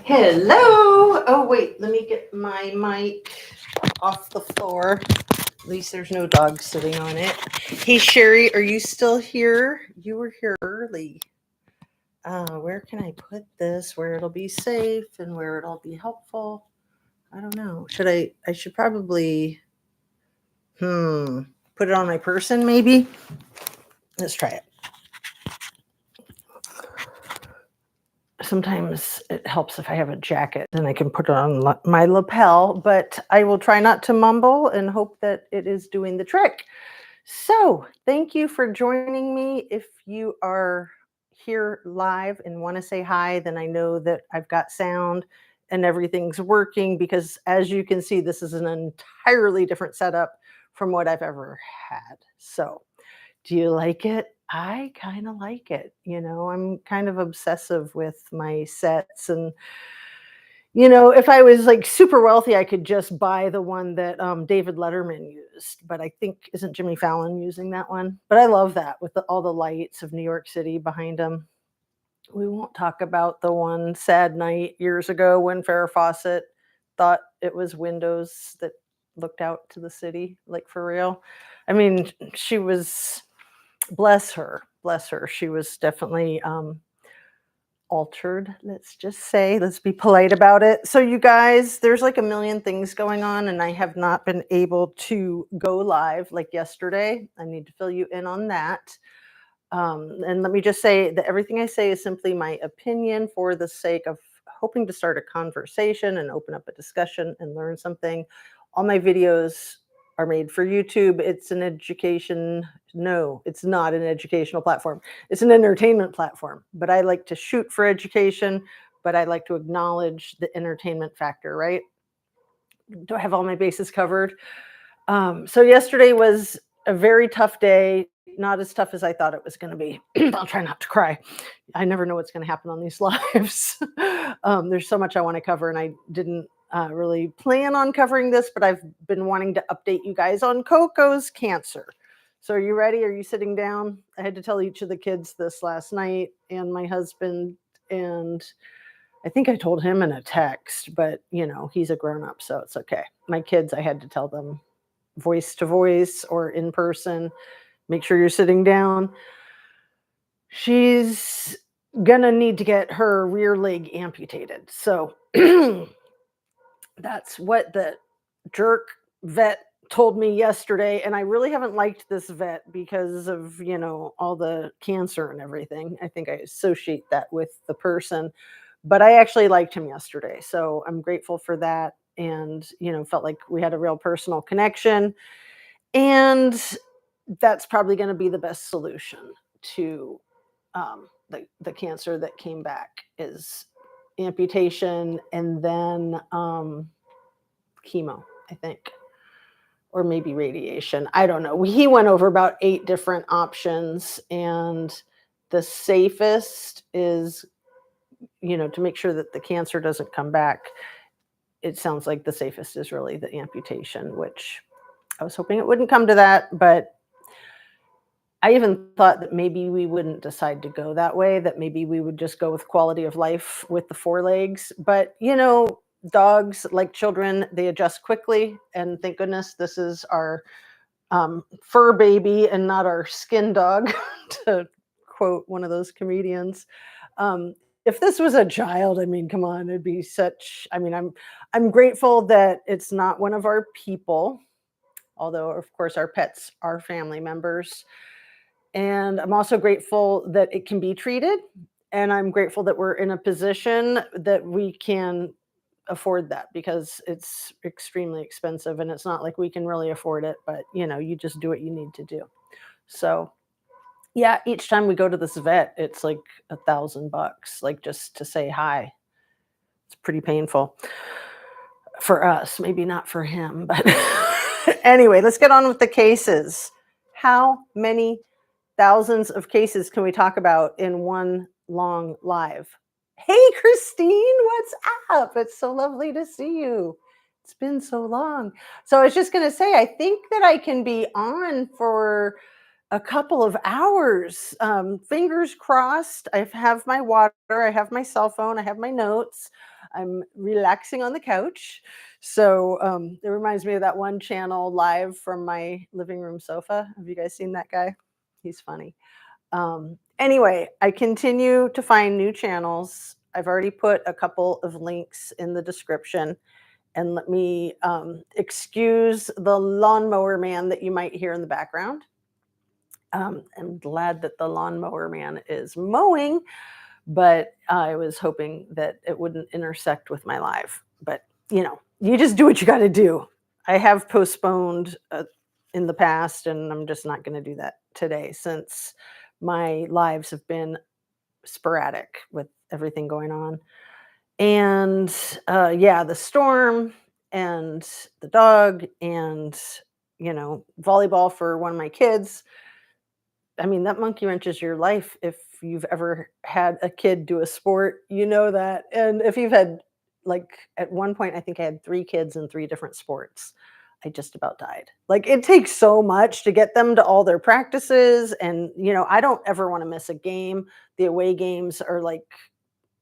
Hello. Oh, wait, let me get my mic off the floor. At least there's no dog sitting on it. Hey, Sherry, are you still here? You were here early. Where can I put this where it'll be safe and where it'll be helpful? I don't know. I should probably, put it on my person maybe? Let's try it. Sometimes it helps if I have a jacket, then I can put it on my lapel, but I will try not to mumble and hope that it is doing the trick. So thank you for joining me. If you are here live and want to say hi, then I know that I've got sound and everything's working, because as you can see, this is an entirely different setup from what I've ever had. So do you like it? I kind of like it. I'm kind of obsessive with my sets. And, if I was like super wealthy, I could just buy the one that David Letterman used. But I think, isn't Jimmy Fallon using that one? But I love that with all the lights of New York City behind him. We won't talk about the one sad night years ago when Farrah Fawcett thought it was windows that looked out to the city, like for real. I mean, she was... Bless her. She was definitely altered, let's just say. Let's be polite about it. So you guys, there's like a million things going on, and I have not been able to go live like yesterday. I need to fill you in on that. And let me just say that everything I say is simply my opinion for the sake of hoping to start a conversation and open up a discussion and learn something. All my videos are made for YouTube. It's an education. No, it's not an educational platform. It's an entertainment platform. But I like to shoot for education, but I like to acknowledge the entertainment factor, right? Do I have all my bases covered? So yesterday was a very tough day. Not as tough as I thought it was going to be. I'll try not to cry. I never know what's going to happen on these lives. There's so much I want to cover, and I didn't really plan on covering this, but I've been wanting to update you guys on Coco's cancer. So are you ready? Are you sitting down? I had to tell each of the kids this last night, and my husband, and I think I told him in a text, but he's a grown-up, so it's okay. My kids, I had to tell them voice to voice or in person. Make sure you're sitting down. She's gonna need to get her rear leg amputated. So that's what the jerk vet told me yesterday. And I really haven't liked this vet because of, all the cancer and everything. I think I associate that with the person, but I actually liked him yesterday. So I'm grateful for that. And, felt like we had a real personal connection. And that's probably going to be the best solution to the cancer that came back, is amputation and then chemo, I think, or maybe radiation. I don't know. He went over about 8 different options, and the safest is, to make sure that the cancer doesn't come back. It sounds like the safest is really the amputation, which I was hoping it wouldn't come to that, but I even thought that maybe we wouldn't decide to go that way, that maybe we would just go with quality of life with the 4 legs. But, dogs, like children, they adjust quickly. And thank goodness this is our fur baby and not our skin dog, to quote one of those comedians. If this was a child, I mean, come on, it'd be such... I mean, I'm grateful that it's not one of our people, although, of course, our pets are family members. And I'm also grateful that it can be treated. And I'm grateful that we're in a position that we can afford that, because it's extremely expensive, and it's not like we can really afford it, but you just do what you need to do. So yeah, each time we go to this vet, it's like $1,000, like just to say hi. It's pretty painful for us, maybe not for him, but anyway, let's get on with the cases. How many thousands of cases can we talk about in one long live? Hey, Christine, what's up? It's so lovely to see you. It's been so long. So I was just going to say, I think that I can be on for a couple of hours. Fingers crossed. I have my water, I have my cell phone, I have my notes. I'm relaxing on the couch. So it reminds me of that one channel live from my living room sofa. Have you guys seen that guy? He's funny. Anyway, I continue to find new channels. I've already put a couple of links in the description. And let me excuse the lawnmower man that you might hear in the background. I'm glad that the lawnmower man is mowing, but I was hoping that it wouldn't intersect with my live. But you just do what you got to do. I have postponed in the past, and I'm just not going to do that today since my lives have been sporadic with everything going on. And yeah, the storm and the dog and volleyball for one of my kids. I mean, that monkey wrench is your life. If you've ever had a kid do a sport, you know that. And if you've had, like, at one point, I think I had 3 kids in 3 different sports. I just about died. Like, it takes so much to get them to all their practices. And, I don't ever want to miss a game. The away games are like,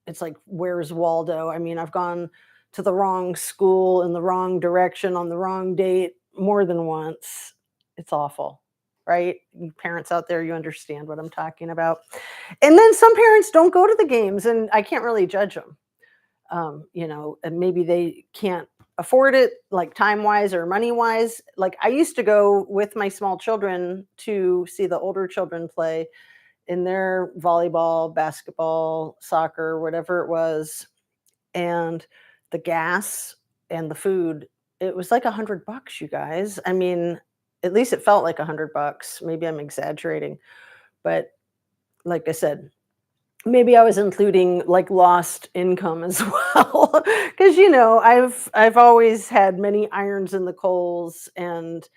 it's like, where's Waldo? I mean, I've gone to the wrong school in the wrong direction on the wrong date more than once. It's awful. Right? You parents out there, you understand what I'm talking about. And then some parents don't go to the games, and I can't really judge them. And maybe they can't afford it, like time-wise or money-wise. Like, I used to go with my small children to see the older children play in their volleyball, basketball, soccer, whatever it was. And the gas and the food, it was like $100, you guys. I mean, at least it felt like $100. Maybe I'm exaggerating, but like I said, maybe I was including like lost income as well, because I've always had many irons in the coals and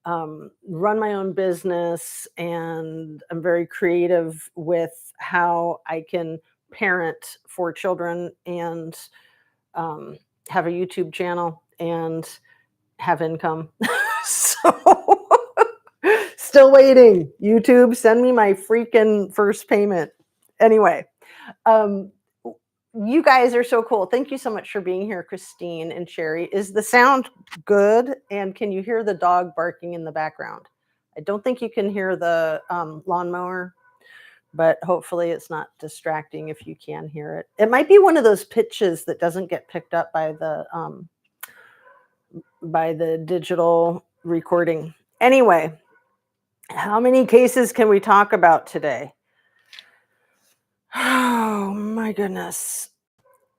run my own business, and I'm very creative with how I can parent 4 children and have a YouTube channel and have income. So still waiting. YouTube, send me my freaking first payment. Anyway, you guys are so cool. Thank you so much for being here, Christine and Sherry. Is the sound good? And can you hear the dog barking in the background? I don't think you can hear the lawnmower, but hopefully it's not distracting if you can hear it. It might be one of those pitches that doesn't get picked up by the digital recording. Anyway, how many cases can we talk about today? Oh my goodness.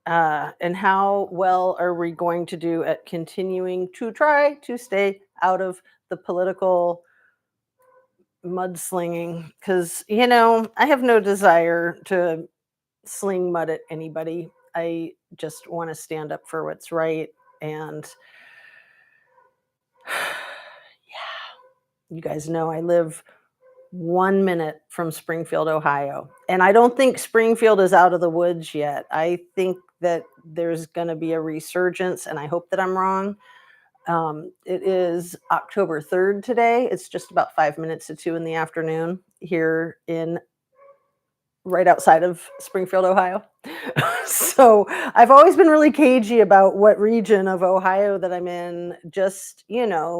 And how well are we going to do at continuing to try to stay out of the political mudslinging? Because, I have no desire to sling mud at anybody. I just want to stand up for what's right. And yeah, you guys know I live 1 minute from Springfield, Ohio. And I don't think Springfield is out of the woods yet. I think that there's going to be a resurgence, and I hope that I'm wrong. It is October 3rd today. It's just about 5 minutes to 2 in the afternoon here right outside of Springfield, Ohio. So I've always been really cagey about what region of Ohio that I'm in, just,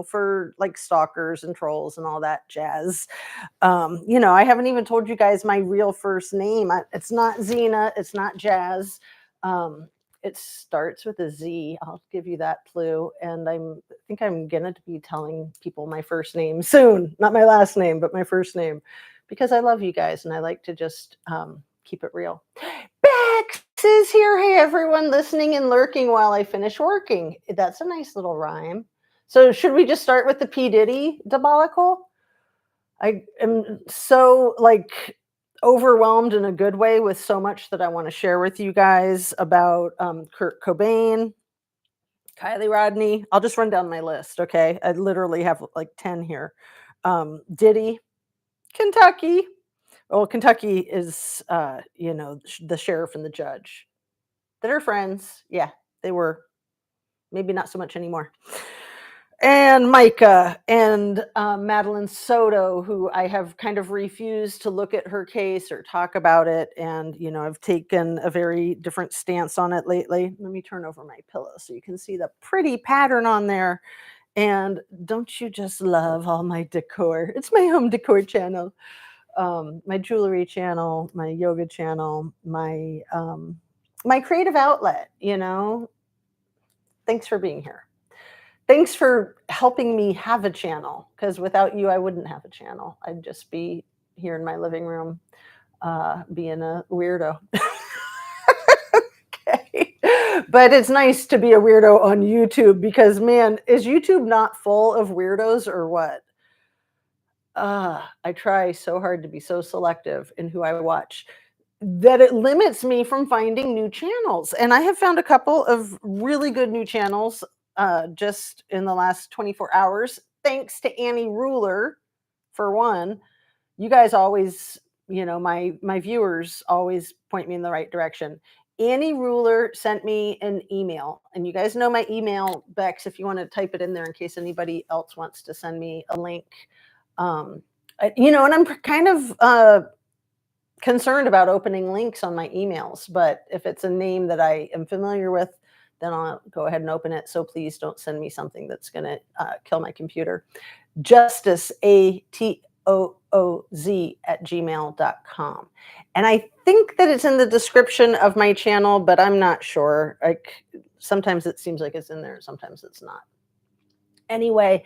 for like stalkers and trolls and all that jazz. I haven't even told you guys my real first name. It's not Xena. It's not Jazz. It starts with a Z. I'll give you that clue. And I think I'm going to be telling people my first name soon. Not my last name, but my first name. Because I love you guys and I like to just keep it real. Bex is here. Hey, everyone listening and lurking while I finish working. That's a nice little rhyme. So should we just start with the P. Diddy debacle? I am so overwhelmed in a good way with so much that I want to share with you guys about Kurt Cobain, Kylie Rodney. I'll just run down my list, okay? I literally have like 10 here. Diddy, Kentucky. Well, Kentucky is, the sheriff and the judge that are friends. Yeah, they were. Maybe not so much anymore. and Micah and Madeline Soto, who I have kind of refused to look at her case or talk about it. And, I've taken a very different stance on it lately. Let me turn over my pillow so you can see the pretty pattern on there. And don't you just love all my decor? It's my home decor channel, my jewelry channel, my yoga channel, my creative outlet. Thanks for being here. Thanks for helping me have a channel, because without you, I wouldn't have a channel. I'd just be here in my living room, being a weirdo. Okay. But it's nice to be a weirdo on YouTube because, man, is YouTube not full of weirdos or what? I try so hard to be so selective in who I watch that it limits me from finding new channels. And I have found a couple of really good new channels just in the last 24 hours, thanks to Annie Ruler, for one. You guys always, my viewers always point me in the right direction. Annie Ruler sent me an email, and you guys know my email, Bex, if you want to type it in there in case anybody else wants to send me a link. And I'm kind of concerned about opening links on my emails, but if it's a name that I am familiar with, then I'll go ahead and open it. So please don't send me something that's going to kill my computer. Justice, ATOOZ@gmail.com. And I think that it's in the description of my channel, but I'm not sure. Sometimes it seems like it's in there, sometimes it's not. Anyway,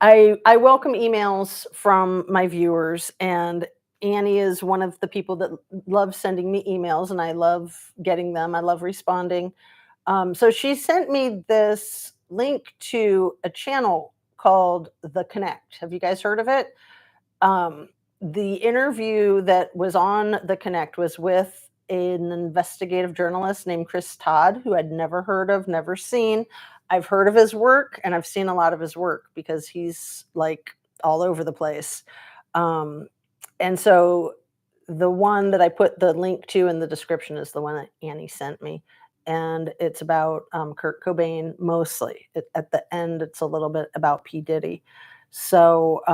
I welcome emails from my viewers, and Annie is one of the people that loves sending me emails, and I love getting them. I love responding. So she sent me this link to a channel called The Connect. Have you guys heard of it? The interview that was on The Connect was with an investigative journalist named Chris Todd, who I'd never heard of, never seen. I've heard of his work, and I've seen a lot of his work because he's like all over the place. And so the one that I put the link to in the description is the one that Annie sent me. And it's about Kurt Cobain mostly. At the end, it's a little bit about P. Diddy. So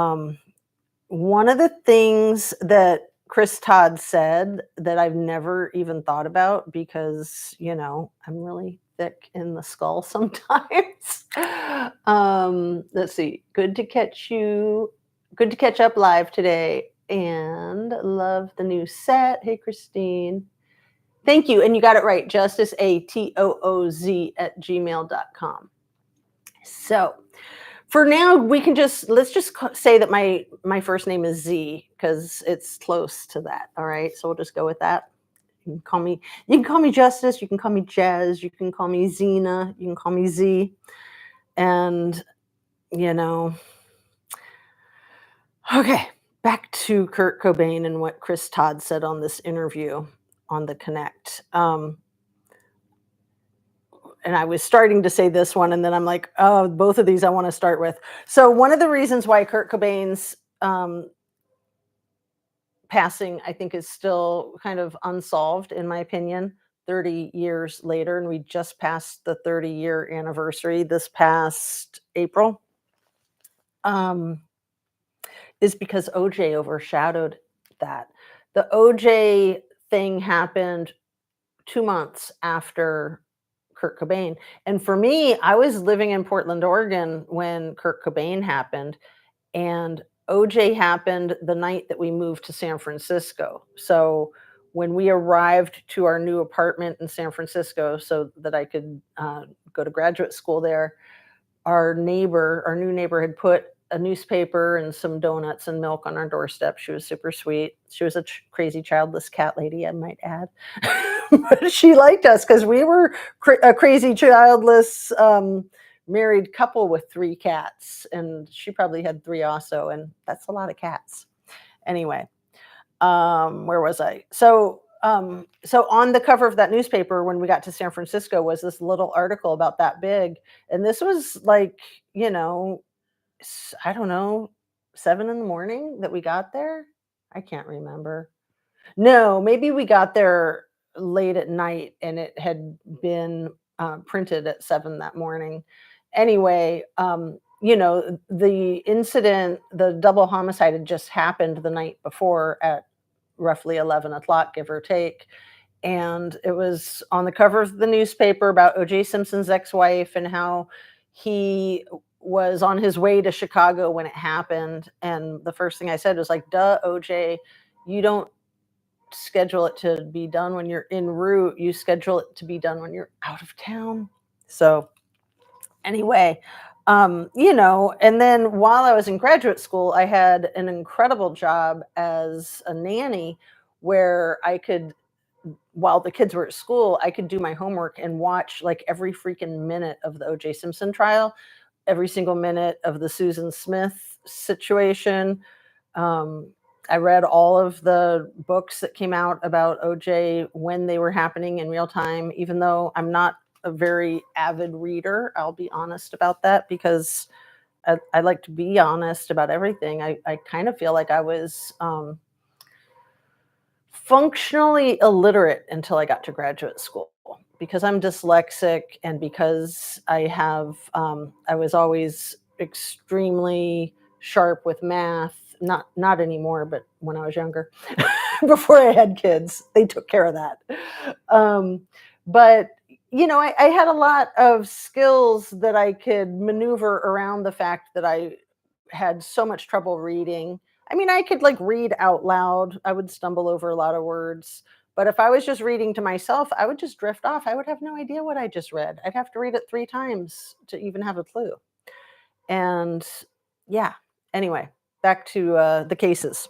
one of the things that Chris Todd said that I've never even thought about because, I'm really thick in the skull sometimes. Let's see. Good to catch up live today, and love the new set. Hey, Christine. Thank you. And you got it right. Justice, ATOOZ@gmail.com. So for now, let's just say that my first name is Z because it's close to that. All right. So we'll just go with that. You can call me Justice. You can call me Jazz. You can call me Zena. You can call me Z. And, okay, back to Kurt Cobain and what Chris Todd said on this interview on The Connect. And I was starting to say this one, and then I'm like, oh, both of these I want to start with. So one of the reasons why Kurt Cobain's passing, I think, is still kind of unsolved, in my opinion, 30 years later. And we just passed the 30-year anniversary this past April, is because OJ overshadowed that. The OJ thing happened 2 months after Kurt Cobain. And for me, I was living in Portland, Oregon when Kurt Cobain happened, and OJ happened the night that we moved to San Francisco. So when we arrived to our new apartment in San Francisco so that I could go to graduate school there, our new neighbor had put a newspaper and some donuts and milk on our doorstep. She was super sweet. She was a crazy childless cat lady, I might add. But she liked us because we were a crazy childless married couple with 3 cats, and she probably had 3 also, and that's a lot of cats. Anyway, where was I? So on the cover of that newspaper when we got to San Francisco was this little article about that big, and this was like, I don't know, 7 in the morning that we got there. I can't remember. No, maybe we got there late at night and it had been printed at 7 that morning. Anyway, the incident, the double homicide had just happened the night before at roughly 11 o'clock, give or take. And it was on the cover of the newspaper about OJ Simpson's ex-wife and how he was on his way to Chicago when it happened. And the first thing I said was like, duh, OJ, you don't schedule it to be done when you're en route. You schedule it to be done when you're out of town. So anyway, and then while I was in graduate school, I had an incredible job as a nanny where I could, while the kids were at school, I could do my homework and watch like every freaking minute of the OJ Simpson trial, every single minute of the Susan Smith situation. Um, I read all of the books that came out about OJ when they were happening in real time, even though I'm not a very avid reader. I'll be honest about that because I like to be honest about everything. I kind of feel like I was functionally illiterate until I got to graduate school because I'm dyslexic and because I was always extremely sharp with math. Not anymore, but when I was younger, before I had kids, they took care of that. But I had a lot of skills that I could maneuver around the fact that I had so much trouble reading. I mean, I could like read out loud. I would stumble over a lot of words. But if I was just reading to myself, I would just drift off. I would have no idea what I just read. I'd have to read it 3 times to even have a clue. And yeah, anyway, back to the cases.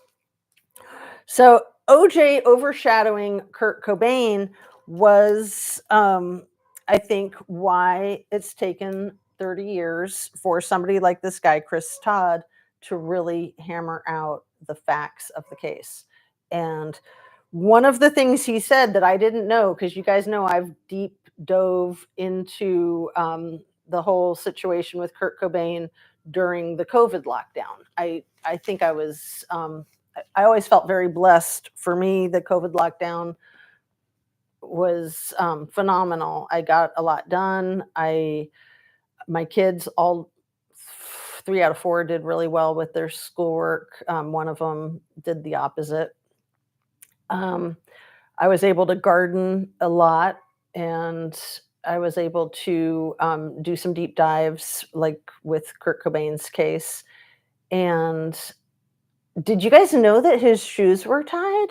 So OJ overshadowing Kurt Cobain was, I think, why it's taken 30 years for somebody like this guy, Chris Todd, to really hammer out the facts of the case. And one of the things he said that I didn't know, because you guys know I've deep dove into the whole situation with Kurt Cobain during the COVID lockdown. I think I always felt very blessed. For me, the COVID lockdown was phenomenal. I got a lot done. My kids, all 3 out of 4, did really well with their schoolwork. One of them did the opposite. I was able to garden a lot, and I was able to do some deep dives, like with Kurt Cobain's case. And did you guys know that his shoes were tied?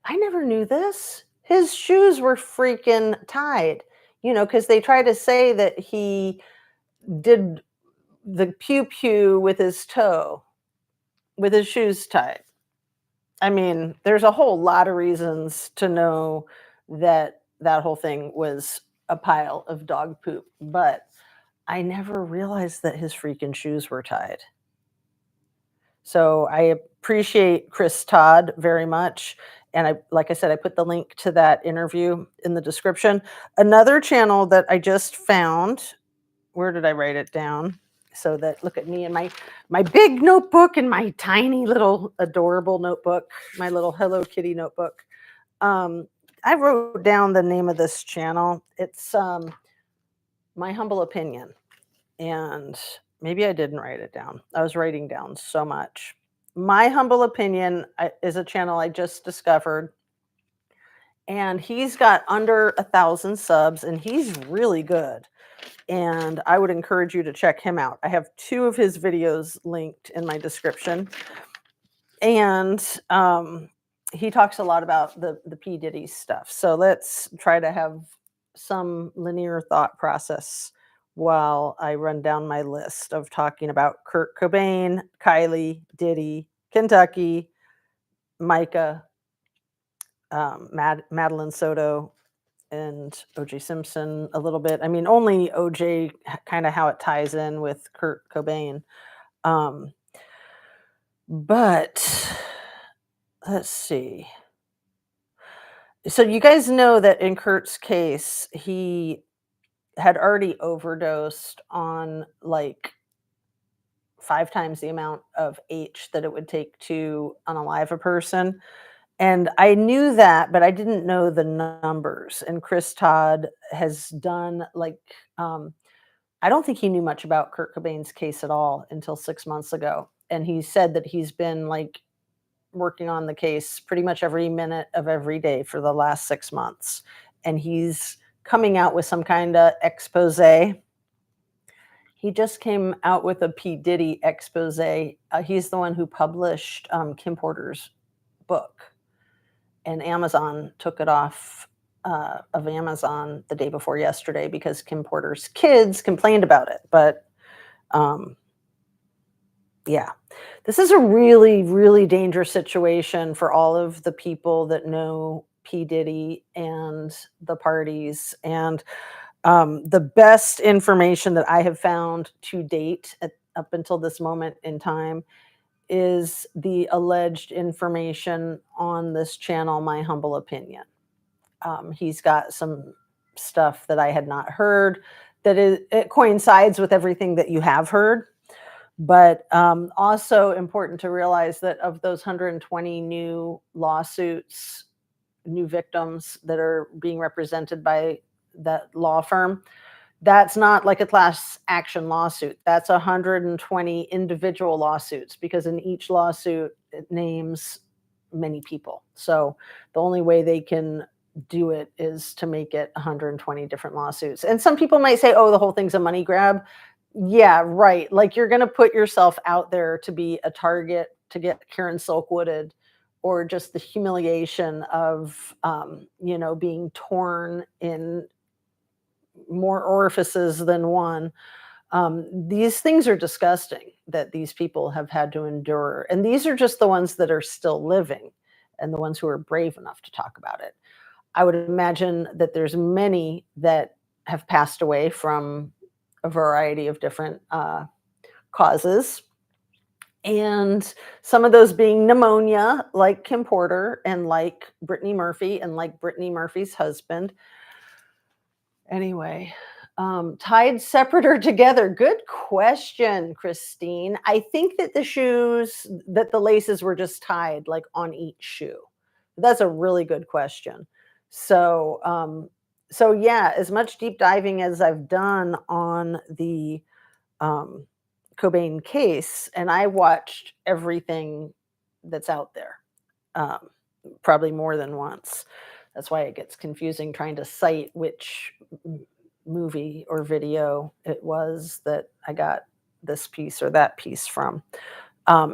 I never knew this. His shoes were freaking tied, because they try to say that he did the pew pew with his toe, with his shoes tied. I mean, there's a whole lot of reasons to know that that whole thing was a pile of dog poop, but I never realized that his freaking shoes were tied. So I appreciate Chris Todd very much. And like I said, I put the link to that interview in the description. Another channel that I just found, where did I write it down? So that, look at me and my big notebook and my tiny little adorable notebook, my little Hello Kitty notebook. I wrote down the name of this channel. It's My Humble Opinion. And maybe I didn't write it down. I was writing down so much. My Humble Opinion is a channel I just discovered. And he's got under 1,000 subs, and he's really good. And I would encourage you to check him out. I have 2 of his videos linked in my description. And he talks a lot about the P. Diddy stuff. So let's try to have some linear thought process while I run down my list of talking about Kurt Cobain, Kiely, Diddy, Kentucky, Micah, Madeline Soto, and OJ Simpson a little bit. I mean, only OJ, kind of how it ties in with Kurt Cobain. But let's see. So you guys know that in Kurt's case, he had already overdosed on like 5 times the amount of H that it would take to unalive a person. And I knew that, but I didn't know the numbers. And Chris Todd has done like I don't think he knew much about Kurt Cobain's case at all until 6 months ago, and he said that he's been, like, working on the case pretty much every minute of every day for the last 6 months, and he's coming out with some kinda exposé. He just came out with a P. Diddy exposé. He's the one who published, Kim Porter's book, and Amazon took it off, of Amazon the day before yesterday because Kim Porter's kids complained about it, but, um yeah. This is a really, really dangerous situation for all of the people that know P. Diddy and the parties. And the best information that I have found to date up until this moment in time is the alleged information on this channel, My Humble Opinion. He's got some stuff that I had not heard it coincides with everything that you have heard. But also important to realize that of those 120 new lawsuits, new victims that are being represented by that law firm, that's not like a class action lawsuit. That's 120 individual lawsuits because in each lawsuit it names many people. So the only way they can do it is to make it 120 different lawsuits. And some people might say, oh, the whole thing's a money grab. Yeah, right. Like you're going to put yourself out there to be a target to get Karen Silkwooded or just the humiliation of, being torn in more orifices than one. These things are disgusting that these people have had to endure. And these are just the ones that are still living and the ones who are brave enough to talk about it. I would imagine that there's many that have passed away from a variety of different causes. And some of those being pneumonia, like Kim Porter and like Brittany Murphy and like Brittany Murphy's husband. Anyway, tied separate or together? Good question, Christine. I think that the laces were just tied like on each shoe. That's a really good question. So yeah, as much deep diving as I've done on the um, Cobain case, and I watched everything that's out there, um, probably more than once. That's why it gets confusing trying to cite which movie or video it was that I got this piece or that piece from.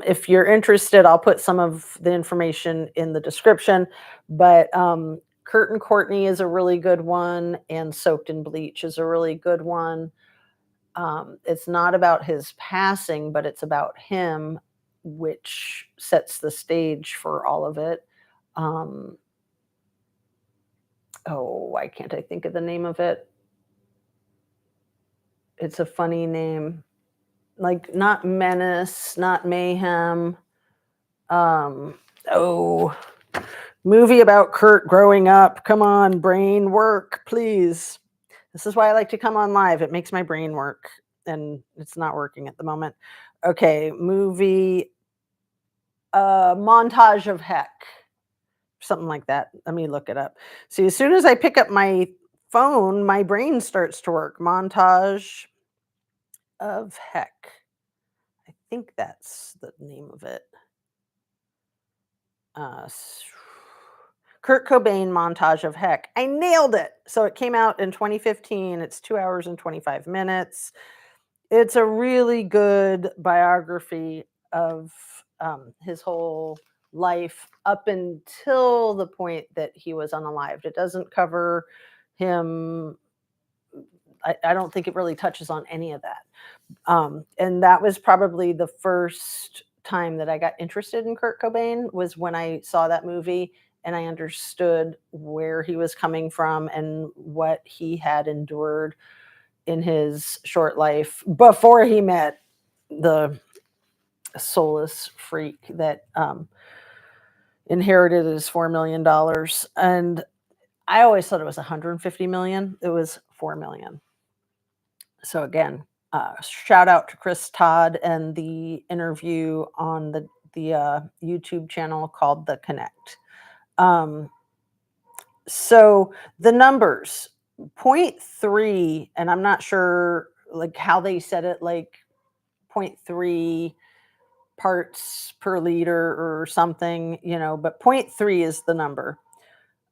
If you're interested, I'll put some of the information in the description. But Kurt and Courtney is a really good one, and Soaked in Bleach is a really good one. It's not about his passing, but it's about him, which sets the stage for all of it. Why can't I think of the name of it? It's a funny name. Like not Menace, not Mayhem. Um, oh, movie about Kurt growing up. Come on, brain, work, please. This is why I like to come on live. It makes my brain work, and it's not working at the moment. Okay, movie, Montage of Heck. Something like that. Let me look it up. See, as soon as I pick up my phone, my brain starts to work. Montage of Heck. I think that's the name of it. Kurt Cobain Montage of Heck. I nailed it. So it came out in 2015. It's 2 hours and 25 minutes. It's a really good biography of his whole life up until the point that he was unalived. It doesn't cover him. I don't think it really touches on any of that. And that was probably the first time that I got interested in Kurt Cobain was when I saw that movie and I understood where he was coming from and what he had endured in his short life before he met the soulless freak that inherited his $4 million. And I always thought it was 150 million. It was 4 million. So again, shout out to Chris Todd and the interview on the YouTube channel called The Connect. So the numbers, 0.3, and I'm not sure like how they said it, like 0.3 parts per liter or something, but point 0.3 is the number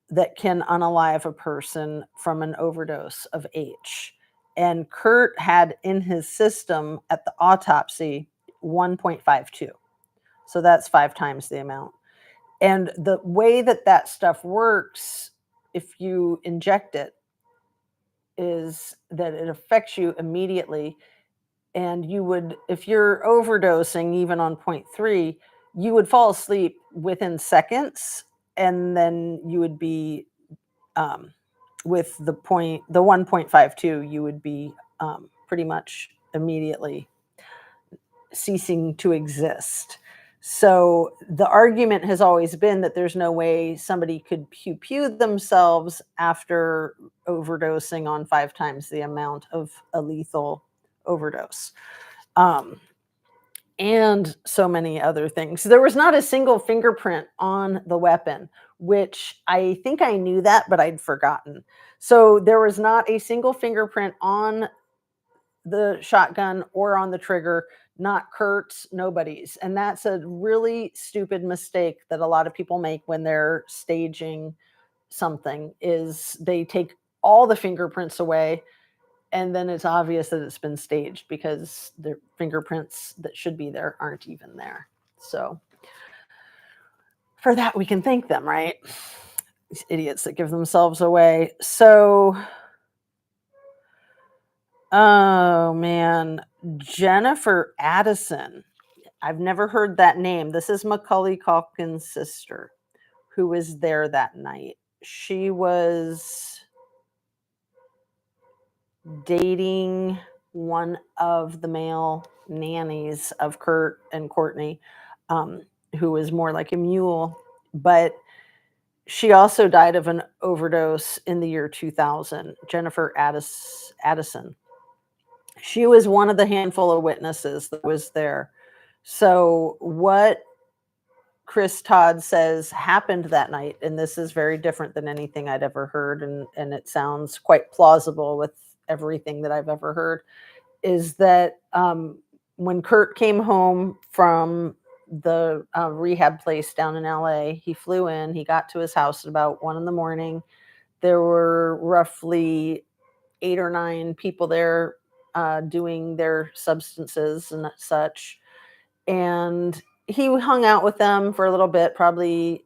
that can unalive a person from an overdose of H. And Kurt had in his system at the autopsy 1.52. So that's 5 times the amount. And the way that that stuff works, if you inject it, is that it affects you immediately. And you would, if you're overdosing even on 0.3, you would fall asleep within seconds, and then you would be with the 1.52, you would be pretty much immediately ceasing to exist. So the argument has always been that there's no way somebody could pew themselves after overdosing on 5 times the amount of a lethal overdose. And so many other things. There was not a single fingerprint on the weapon, which I think I knew that, but I'd forgotten. So there was not a single fingerprint on the shotgun or on the trigger, not Kurt's, nobody's. And that's a really stupid mistake that a lot of people make when they're staging something, is they take all the fingerprints away, and then it's obvious that it's been staged because the fingerprints that should be there aren't even there. So for that, we can thank them, right? These idiots that give themselves away. So, oh man, Jennifer ADAMSON. I've never heard that name. This is Macaulay Culkin's sister, who was there that night. She was dating one of the male nannies of Kurt and Courtney, who was more like a mule. But she also died of an overdose in the year 2000, Jennifer ADAMSON. She was one of the handful of witnesses that was there. So what Chris Todd says happened that night, and this is very different than anything I'd ever heard, and it sounds quite plausible with everything that I've ever heard, is that when Kurt came home from the rehab place down in LA, he flew in, he got to his house at about 1 a.m. There were roughly 8 or 9 people there doing their substances and such. And he hung out with them for a little bit, probably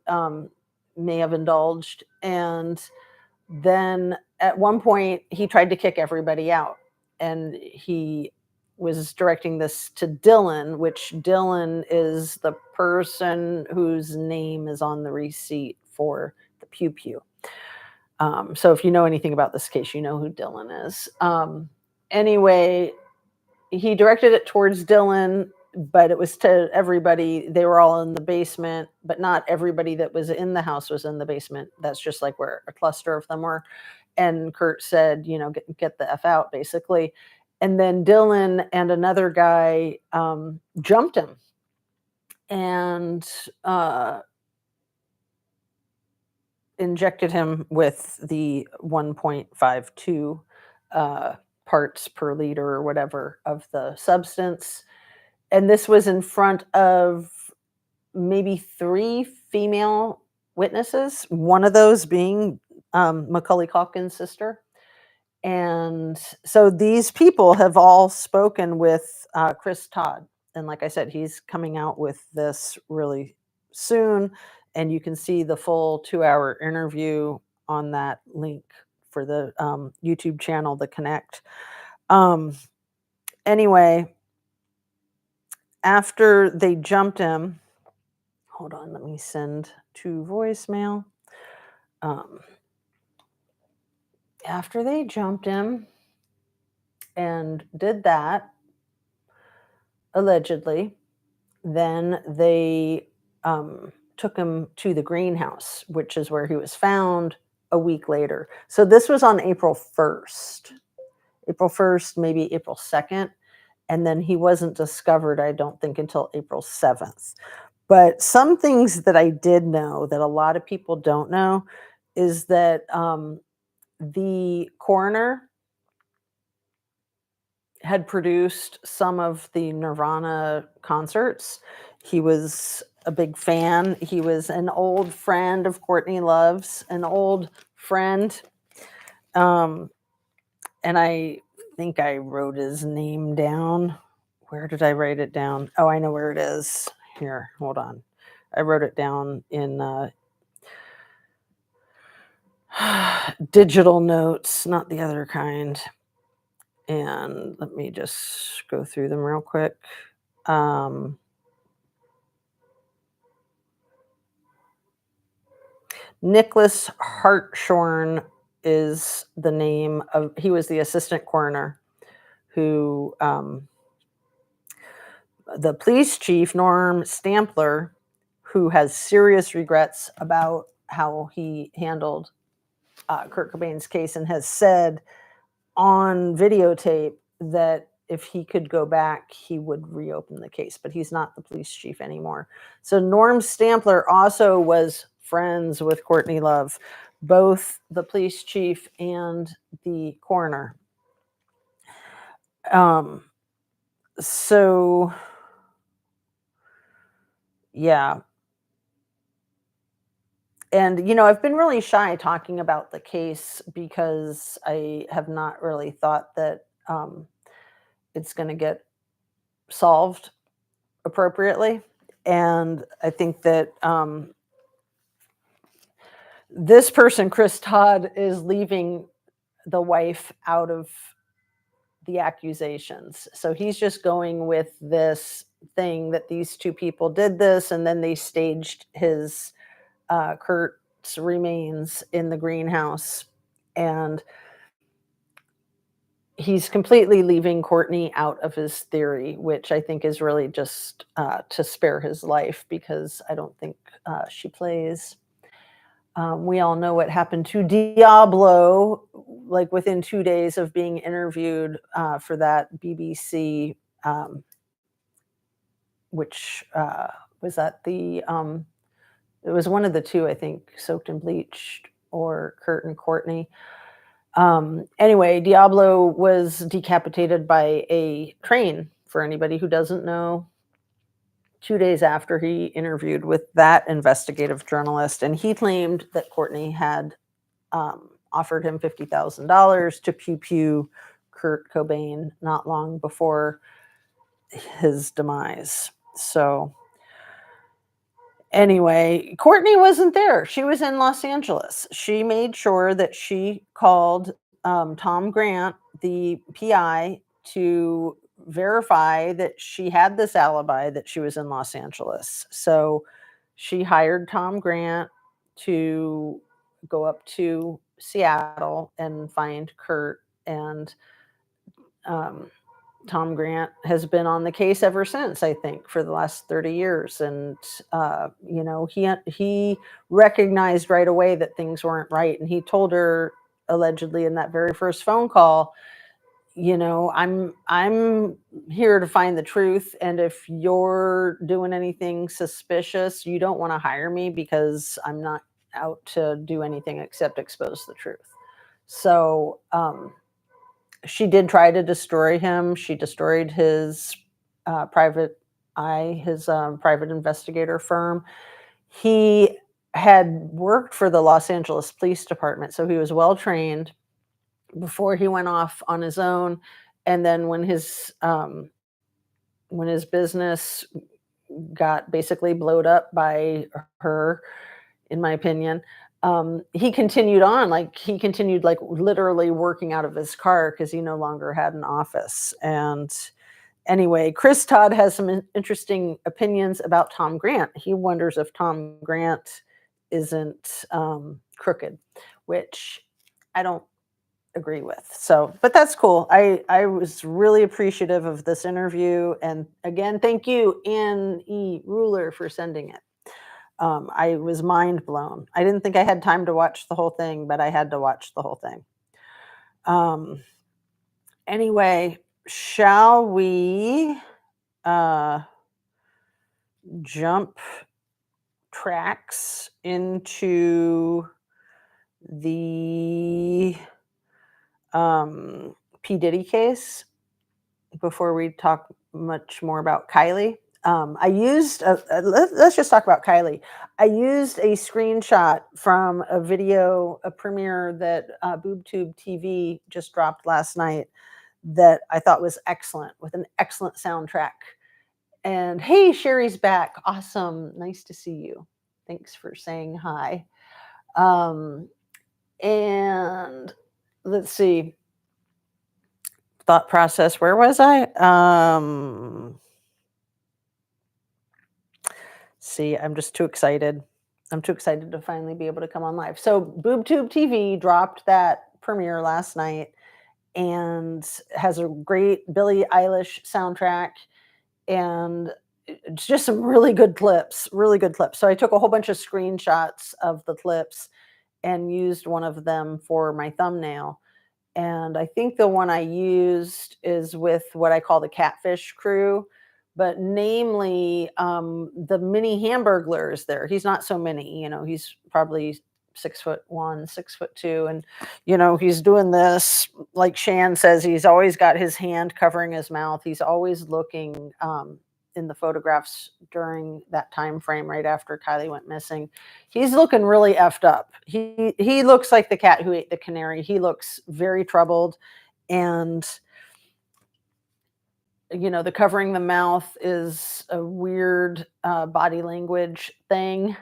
may have indulged. And then at one point, he tried to kick everybody out. And he was directing this to Dylan, which Dylan is the person whose name is on the receipt for the pew pew. So if you know anything about this case, you know who Dylan is. Anyway, he directed it towards Dylan, but it was to everybody. They were all in the basement, but not everybody that was in the house was in the basement. That's just like where a cluster of them were. And Kurt said, get the F out, basically. And then Dylan and another guy jumped him and injected him with the 1.52 parts per liter or whatever of the substance. And this was in front of maybe 3 female witnesses, one of those being Macaulay Culkin's sister. And so these people have all spoken with Chris Todd. And like I said, he's coming out with this really soon. And you can see the full 2-hour interview on that link for the YouTube channel, The Connect. Anyway, after they jumped him, hold on, let me send to voicemail. After they jumped him and did that, allegedly, then they took him to the greenhouse, which is where he was found a week later. So this was on April 1st. April 1st, maybe April 2nd. And then he wasn't discovered, I don't think, until April 7th. But some things that I did know that a lot of people don't know is that the coroner had produced some of the Nirvana concerts. He was a big fan. He was an old friend of Courtney Love's, an old friend. And I think I wrote his name down. Where did I write it down? Oh, I know where it is. Here, hold on. I wrote it down in digital notes, not the other kind. And let me just go through them real quick. Nicholas Hartshorn is the name of, he was the assistant coroner who, the police chief, Norm Stampler, who has serious regrets about how he handled Kurt Cobain's case and has said on videotape that if he could go back, he would reopen the case, but he's not the police chief anymore. So Norm Stampler also was friends with Courtney Love, both the police chief and the coroner. So yeah. And, I've been really shy talking about the case because I have not really thought that it's going to get solved appropriately. And I think that this person, Chris Todd, is leaving the wife out of the accusations. So he's just going with this thing that these two people did this, and then they staged his Kurt's remains in the greenhouse. And he's completely leaving Courtney out of his theory, which I think is really just to spare his life, because I don't think she plays. We all know what happened to Diablo, like within 2 days of being interviewed for that BBC, which was that the, it was one of the two, I think, Soaked and Bleached, or Kurt and Courtney. Anyway, Diablo was decapitated by a train, for anybody who doesn't know, 2 days after he interviewed with that investigative journalist. And he claimed that Courtney had offered him $50,000 to pew Kurt Cobain not long before his demise. So anyway, Courtney wasn't there. She was in Los Angeles. She made sure that she called Tom Grant, the PI, to verify that she had this alibi that she was in Los Angeles. So she hired Tom Grant to go up to Seattle and find Kurt. And Tom Grant has been on the case ever since, I think, for the last 30 years. And, he recognized right away that things weren't right. And he told her, allegedly, in that very first phone call, I'm here to find the truth. And if you're doing anything suspicious, you don't want to hire me, because I'm not out to do anything except expose the truth. So, she did try to destroy him. She destroyed his private eye, his private investigator firm. He had worked for the Los Angeles Police Department, so he was well trained before he went off on his own. And then when his business got basically blowed up by her, in my opinion, he continued on. He continued literally working out of his car, because he no longer had an office. And anyway, Chris Todd has some interesting opinions about Tom Grant. He wonders if Tom Grant isn't crooked, which I don't agree with. So, but that's cool. I was really appreciative of this interview. And again, thank you, Ann E. Ruler, for sending it. I was mind blown. I didn't think I had time to watch the whole thing, but I had to watch the whole thing. Anyway, shall we jump tracks into the P. Diddy case? before we talk much more about Kylie. I used, let's just talk about Kylie. I used a screenshot from a video, a premiere that BoobTube TV just dropped last night that I thought was excellent with an excellent soundtrack. And hey, Sherry's back. Awesome. Nice to see you. Thanks for saying hi. And let's see. Thought process. Where was I? See, I'm just too excited. I'm too excited to finally be able to come on live. So BoobTube TV dropped that premiere last night and has a great Billie Eilish soundtrack and it's just some really good clips, really good clips. So I took a whole bunch of screenshots of the clips and used one of them for my thumbnail. And I think the one I used is with what I call the Catfish crew, but namely the mini Hamburglers there. He's not so mini, you know, he's probably 6'1", 6'2", and you know, he's doing this, like Shan says, he's always got his hand covering his mouth. He's always looking in the photographs during that time frame right after Kylie went missing. He's looking really effed up. He looks like the cat who ate the canary. He looks very troubled, and you know, the covering the mouth is a weird body language thing.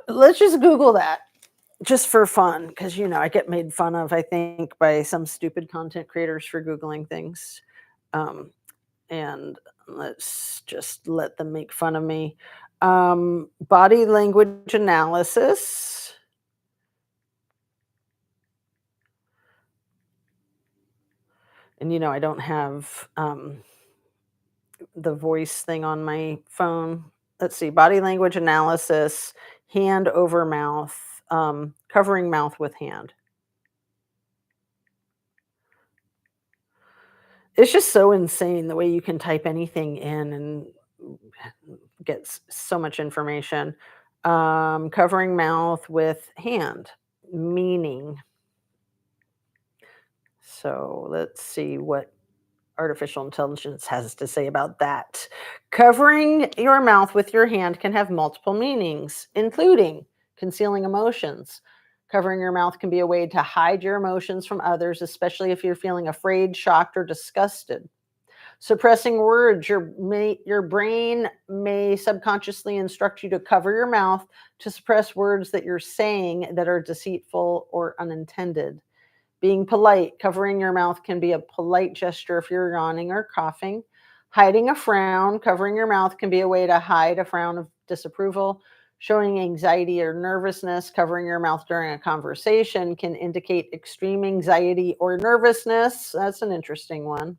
Let's just Google that just for fun, because you know I get made fun of, I think, by some stupid content creators for Googling things. And let's just let them make fun of me. Body language analysis. And you know, I don't have the voice thing on my phone. Let's see, body language analysis, hand over mouth, covering mouth with hand. It's just so insane the way you can type anything in and get so much information. Covering mouth with hand, meaning. So let's see what artificial intelligence has to say about that. Covering your mouth with your hand can have multiple meanings, including concealing emotions. Covering your mouth can be a way to hide your emotions from others, especially if you're feeling afraid, shocked, or disgusted. Suppressing words, your brain may subconsciously instruct you to cover your mouth to suppress words that you're saying that are deceitful or unintended. Being polite, covering your mouth can be a polite gesture if you're yawning or coughing. Hiding a frown, covering your mouth can be a way to hide a frown of disapproval. Showing anxiety or nervousness, covering your mouth during a conversation can indicate extreme anxiety or nervousness. That's an interesting one.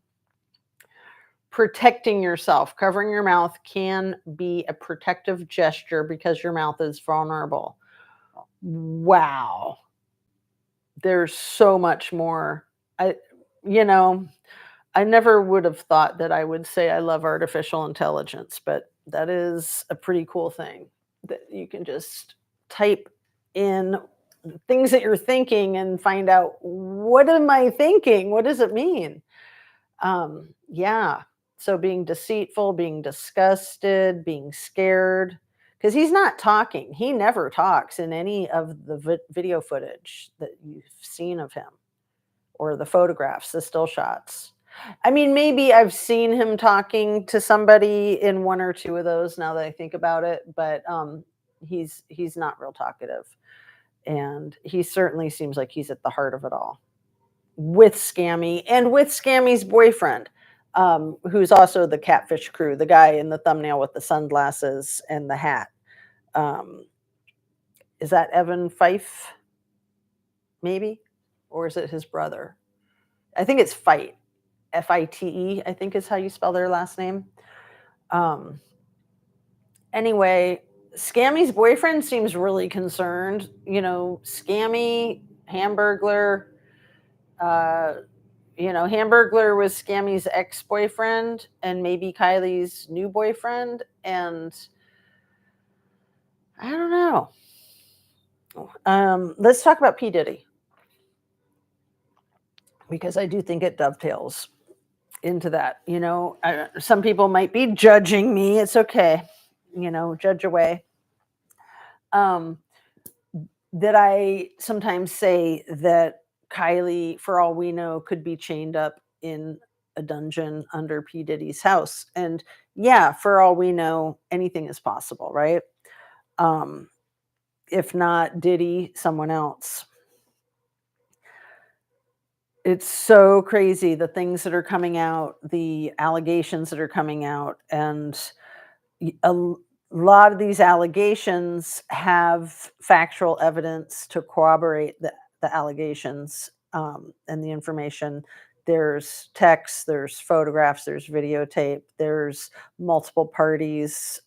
Protecting yourself, covering your mouth can be a protective gesture because your mouth is vulnerable. Wow. There's so much more. You know, I never would have thought that I would say I love artificial intelligence, but that is a pretty cool thing that you can just type in things that you're thinking and find out, what am I thinking? What does it mean? Yeah. So being deceitful, being disgusted, being scared, because he's not talking. He never talks in any of the video footage that you've seen of him or the photographs, the still shots. I mean, maybe I've seen him talking to somebody in one or two of those now that I think about it, but he's not real talkative. And he certainly seems like he's at the heart of it all with Scammy and with Scammy's boyfriend, who's also the Catfish crew, the guy in the thumbnail with the sunglasses and the hat. Is that Evan Fife? Maybe? Or is it his brother? I think it's Fite. Fite, I think is how you spell their last name. Anyway, Scammy's boyfriend seems really concerned. You know, Scammy, Hamburglar, you know, Hamburglar was Scammy's ex-boyfriend and maybe Kylie's new boyfriend. And I don't know. Let's talk about P. Diddy, because I do think it dovetails. into that. Some people might be judging me. It's okay. Judge away. That I sometimes say that Kiely, for all we know, could be chained up in a dungeon under P. Diddy's house. And yeah, for all we know, anything is possible, right? If not Diddy, someone else. It's so crazy, the things that are coming out, the allegations that are coming out, and a lot of these allegations have factual evidence to corroborate the allegations, and the information. There's texts, there's photographs, there's videotape, there's multiple parties,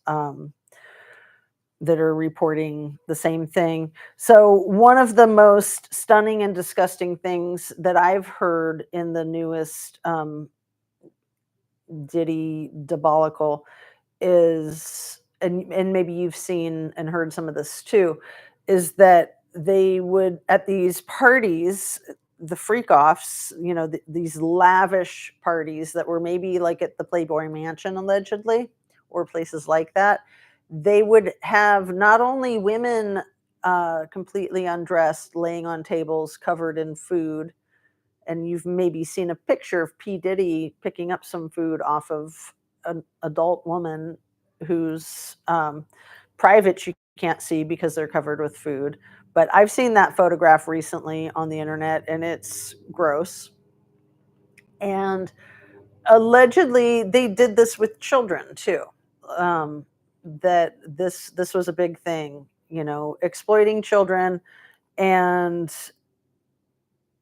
that are reporting the same thing. So one of the most stunning and disgusting things that I've heard in the newest Diddy debacle is, and maybe you've seen and heard some of this too, is that they would, at these parties, the freak offs, these lavish parties that were maybe like at the Playboy Mansion allegedly, or places like that, they would have not only women completely undressed, laying on tables covered in food, and you've maybe seen a picture of P. Diddy picking up some food off of an adult woman whose privates you can't see because they're covered with food. But I've seen that photograph recently on the internet, and it's gross. And allegedly, they did this with children too. That this was a big thing, exploiting children, and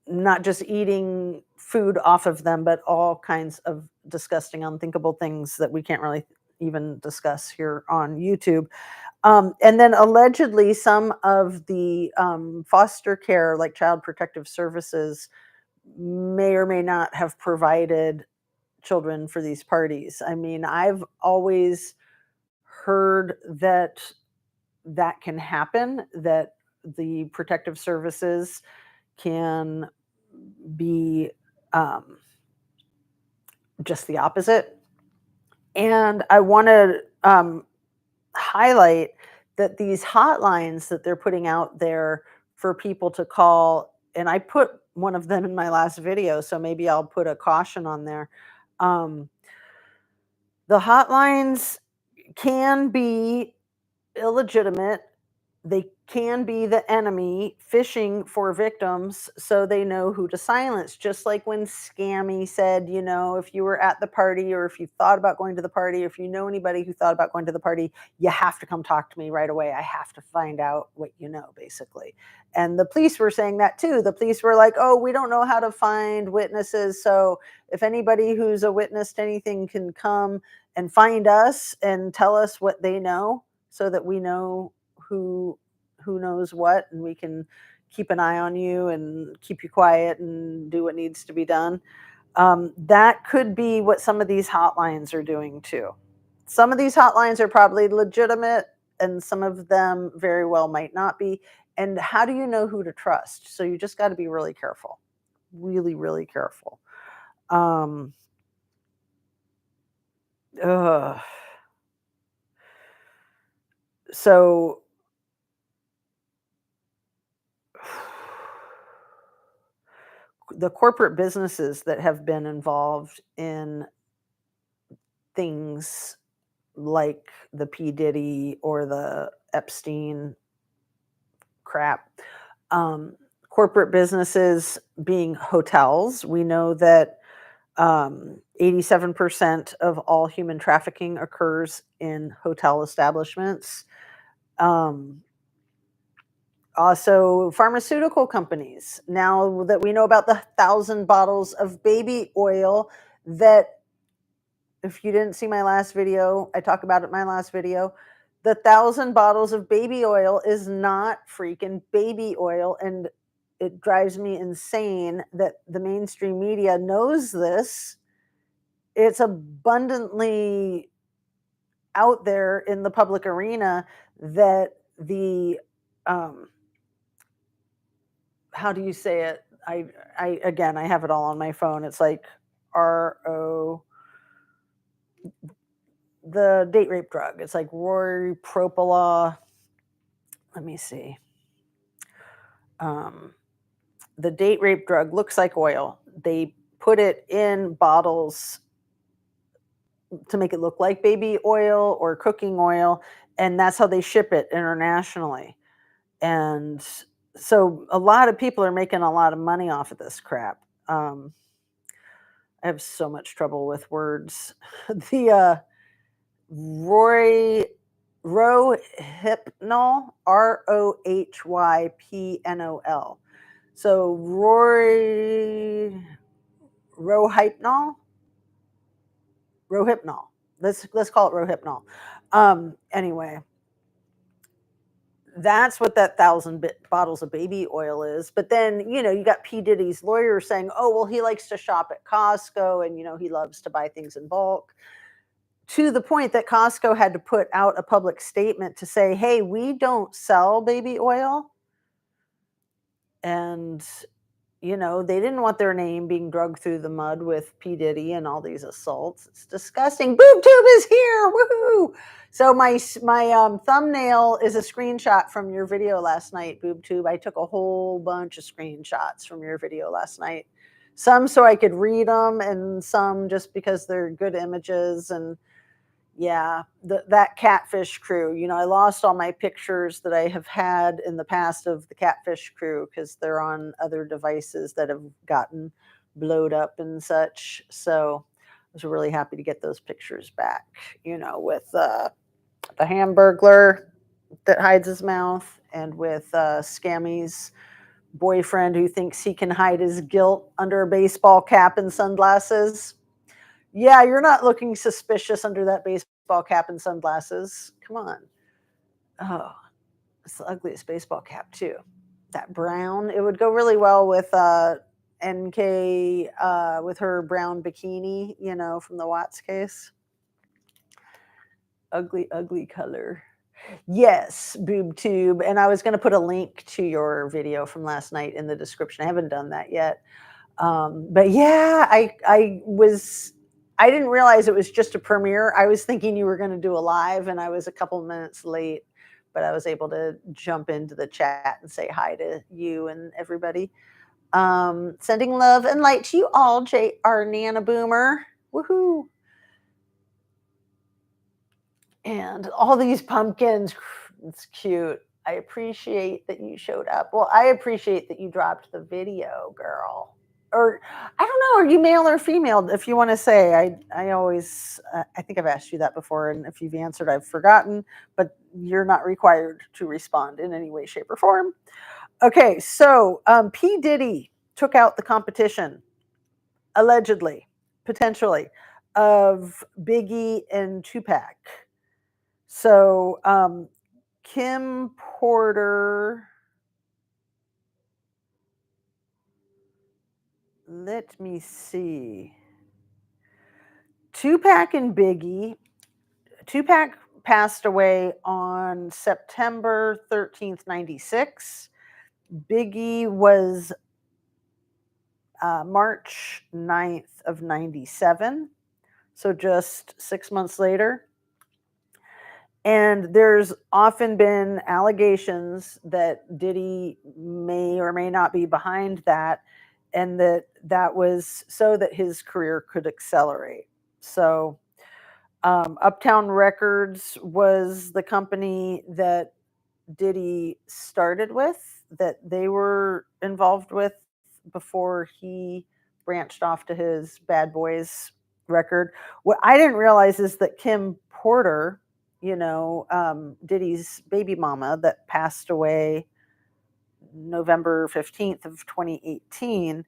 not just eating food off of them, but all kinds of disgusting, unthinkable things that we can't really even discuss here on YouTube. And then allegedly, some of the foster care, like Child Protective Services, may or may not have provided children for these parties. I mean, I've always heard that that can happen, that the protective services can be just the opposite. And I want to highlight that these hotlines that they're putting out there for people to call, and I put one of them in my last video, so maybe I'll put a caution on there. The hotlines can be illegitimate. They can be the enemy fishing for victims so they know who to silence. Just like when Scammy said, if you were at the party, or if you thought about going to the party, or if you know anybody who thought about going to the party, you have to come talk to me right away. I have to find out what you know, basically. And the police were saying that too. The police were like, oh, we don't know how to find witnesses. So if anybody who's a witness to anything can come and find us and tell us what they know, so that we know who knows what, and we can keep an eye on you and keep you quiet and do what needs to be done. That could be what some of these hotlines are doing too. Some of these hotlines are probably legitimate, and some of them very well might not be. And how do you know who to trust? So you just got to be really careful, really, really careful. So the corporate businesses that have been involved in things like the P. Diddy or the Epstein crap, corporate businesses being hotels, we know that 87% of all human trafficking occurs in hotel establishments. Also, pharmaceutical companies. Now that we know about the 1,000 bottles of baby oil that, if you didn't see my last video, I talk about it in my last video. The 1,000 bottles of baby oil is not freaking baby oil. And it drives me insane that the mainstream media knows this. It's abundantly out there in the public arena that the, how do you say it? I again, I have it all on my phone. It's like RO, the date rape drug. It's like Rory Propola. Let me see. The date rape drug looks like oil. They put it in bottles to make it look like baby oil or cooking oil, and that's how they ship it internationally. And so a lot of people are making a lot of money off of this crap. I have so much trouble with words. The Roy Rohypnol, Rohypnol. So Rohypnol, Rohypnol. Let's call it Rohypnol. Anyway, that's what that 1,000 bottles of baby oil is. But then, you got P. Diddy's lawyer saying, oh, well, he likes to shop at Costco and, he loves to buy things in bulk. To the point that Costco had to put out a public statement to say, hey, we don't sell baby oil. And, they didn't want their name being dragged through the mud with P. Diddy and all these assaults. It's disgusting. BoobTube is here. Woohoo! So my thumbnail is a screenshot from your video last night, BoobTube. I took a whole bunch of screenshots from your video last night. Some so I could read them, and some just because they're good images. And yeah, that catfish crew, I lost all my pictures that I have had in the past of the catfish crew because they're on other devices that have gotten blowed up and such. So I was really happy to get those pictures back, with the Hamburglar that hides his mouth, and with Scammy's boyfriend who thinks he can hide his guilt under a baseball cap and sunglasses. Yeah, you're not looking suspicious under that baseball cap and sunglasses. Come on. Oh, it's the ugliest baseball cap, too. That brown, it would go really well with NK, with her brown bikini, from the Watts case. Ugly, ugly color. Yes, BoobTube. And I was going to put a link to your video from last night in the description. I haven't done that yet. But yeah, I didn't realize it was just a premiere. I was thinking you were going to do a live, and I was a couple minutes late, but I was able to jump into the chat and say hi to you and everybody. Sending love and light to you all, JR Nana Boomer. Woohoo. And all these pumpkins, it's cute. I appreciate that you showed up. Well, I appreciate that you dropped the video, girl. Or I don't know, are you male or female? If you want to say, I always, I think I've asked you that before, and if you've answered, I've forgotten, but you're not required to respond in any way, shape, or form. Okay, so P. Diddy took out the competition, allegedly, potentially, of Biggie and Tupac. So Kim Porter, let me see. Tupac and Biggie. Tupac passed away on September 13th, 96. Biggie was March 9th of 97. So just 6 months later. And there's often been allegations that Diddy may or may not be behind that, and that was so that his career could accelerate. So Uptown Records was the company that Diddy started with, that they were involved with before he branched off to his Bad Boys record. What I didn't realize is that Kim Porter, Diddy's baby mama that passed away November 15th of 2018,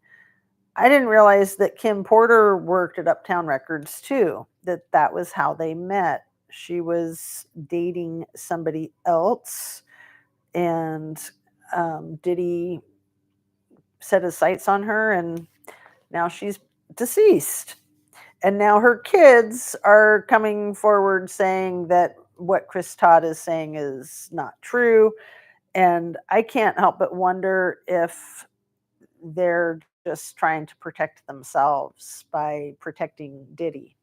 I didn't realize that Kim Porter worked at Uptown Records too, that was how they met. She was dating somebody else, and Diddy set his sights on her, and now she's deceased. And now her kids are coming forward saying that what Chris Todd is saying is not true. And I can't help but wonder if they're just trying to protect themselves by protecting Diddy.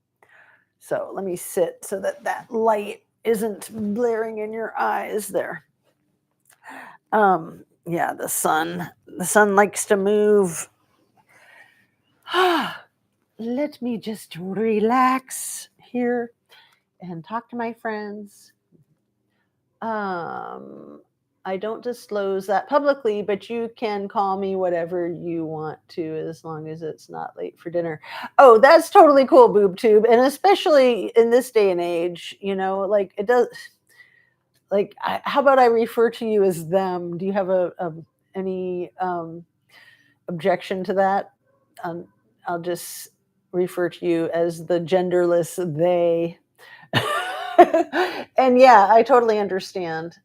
So let me sit so that that light isn't blaring in your eyes there. Yeah, the sun likes to move. Let me just relax here and talk to my friends. I don't disclose that publicly, but you can call me whatever you want to as long as it's not late for dinner. Oh, that's totally cool, boob tube. And especially in this day and age, like it does, like, how about I refer to you as them? Do you have any objection to that? I'll just refer to you as the genderless they. And yeah, I totally understand.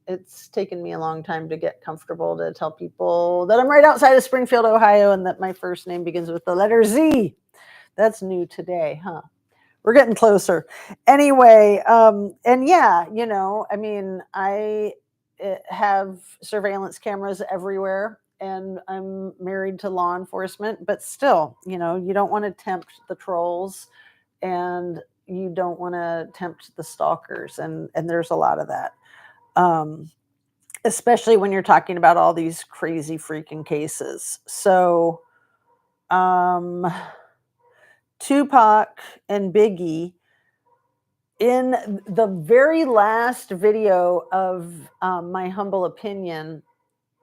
It's taken me a long time to get comfortable to tell people that I'm right outside of Springfield, Ohio, and that my first name begins with the letter Z. That's new today, huh? We're getting closer. Anyway, and yeah, I mean, I have surveillance cameras everywhere, and I'm married to law enforcement, but still, you don't want to tempt the trolls, and you don't want to tempt the stalkers, and there's a lot of that. Especially when you're talking about all these crazy freaking cases. So, Tupac and Biggie, in the very last video of My Humble Opinion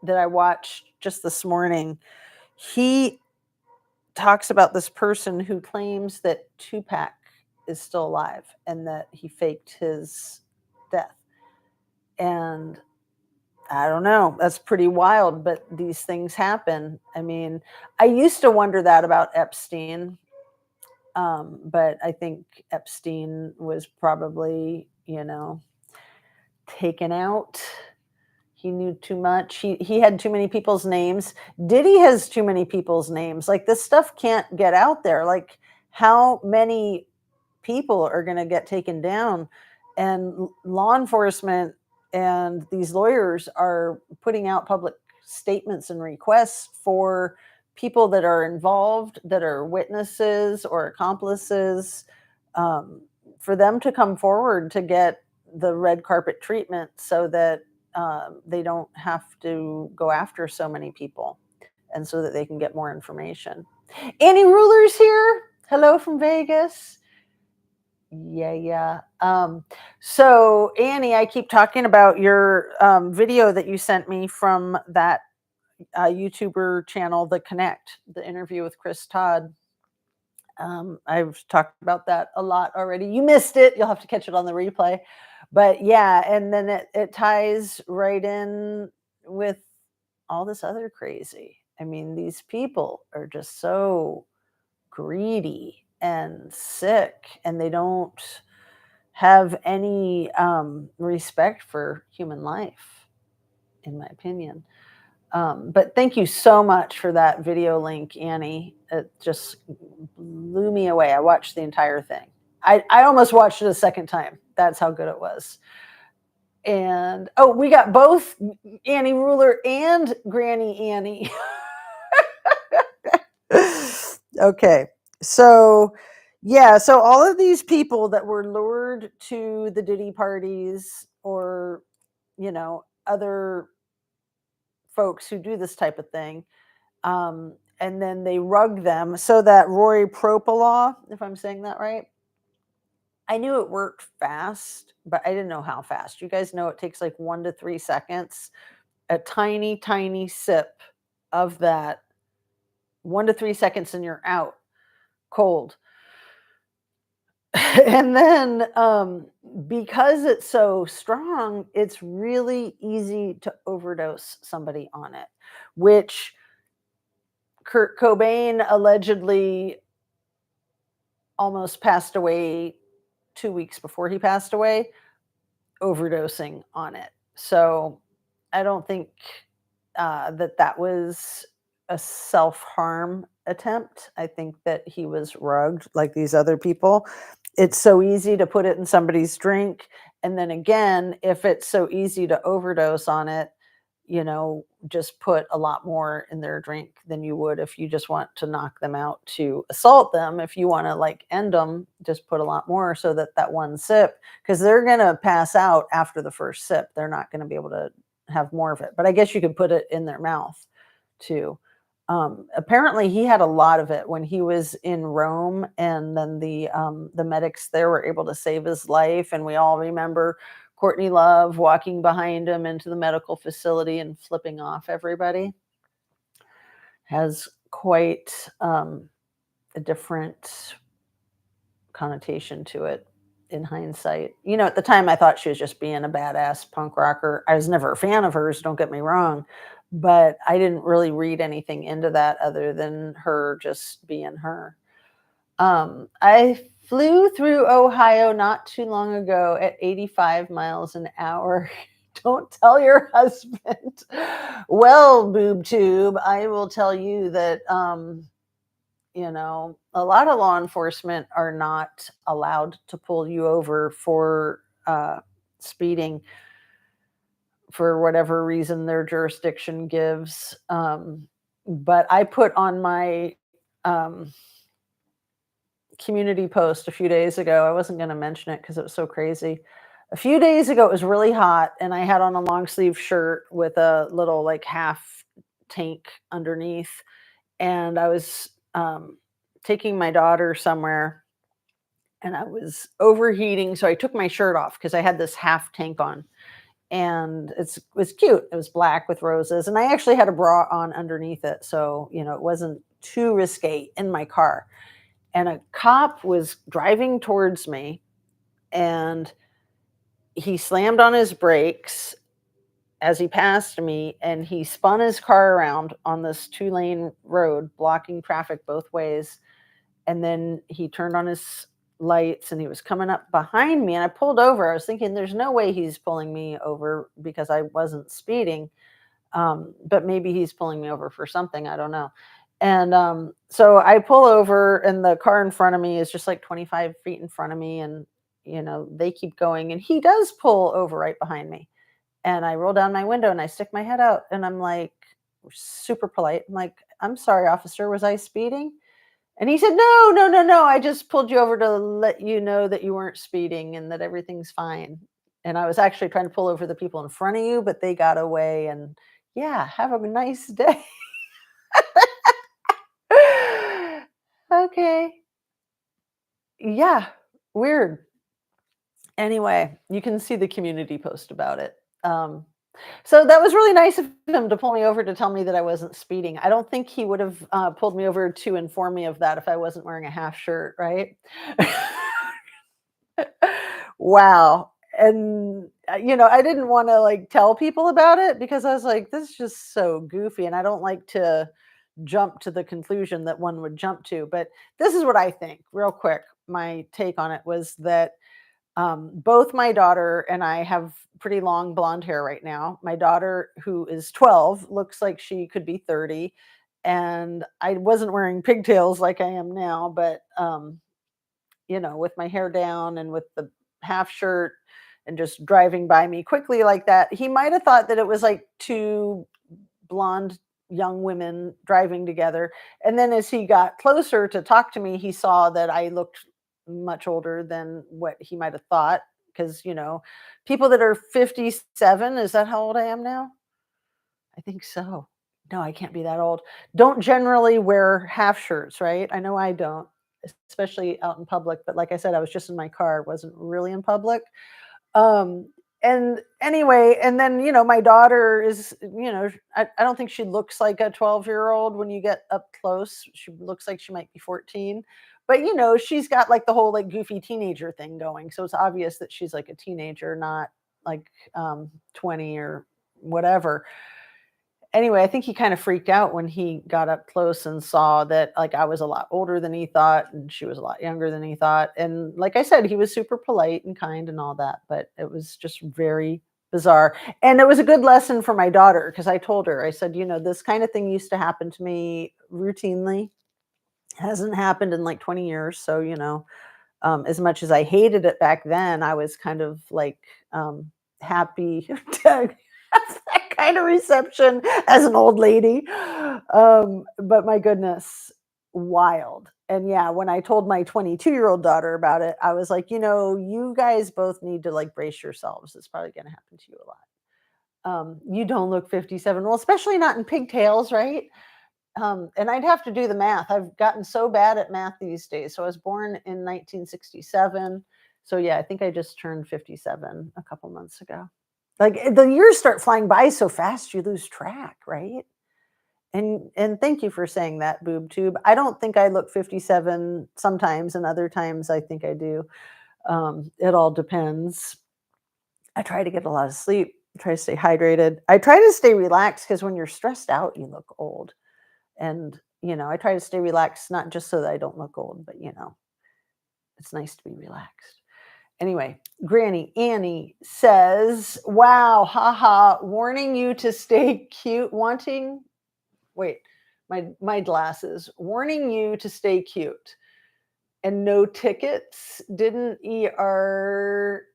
that I watched just this morning, he talks about this person who claims that Tupac is still alive and that he faked his death. And I don't know, that's pretty wild, but these things happen. I mean, I used to wonder that about Epstein. But I think Epstein was probably, taken out. He knew too much. He had too many people's names. Diddy has too many people's names. Like, this stuff can't get out there. Like, how many people are going to get taken down? And law enforcement and these lawyers are putting out public statements and requests for people that are involved, that are witnesses or accomplices, for them to come forward to get the red carpet treatment so that they don't have to go after so many people, and so that they can get more information. Annie Ruler's here. Hello from Vegas. Yeah. So Annie, I keep talking about your video that you sent me from that YouTuber channel, The Connect, the interview with Chris Todd. I've talked about that a lot already. You missed it. You'll have to catch it on the replay. But yeah, and then it ties right in with all this other crazy. I mean, these people are just so greedy and sick, and they don't have any respect for human life, in my opinion. But thank you so much for that video link, Annie. It just blew me away. I watched the entire thing. I almost watched it a second time. That's how good it was. And we got both Annie Ruler and Granny Annie. Okay. So, yeah, so all of these people that were lured to the Diddy parties, or, other folks who do this type of thing, and then they rug them so that Roy Propalaw, if I'm saying that right, I knew it worked fast, but I didn't know how fast. You guys know it takes like 1 to 3 seconds, a tiny, tiny sip of that, 1 to 3 seconds, and you're out cold. And then because it's so strong, it's really easy to overdose somebody on it, which Kurt Cobain allegedly almost passed away 2 weeks before he passed away, overdosing on it. So I don't think that was a self-harm attempt. I think that he was rugged like these other people. It's so easy to put it in somebody's drink. And then again, if it's so easy to overdose on it, just put a lot more in their drink than you would if you just want to knock them out to assault them. If you want to like end them, just put a lot more so that that one sip, because they're going to pass out after the first sip. They're not going to be able to have more of it. But I guess you could put it in their mouth too. Apparently, he had a lot of it when he was in Rome, and then the medics there were able to save his life, and we all remember Courtney Love walking behind him into the medical facility and flipping off everybody. Has quite a different connotation to it in hindsight. At the time I thought she was just being a badass punk rocker. I was never a fan of hers, don't get me wrong, but I didn't really read anything into that other than her just being her. I flew through Ohio not too long ago at 85 miles an hour. Don't tell your husband. Well, boob tube, I will tell you that a lot of law enforcement are not allowed to pull you over for speeding for whatever reason their jurisdiction gives. But I put on my community post a few days ago. I wasn't going to mention it because it was so crazy. A few days ago, it was really hot, and I had on a long sleeve shirt with a little like half tank underneath, and I was taking my daughter somewhere, and I was overheating, so I took my shirt off because I had this half tank on, and it was cute. It was black with roses, and I actually had a bra on underneath it, so it wasn't too risque in my car. And a cop was driving towards me, and he slammed on his brakes as he passed me, and he spun his car around on this 2-lane road, blocking traffic both ways. And then he turned on his lights, and he was coming up behind me, and I pulled over. I was thinking, there's no way he's pulling me over because I wasn't speeding. But maybe he's pulling me over for something. I don't know. And so I pull over, and the car in front of me is just like 25 feet in front of me. And, they keep going, and he does pull over right behind me. And I roll down my window and I stick my head out, and I'm like, super polite. I'm like, "I'm sorry, officer, was I speeding?" And he said, "No, no, no, no. I just pulled you over to let you know that you weren't speeding and that everything's fine. And I was actually trying to pull over the people in front of you, but they got away. And yeah, have a nice day." Okay. Yeah. Weird. Anyway, you can see the community post about it. So that was really nice of him to pull me over to tell me that I wasn't speeding. I don't think he would have pulled me over to inform me of that if I wasn't wearing a half shirt, right? Wow. And I didn't want to like tell people about it because I was like, this is just so goofy, and I don't like to jump to the conclusion that one would jump to. But this is what I think, real quick. My take on it was that both my daughter and I have pretty long blonde hair right now. My daughter, who is 12, looks like she could be 30. And I wasn't wearing pigtails like I am now, but, with my hair down and with the half shirt and just driving by me quickly like that, he might have thought that it was like two blonde young women driving together. And then as he got closer to talk to me, he saw that I looked much older than what he might have thought. Because, people that are 57, is that how old I am now? I think so. No, I can't be that old. Don't generally wear half shirts, right? I know I don't, especially out in public. But like I said, I was just in my car, wasn't really in public. Um, and anyway, and then, my daughter is, I don't think she looks like a 12-year-old when you get up close. She looks like she might be 14. But, she's got like the whole like goofy teenager thing going. So it's obvious that she's like a teenager, not like 20 or whatever. Anyway, I think he kind of freaked out when he got up close and saw that like I was a lot older than he thought and she was a lot younger than he thought. And like I said, he was super polite and kind and all that, but it was just very bizarre. And it was a good lesson for my daughter because I told her, I said, this kind of thing used to happen to me routinely. Hasn't happened in like 20 years. So, as much as I hated it back then, I was kind of like happy to have that kind of reception as an old lady. But my goodness, wild. And yeah, when I told my 22-year-old daughter about it, I was like, you guys both need to like brace yourselves. It's probably going to happen to you a lot. You don't look 57. Well, especially not in pigtails, right? And I'd have to do the math. I've gotten so bad at math these days. So I was born in 1967. So yeah, I think I just turned 57 a couple months ago. Like the years start flying by so fast, you lose track, right? And thank you for saying that, boob tube. I don't think I look 57 sometimes, and other times I think I do. It all depends. I try to get a lot of sleep. Try to stay hydrated. I try to stay relaxed because when you're stressed out, you look old. And, I try to stay relaxed, not just so that I don't look old, but, it's nice to be relaxed. Anyway, Granny Annie says, wow, haha, warning you to stay cute, wait, my glasses, warning you to stay cute. And no tickets. Didn't GER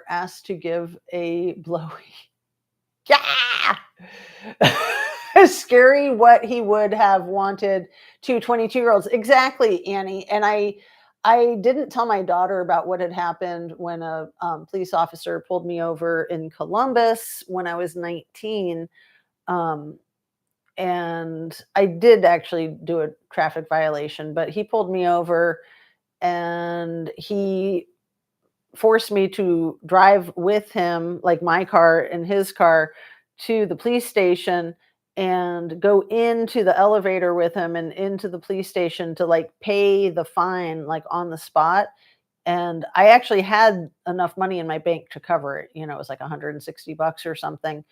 ask to give a blowy? Yeah. Scary what he would have wanted to 22-year-olds. Exactly, Annie. And I didn't tell my daughter about what had happened when a police officer pulled me over in Columbus when I was 19. And I did actually do a traffic violation, but he pulled me over and he forced me to drive with him, like my car and his car, to the police station and go into the elevator with him and into the police station to like pay the fine like on the spot. And I actually had enough money in my bank to cover it. It was like $160 or something.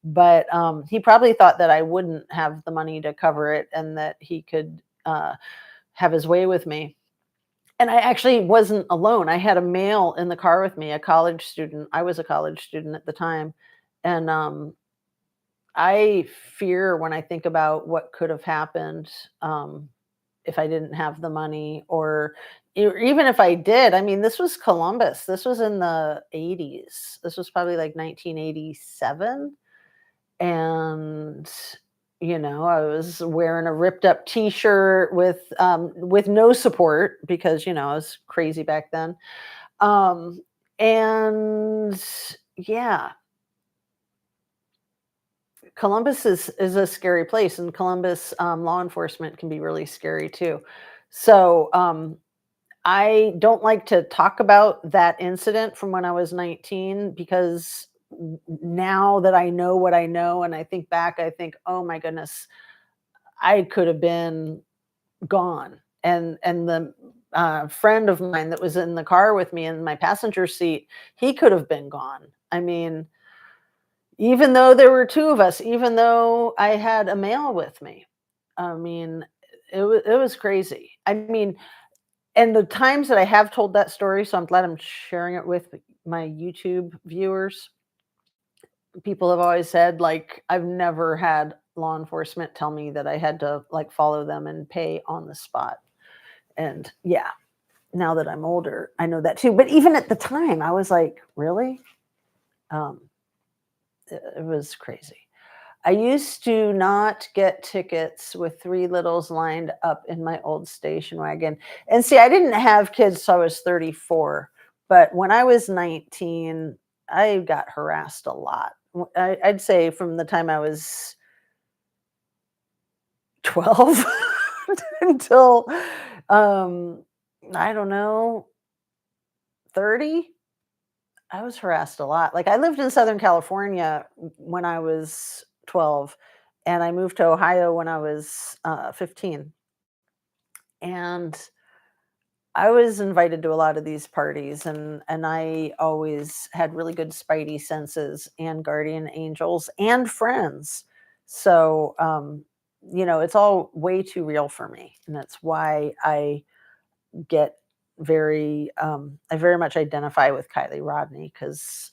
But he probably thought that I wouldn't have the money to cover it and that he could have his way with me. And I actually wasn't alone. I had a male in the car with me, a college student. I was a college student at the time. And I fear when I think about what could have happened if I didn't have the money, or even if I did. I mean, this was Columbus. This was in the 80s. This was probably like 1987. And I was wearing a ripped up t-shirt with no support because I was crazy back then. And yeah, Columbus is a scary place, and Columbus law enforcement can be really scary too. So I don't like to talk about that incident from when I was 19 because now that I know what I know and I think back, I think, oh my goodness, I could have been gone. And the friend of mine that was in the car with me in my passenger seat, he could have been gone. I mean, even though there were two of us, even though I had a male with me, I mean, it was crazy. I mean, and the times that I have told that story, so I'm glad I'm sharing it with my YouTube viewers. People have always said, like, I've never had law enforcement tell me that I had to like follow them and pay on the spot. And yeah, now that I'm older, I know that too. But even at the time, I was like, really? Um, it was crazy. I used to not get tickets with three littles lined up in my old station wagon. And see, I didn't have kids till I was 34. But when I was 19, I got harassed a lot. I'd say from the time I was 12 until, um, I don't know, 30. I was harassed a lot. Like, I lived in Southern California when I was 12, and I moved to Ohio when I was 15. And I was invited to a lot of these parties, and I always had really good spidey senses and guardian angels and friends. So, it's all way too real for me, and that's why get I very much identify with Kylie Rodney because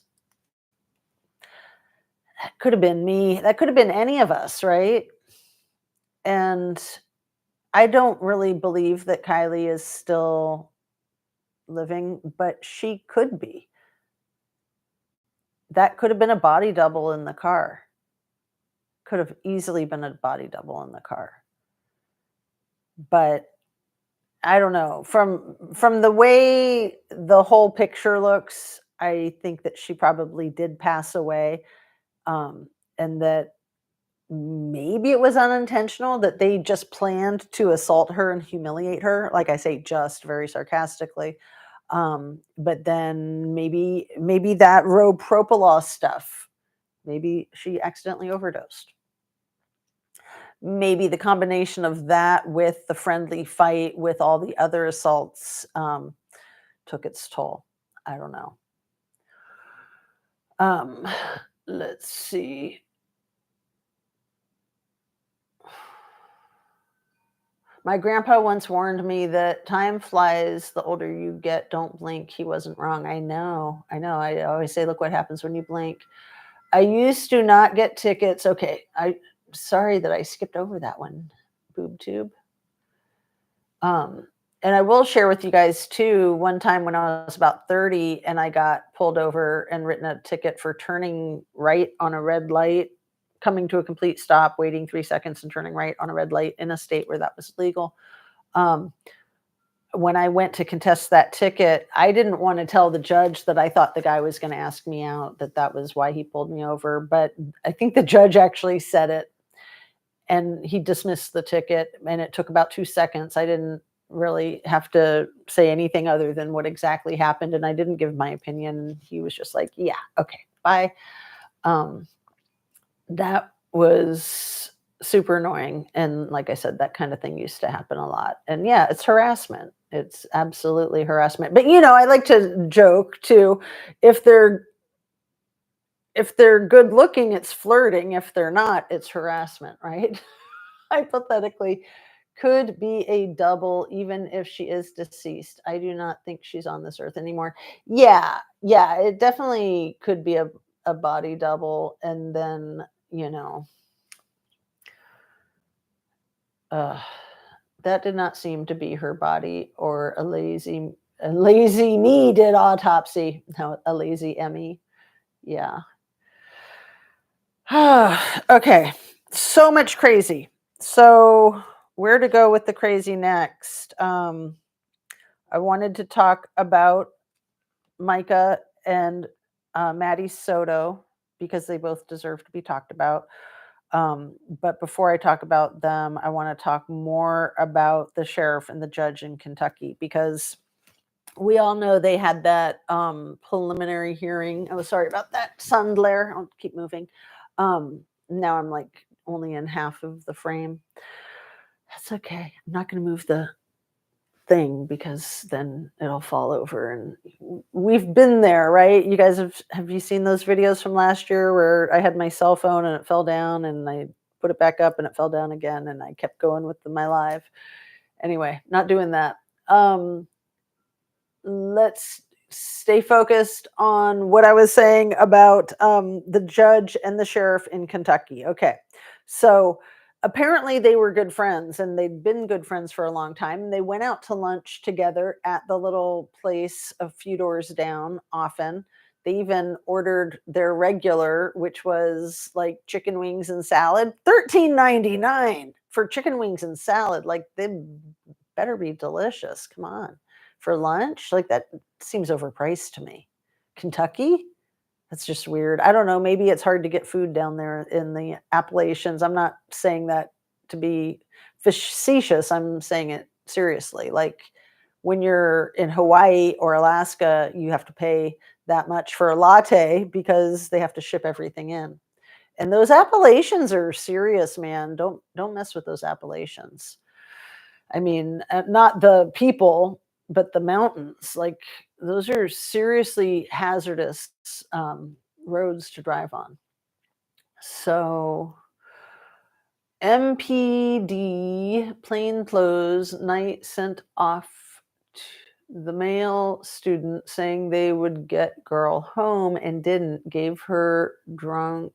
that could have been me. That could have been any of us, right? And I don't really believe that Kylie is still living, but she could be. That could have been a body double in the car. Could have easily been a body double in the car. But I don't know. From the way the whole picture looks, I think that she probably did pass away, and that maybe it was unintentional, that they just planned to assault her and humiliate her. Like I say, just very sarcastically. But then maybe that propofol stuff. Maybe she accidentally overdosed. Maybe the combination of that with the friendly fight with all the other assaults took its toll. I don't know. Um, let's see. My grandpa once warned me that time flies the older you get. Don't blink. He wasn't wrong. I know. I know. I always say, look what happens when you blink. I used to not get tickets. Okay. Sorry that I skipped over that one. Boob tube. And I will share with you guys too, one time when I was about 30 and I got pulled over and written a ticket for turning right on a red light, coming to a complete stop, waiting 3 seconds and turning right on a red light in a state where that was legal. When I went to contest that ticket, I didn't want to tell the judge that I thought the guy was going to ask me out, that was why he pulled me over. But I think the judge actually said it, and he dismissed the ticket, and it took about 2 seconds. I didn't really have to say anything other than what exactly happened, and I didn't give my opinion. He was just like, yeah, okay, bye. That was super annoying, and like I said, that kind of thing used to happen a lot. And yeah, it's harassment. It's absolutely harassment. But I like to joke too, if they're good looking, it's flirting. If they're not, it's harassment, right? Hypothetically, could be a double, even if she is deceased. I do not think she's on this earth anymore. Yeah, it definitely could be a body double. And then, that did not seem to be her body, or a lazy me did autopsy. No, a lazy Emmy. Yeah. Okay. So much crazy. So where to go with the crazy next? I wanted to talk about Micah and Maddie Soto, because they both deserve to be talked about. But before I talk about them, I want to talk more about the sheriff and the judge in Kentucky, because we all know they had that preliminary hearing. Oh, sorry about that sun glare. I'll keep moving. Now I'm like only in half of the frame. That's okay. I'm not going to move the thing, because then it'll fall over. And we've been there, right? You guys have you seen those videos from last year where I had my cell phone and it fell down, and I put it back up and it fell down again, and I kept going with my live. Anyway, not doing that. Let's stay focused on what I was saying about the judge and the sheriff in Kentucky. Okay. So apparently they were good friends, and they'd been good friends for a long time. They went out to lunch together at the little place a few doors down often. They even ordered their regular, which was like chicken wings and salad. $13.99 for chicken wings and salad. Like, they better be delicious. Come on. For lunch? Like, that seems overpriced to me. Kentucky? That's just weird. I don't know. Maybe it's hard to get food down there in the Appalachians. I'm not saying that to be facetious. I'm saying it seriously. Like, when you're in Hawaii or Alaska, you have to pay that much for a latte because they have to ship everything in. And those Appalachians are serious, man. Don't mess with those Appalachians. I mean, not the people, but the mountains. Like, those are seriously hazardous roads to drive on. So MPD plainclothes night sent off the male student saying they would get girl home and didn't, gave her drunk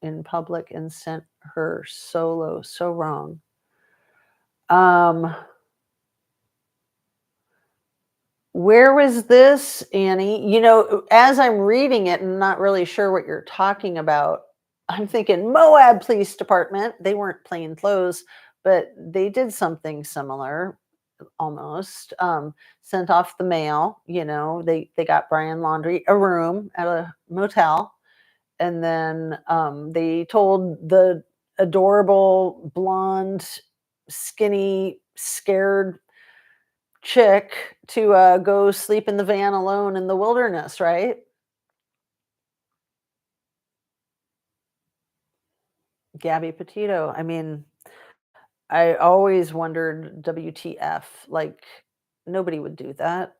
in public and sent her solo. So wrong. Where was this, Annie? As I'm reading it and not really sure what you're talking about, I'm thinking Moab Police Department. They weren't plain clothes, but they did something similar almost. Sent off the mail. They got Brian Laundrie a room at a motel, and then they told the adorable blonde, skinny, scared chick to go sleep in the van alone in the wilderness, right? Gabby Petito. I mean, I always wondered WTF. Like, nobody would do that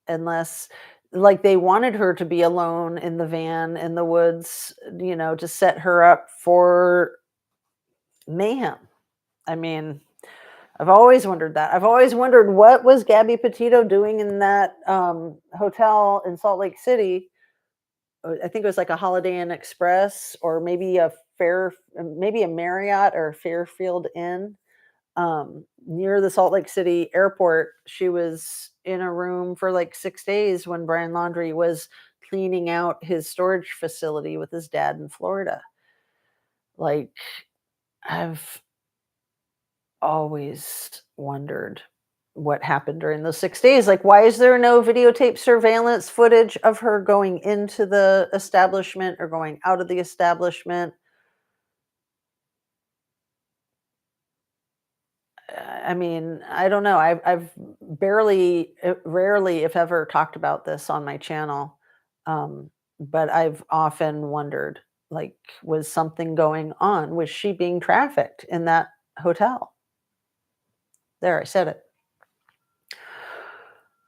unless, like, they wanted her to be alone in the van in the woods, to set her up for mayhem. I mean, I've always wondered that. I've always wondered what was Gabby Petito doing in that hotel in Salt Lake City. I think it was like a Holiday Inn Express, or maybe a Marriott or Fairfield Inn, near the Salt Lake City airport. She was in a room for like 6 days when Brian Laundrie was cleaning out his storage facility with his dad in Florida. Like, I've always wondered what happened during those 6 days. Like, why is there no videotape surveillance footage of her going into the establishment or going out of the establishment? I mean, I don't know. I've rarely, if ever, talked about this on my channel, but I've often wondered, like, was something going on? Was she being trafficked in that hotel? There, I said it.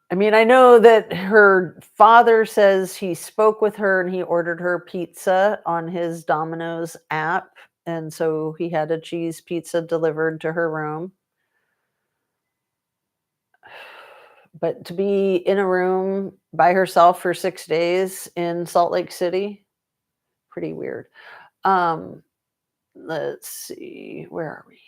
I mean, I know that her father says he spoke with her and he ordered her pizza on his Domino's app. And so he had a cheese pizza delivered to her room. But to be in a room by herself for 6 days in Salt Lake City, pretty weird. Um, let's see, where are we?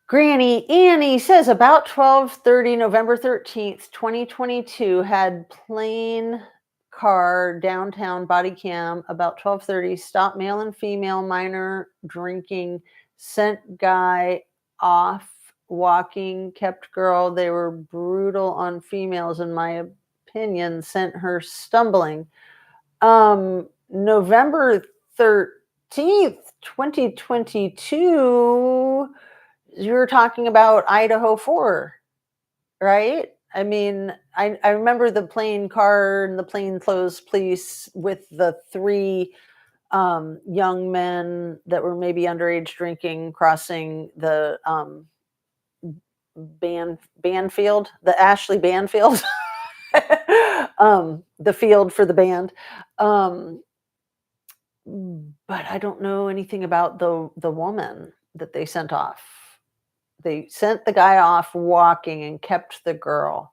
Granny Annie says about 12:30 November 13th, 2022, had plane car downtown body cam about 12:30, stopped male and female minor drinking, sent guy off walking, kept girl. They were brutal on females in my opinion, sent her stumbling. November 13th, 2022, you're talking about Idaho 4, right? I mean, I remember the plain car and the plainclothes police with the three young men that were maybe underage drinking crossing the Banfield, the Ashley Banfield, the field for the band. Um, but I don't know anything about the woman that they sent off. They sent the guy off walking and kept the girl.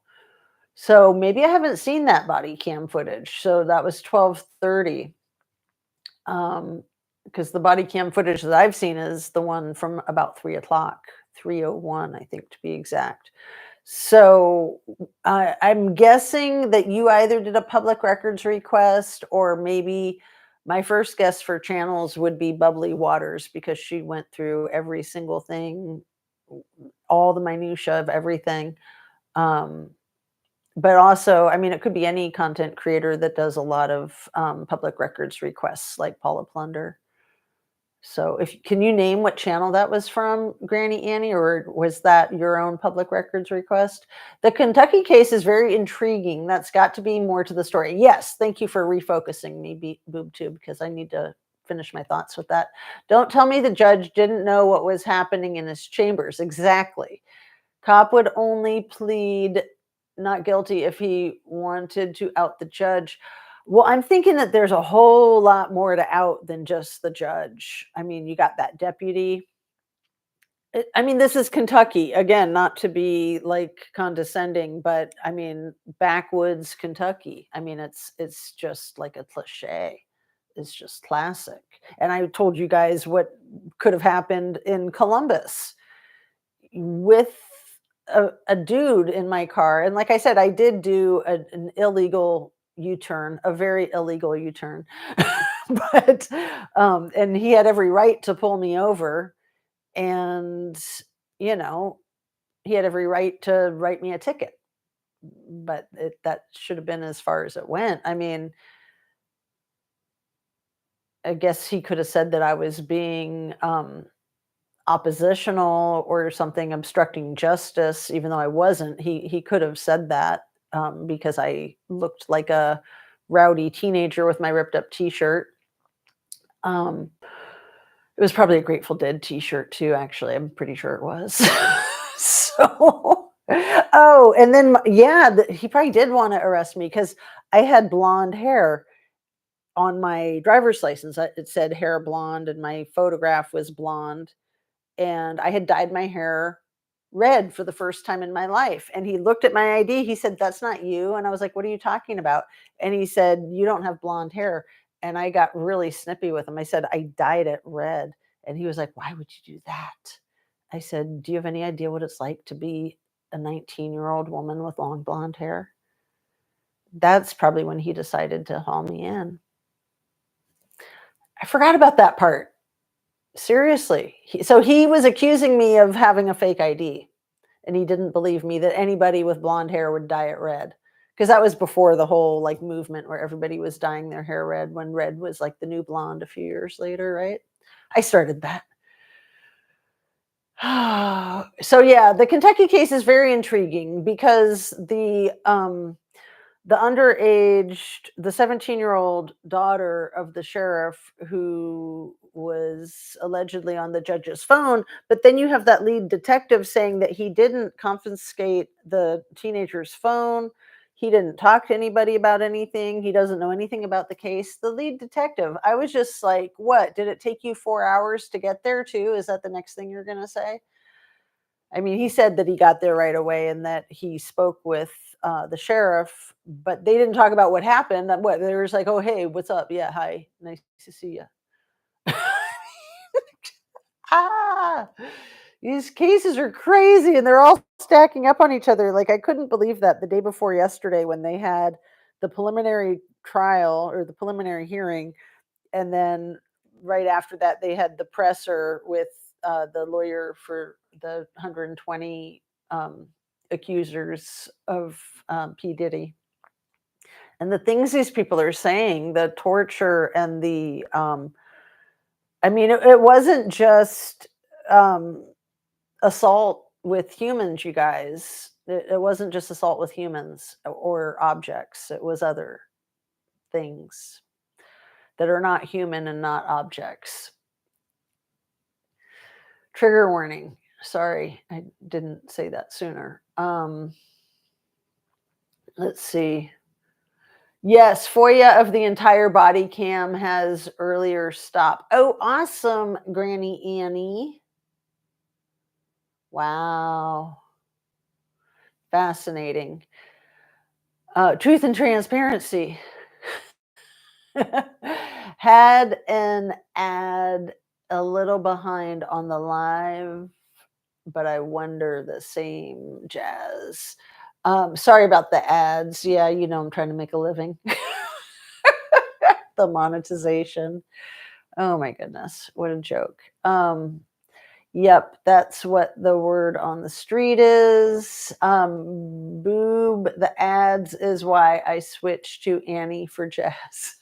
So maybe I haven't seen that body cam footage. So that was 12:30. Because the body cam footage that I've seen is the one from about 3 o'clock, 3:01, I think, to be exact. So I'm guessing that you either did a public records request, or maybe my first guess for channels would be Bubbly Waters, because she went through every single thing, all the minutia of everything. Um, but also, I mean, it could be any content creator that does a lot of public records requests, like Paula Plunder. So, if can you name what channel that was from, Granny Annie, or was that your own public records request? The Kentucky case is very intriguing. That's got to be more to the story. Yes, thank you for refocusing me, BoobTube, because I need to finish my thoughts with that. Don't tell me the judge didn't know what was happening in his chambers. Exactly. Cop would only plead not guilty if he wanted to out the judge. Well, I'm thinking that there's a whole lot more to out than just the judge. I mean, you got that deputy. I mean, this is Kentucky. Again, not to be like condescending, but I mean, backwoods Kentucky. I mean, it's just like a cliche. It's just classic. And I told you guys what could have happened in Columbus with a dude in my car, and like I said, I did do an illegal U-turn, a very illegal U-turn. But, and he had every right to pull me over, and, you know, he had every right to write me a ticket, but that should have been as far as it went. I mean, I guess he could have said that I was being, oppositional or something, obstructing justice, even though I wasn't. He could have said that, because I looked like a rowdy teenager with my ripped up T-shirt. Um, it was probably a Grateful Dead T-shirt too. Actually, I'm pretty sure it was. So, oh, and then yeah, he probably did want to arrest me because I had blonde hair on my driver's license. It said hair blonde, and my photograph was blonde, and I had dyed my hair red for the first time in my life. And he looked at my ID. He said, "That's not you." And I was like, "What are you talking about?" And he said, "You don't have blonde hair." And I got really snippy with him. I said, "I dyed it red." And he was like, "Why would you do that?" I said, "Do you have any idea what it's like to be a 19-year-old woman with long blonde hair?" That's probably when he decided to haul me in. I forgot about that part. Seriously. So he was accusing me of having a fake ID, and he didn't believe me that anybody with blonde hair would dye it red. Because that was before the whole like movement where everybody was dyeing their hair red, when red was like the new blonde a few years later, right? I started that. So yeah, the Kentucky case is very intriguing because the underaged, the 17-year-old daughter of the sheriff who was allegedly on the judge's phone, but then you have that lead detective saying that he didn't confiscate the teenager's phone. He didn't talk to anybody about anything. He doesn't know anything about the case. The lead detective, I was just like, what? Did it take you 4 hours to get there too? Is that the next thing you're going to say? I mean, he said that he got there right away and that he spoke with the sheriff, but they didn't talk about what happened. What they were just like, "Oh, hey, what's up? Yeah, hi, nice to see you." Ah, these cases are crazy, and they're all stacking up on each other. Like I couldn't believe that the day before yesterday when they had the preliminary trial or the preliminary hearing, and then right after that they had the presser with the lawyer for the 120 accusers of P. Diddy. And the things these people are saying, the torture and the, I mean, it wasn't just um, assault with humans, you guys. It wasn't just assault with humans or objects, it was other things that are not human and not objects. Trigger warning. Sorry, I didn't say that sooner. Let's see. Yes, FOIA of the entire body cam has earlier stopped. Oh, awesome, Granny Annie. Wow. Fascinating. Truth and transparency. Had an ad a little behind on the live, but I wonder the same jazz. Sorry about the ads. Yeah, you know, I'm trying to make a living. The monetization. Oh my goodness, what a joke. Yep, that's what the word on the street is. Boob, the ads is why I switched to Annie for jazz.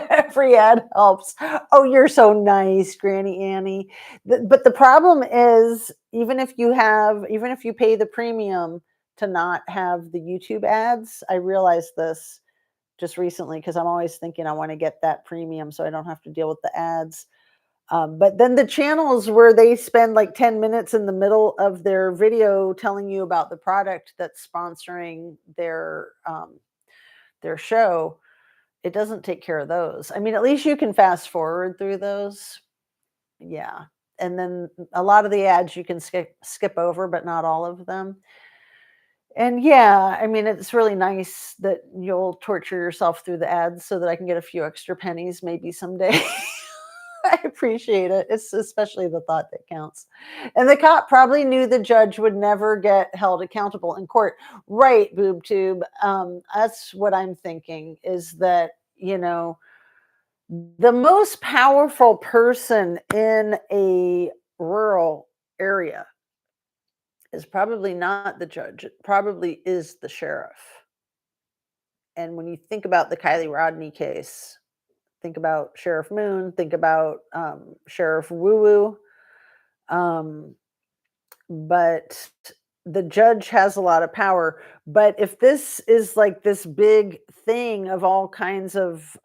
Every ad helps. Oh, you're so nice, Granny Annie. But the problem is, even if you pay the premium to not have the YouTube ads, I realized this just recently because I'm always thinking I want to get that premium so I don't have to deal with the ads. But then the channels where they spend like 10 minutes in the middle of their video telling you about the product that's sponsoring their show, it doesn't take care of those. I mean, at least you can fast forward through those. Yeah. And then a lot of the ads you can skip over, but not all of them. And yeah, I mean, it's really nice that you'll torture yourself through the ads so that I can get a few extra pennies maybe someday. appreciate it. It's especially the thought that counts. And the cop probably knew the judge would never get held accountable in court. Right, boob tube. That's what I'm thinking is that, the most powerful person in a rural area is probably not the judge. It probably is the sheriff. And when you think about the Kylie Rodney case, think about Sheriff Moon, think about Sheriff Woo Woo. But the judge has a lot of power. But if this is like this big thing of all kinds of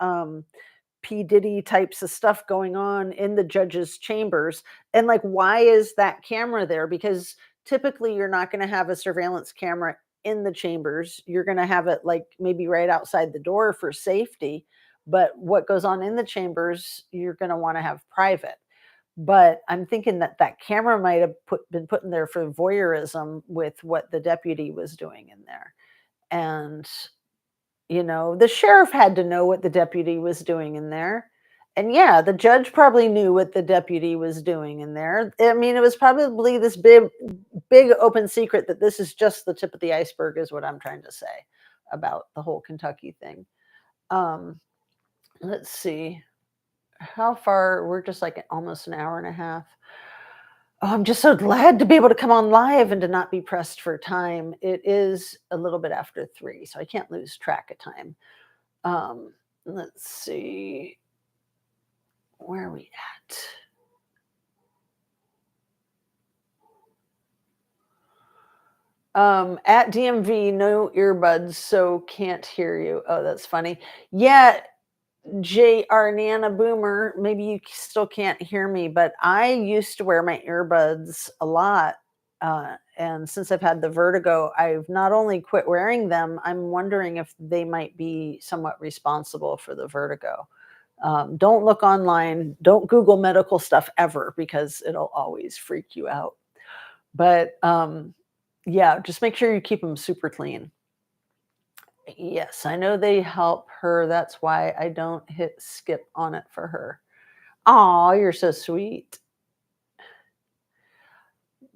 P. Diddy types of stuff going on in the judge's chambers, and like, why is that camera there? Because typically you're not going to have a surveillance camera in the chambers. You're going to have it like maybe right outside the door for safety. But what goes on in the chambers, you're going to want to have private. But I'm thinking that that camera might have been put in there for voyeurism with what the deputy was doing in there. And, the sheriff had to know what the deputy was doing in there. And yeah, the judge probably knew what the deputy was doing in there. I mean, it was probably this big open secret that this is just the tip of the iceberg, is what I'm trying to say about the whole Kentucky thing. Let's see. How far? We're just like almost an hour and a half. Oh, I'm just so glad to be able to come on live and to not be pressed for time. It is a little bit after 3, so I can't lose track of time. Let's see. Where are we at? At DMV, no earbuds, so can't hear you. Oh, that's funny. Yeah, JR Nana Boomer, maybe you still can't hear me, but I used to wear my earbuds a lot. And since I've had the vertigo, I've not only quit wearing them, I'm wondering if they might be somewhat responsible for the vertigo. Don't look online. Don't Google medical stuff ever, because it'll always freak you out. But yeah, just make sure you keep them super clean. Yes, I know they help her. That's why I don't hit skip on it for her. Oh, you're so sweet.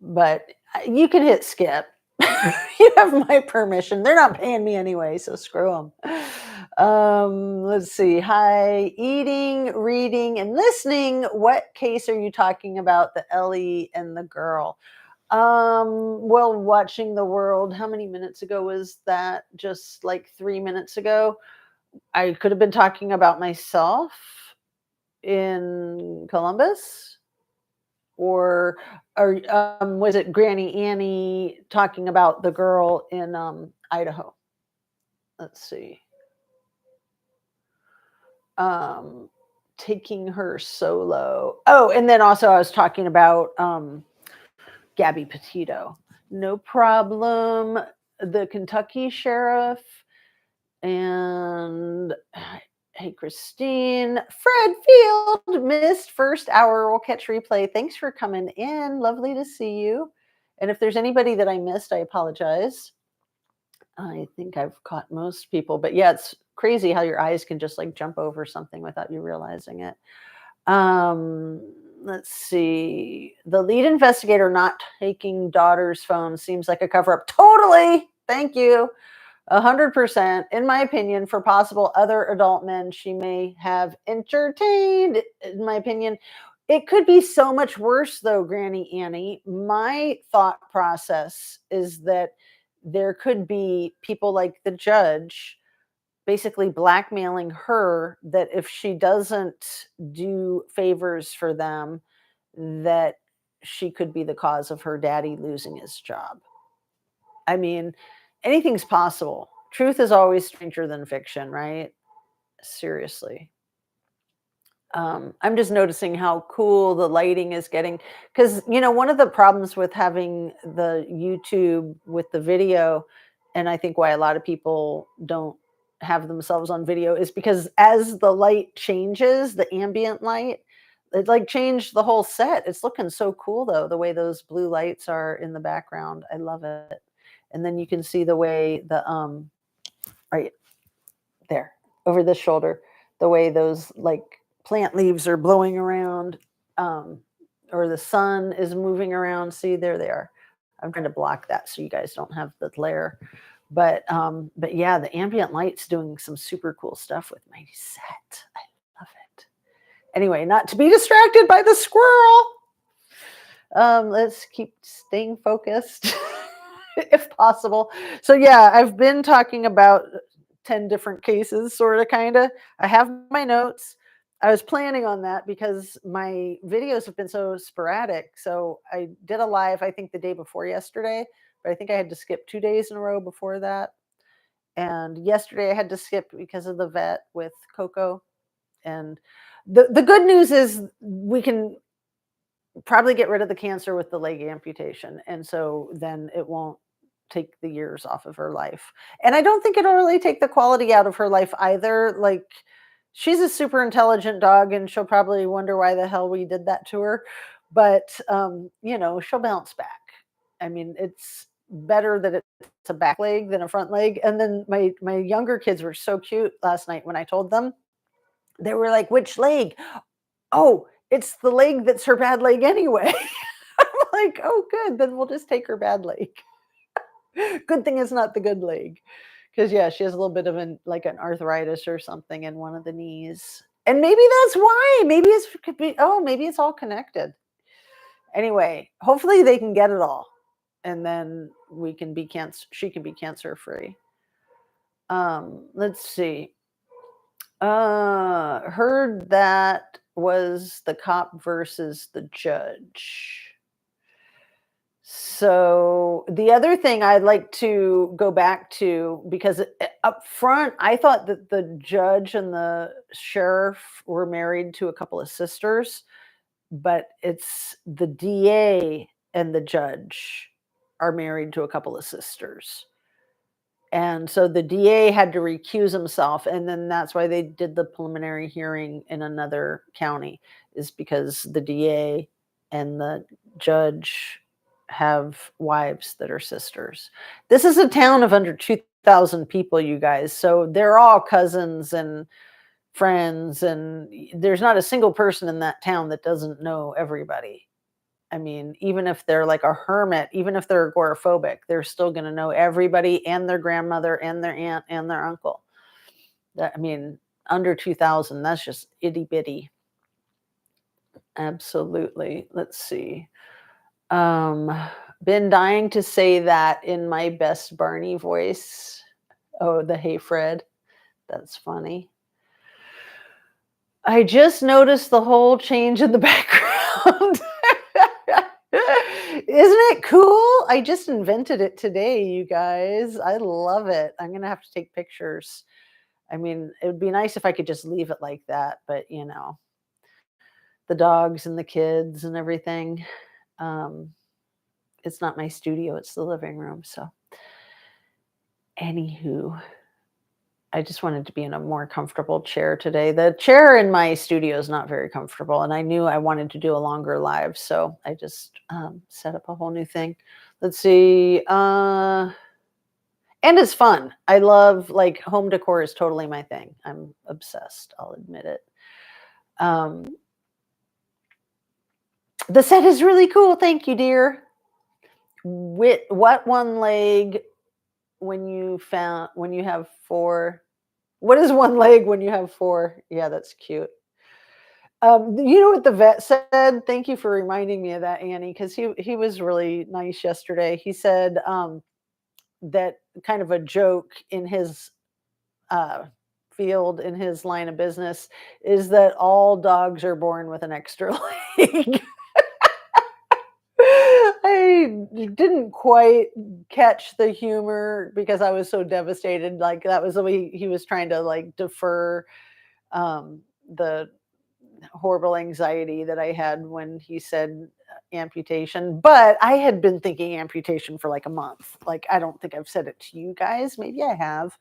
But you can hit skip. You have my permission. They're not paying me anyway, so screw them. Let's see. Hi, eating, reading, and listening. What case are you talking about? The Ellie and the girl. Well, watching the world. How many minutes ago was that? Just like 3 minutes ago. I could have been talking about myself in Columbus, or was it Granny Annie talking about the girl in Idaho? Let's see. Taking her solo. Oh, and then also I was talking about Gabby Petito. No problem. The Kentucky sheriff. And hey, Christine. Fred Field missed first hour. We'll catch replay. Thanks for coming in. Lovely to see you. And if there's anybody that I missed, I apologize. I think I've caught most people. But yeah, it's crazy how your eyes can just like jump over something without you realizing it. Let's see. The lead investigator not taking daughter's phone seems like a cover up. Totally. Thank you. 100%, in my opinion, for possible other adult men she may have entertained, in my opinion. It could be so much worse, though, Granny Annie. My thought process is that there could be people like the judge basically blackmailing her that if she doesn't do favors for them, that she could be the cause of her daddy losing his job. I mean, anything's possible. Truth is always stranger than fiction, right? Seriously. I'm just noticing how cool the lighting is getting, because one of the problems with having the YouTube with the video, and I think why a lot of people don't have themselves on video, is because as the light changes, the ambient light, it like changed the whole set. It's looking so cool though, the way those blue lights are in the background. I love it. And then you can see the way the right there over the shoulder, the way those like plant leaves are blowing around, or the sun is moving around. See, there they are. I'm trying to block that so you guys don't have the glare. But yeah, the ambient light's doing some super cool stuff with my set. I love it. Anyway, not to be distracted by the squirrel. Let's keep staying focused if possible. So yeah, I've been talking about 10 different cases, sort of, kind of. I have my notes. I was planning on that because my videos have been so sporadic. So I did a live, I think the day before yesterday, but I think I had to skip 2 days in a row before that. And yesterday I had to skip because of the vet with Coco. And the good news is we can probably get rid of the cancer with the leg amputation. And so then it won't take the years off of her life. And I don't think it'll really take the quality out of her life either. Like, she's a super intelligent dog and she'll probably wonder why the hell we did that to her. But, she'll bounce back. I mean, it's better that it's a back leg than a front leg. And then my younger kids were so cute last night when I told them. They were like, which leg? Oh, it's the leg that's her bad leg anyway. I'm like, oh, good. Then we'll just take her bad leg. Good thing it's not the good leg. Because, yeah, she has a little bit of an arthritis or something in one of the knees. And maybe that's why. Maybe it's all connected. Anyway, hopefully they can get it all. And then she can be cancer free. Let's see. Heard that was the cop versus the judge. So the other thing I'd like to go back to, because up front, I thought that the judge and the sheriff were married to a couple of sisters, but it's the DA and the judge are married to a couple of sisters. And so the DA had to recuse himself. And then that's why they did the preliminary hearing in another county, is because the DA and the judge have wives that are sisters. This is a town of under 2,000 people, you guys. So they're all cousins and friends. And there's not a single person in that town that doesn't know everybody. I mean, even if they're like a hermit, even if they're agoraphobic, they're still going to know everybody and their grandmother and their aunt and their uncle. Under 2,000, that's just itty bitty. Absolutely. Let's see. Been dying to say that in my best Barney voice. Oh, the hey Fred. That's funny. I just noticed the whole change in the background. Isn't it cool? I just invented it today, you guys. I love it. I'm going to have to take pictures. I mean, it would be nice if I could just leave it like that, but the dogs and the kids and everything. It's not my studio, it's the living room. So anywho, I just wanted to be in a more comfortable chair today. The chair in my studio is not very comfortable, and I knew I wanted to do a longer live, so I just set up a whole new thing. Let's see. And it's fun. I love, home decor is totally my thing. I'm obsessed, I'll admit it. The set is really cool. Thank you, dear. What one leg when you have four? What is one leg when you have four? Yeah, that's cute. You know what the vet said? Thank you for reminding me of that, Annie, because he was really nice yesterday. He said that kind of a joke in his field, in his line of business, is that all dogs are born with an extra leg. I didn't quite catch the humor because I was so devastated. Like, that was the way he was trying to defer the horrible anxiety that I had when he said amputation. But I had been thinking amputation for like a month. Like, I don't think I've said it to you guys. Maybe I have.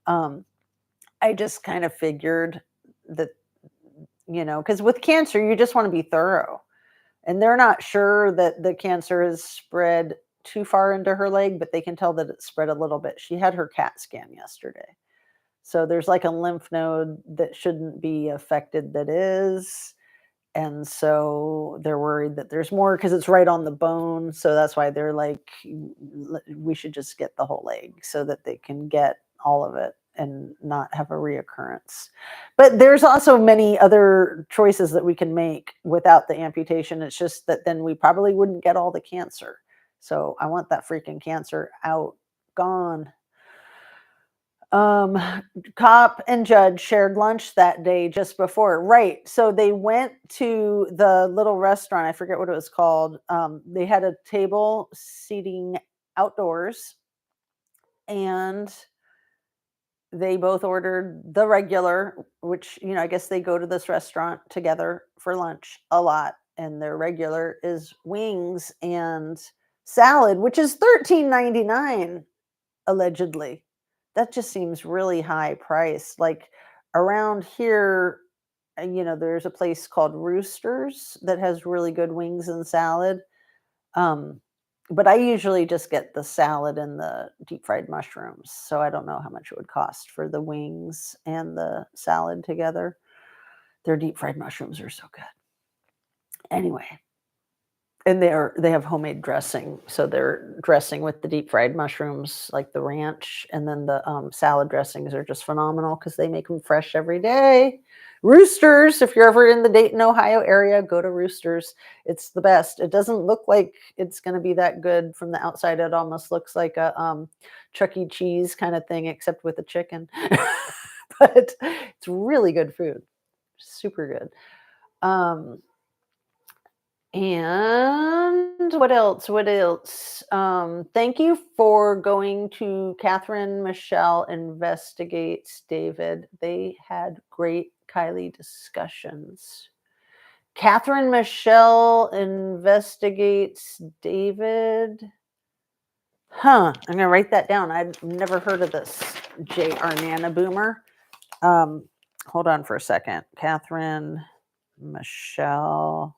I just kind of figured that, because with cancer, you just want to be thorough. And they're not sure that the cancer is spread too far into her leg, but they can tell that it's spread a little bit. She had her CAT scan yesterday. So there's like a lymph node that shouldn't be affected that is. And so they're worried that there's more because it's right on the bone. So that's why they're like, we should just get the whole leg so that they can get all of it and not have a reoccurrence. But there's also many other choices that we can make without the amputation. It's just that then we probably wouldn't get all the cancer. So I want that freaking cancer out, gone. Cop and judge shared lunch that day just before. Right. So they went to the little restaurant. I forget what it was called. They had a table seating outdoors, and they both ordered the regular, which, I guess they go to this restaurant together for lunch a lot. And their regular is wings and salad, which is $13.99, allegedly. That just seems really high price. Like around here, there's a place called Roosters that has really good wings and salad. But I usually just get the salad and the deep fried mushrooms. So I don't know how much it would cost for the wings and the salad together. Their deep fried mushrooms are so good. Anyway, and they have homemade dressing, so they're dressing with the deep fried mushrooms, like the ranch, and then the salad dressings are just phenomenal because they make them fresh every day. Roosters, if you're ever in the Dayton, Ohio area, go to Roosters. It's the best. It doesn't look like it's going to be that good from the outside. It almost looks like a Chuck E. Cheese kind of thing, except with a chicken. But it's really good food, super good. And what else? What else? Thank you for going to Catherine Michelle Investigates David. They had great Kiely discussions. Catherine Michelle Investigates David. I'm going to write that down. I've never heard of this. J.R. Nana Boomer. Hold on for a second. Catherine Michelle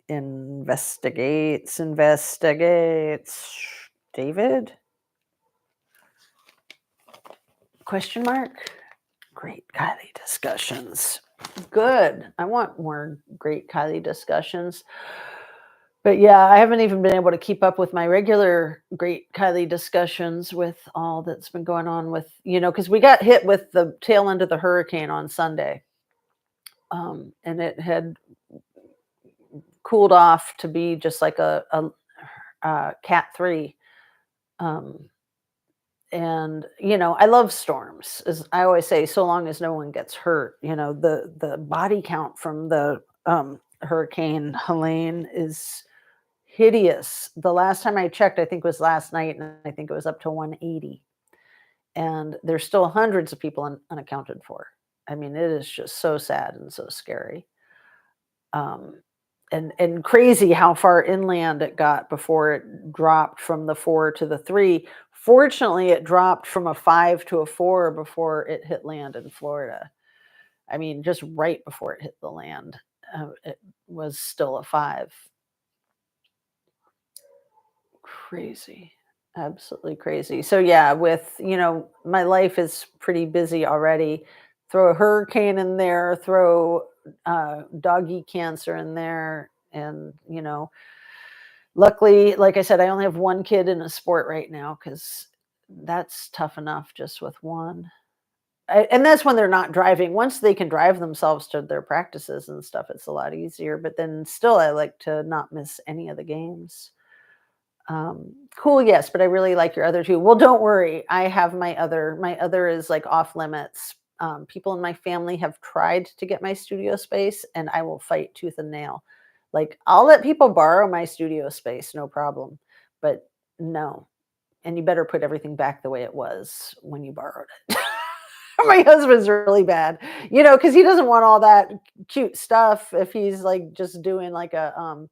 Investigates David? Question mark? Great Kiely discussions. Good. I want more great Kiely discussions. But yeah, I haven't even been able to keep up with my regular great Kiely discussions with all that's been going on with, because we got hit with the tail end of the hurricane on Sunday. And it had cooled off to be just like a Cat 3. And I love storms, as I always say, so long as no one gets hurt. The body count from the Hurricane Helene is hideous. The last time I checked, I think was last night, and I think it was up to 180. And there's still hundreds of people unaccounted for. I mean, it is just so sad and so scary. And crazy how far inland it got before it dropped from the 4 to the 3. Fortunately, it dropped from a 5 to a 4 before it hit land in Florida. I mean, just right before it hit the land, it was still a 5. Crazy. Absolutely crazy. So yeah, with, my life is pretty busy already. Throw a hurricane in there, throw doggy cancer in there. And, luckily, like I said, I only have one kid in a sport right now because that's tough enough just with one. And that's when they're not driving. Once they can drive themselves to their practices and stuff, it's a lot easier. But then still, I like to not miss any of the games. Cool, yes, but I really like your other two. Well, don't worry. I have my other is like off limits. People in my family have tried to get my studio space, and I will fight tooth and nail. Like, I'll let people borrow my studio space, no problem. But no. And you better put everything back the way it was when you borrowed it. My husband's really bad, because he doesn't want all that cute stuff if he's like just doing like a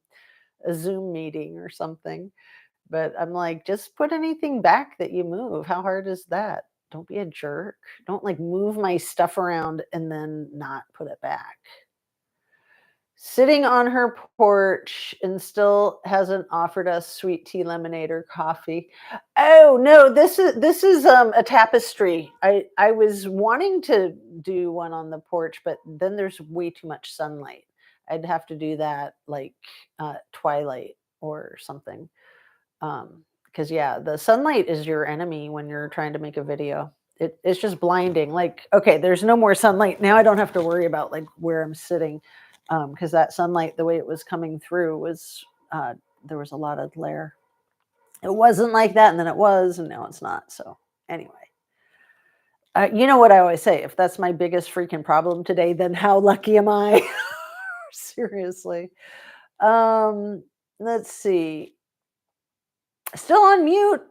Zoom meeting or something. But I'm like, just put anything back that you move. How hard is that? Don't be a jerk. Don't like move my stuff around and then not put it back. Sitting on her porch and still hasn't offered us sweet tea, lemonade, or coffee. Oh no, this is a tapestry. I was wanting to do one on the porch, but then there's way too much sunlight. I'd have to do that like twilight or something. Because yeah, the sunlight is your enemy when you're trying to make a video. It's just blinding. Like, okay, there's no more sunlight. Now I don't have to worry about like where I'm sitting. Because that sunlight, the way it was coming through was there was a lot of glare. It wasn't like that, and then it was, and now it's not. So anyway, you know what I always say: if that's my biggest freaking problem today, then how lucky am I? Seriously. Let's see. Still on mute,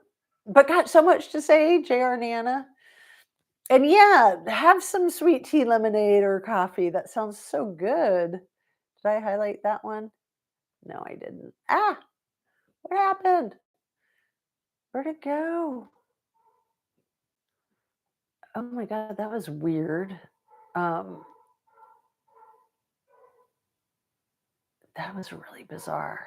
but got so much to say, JR Nana. And yeah, have some sweet tea, lemonade, or coffee. That sounds so good. Did I highlight that one? No, I didn't. Ah, what happened? Where'd it go? Oh my God, that was weird. Um, that was really bizarre.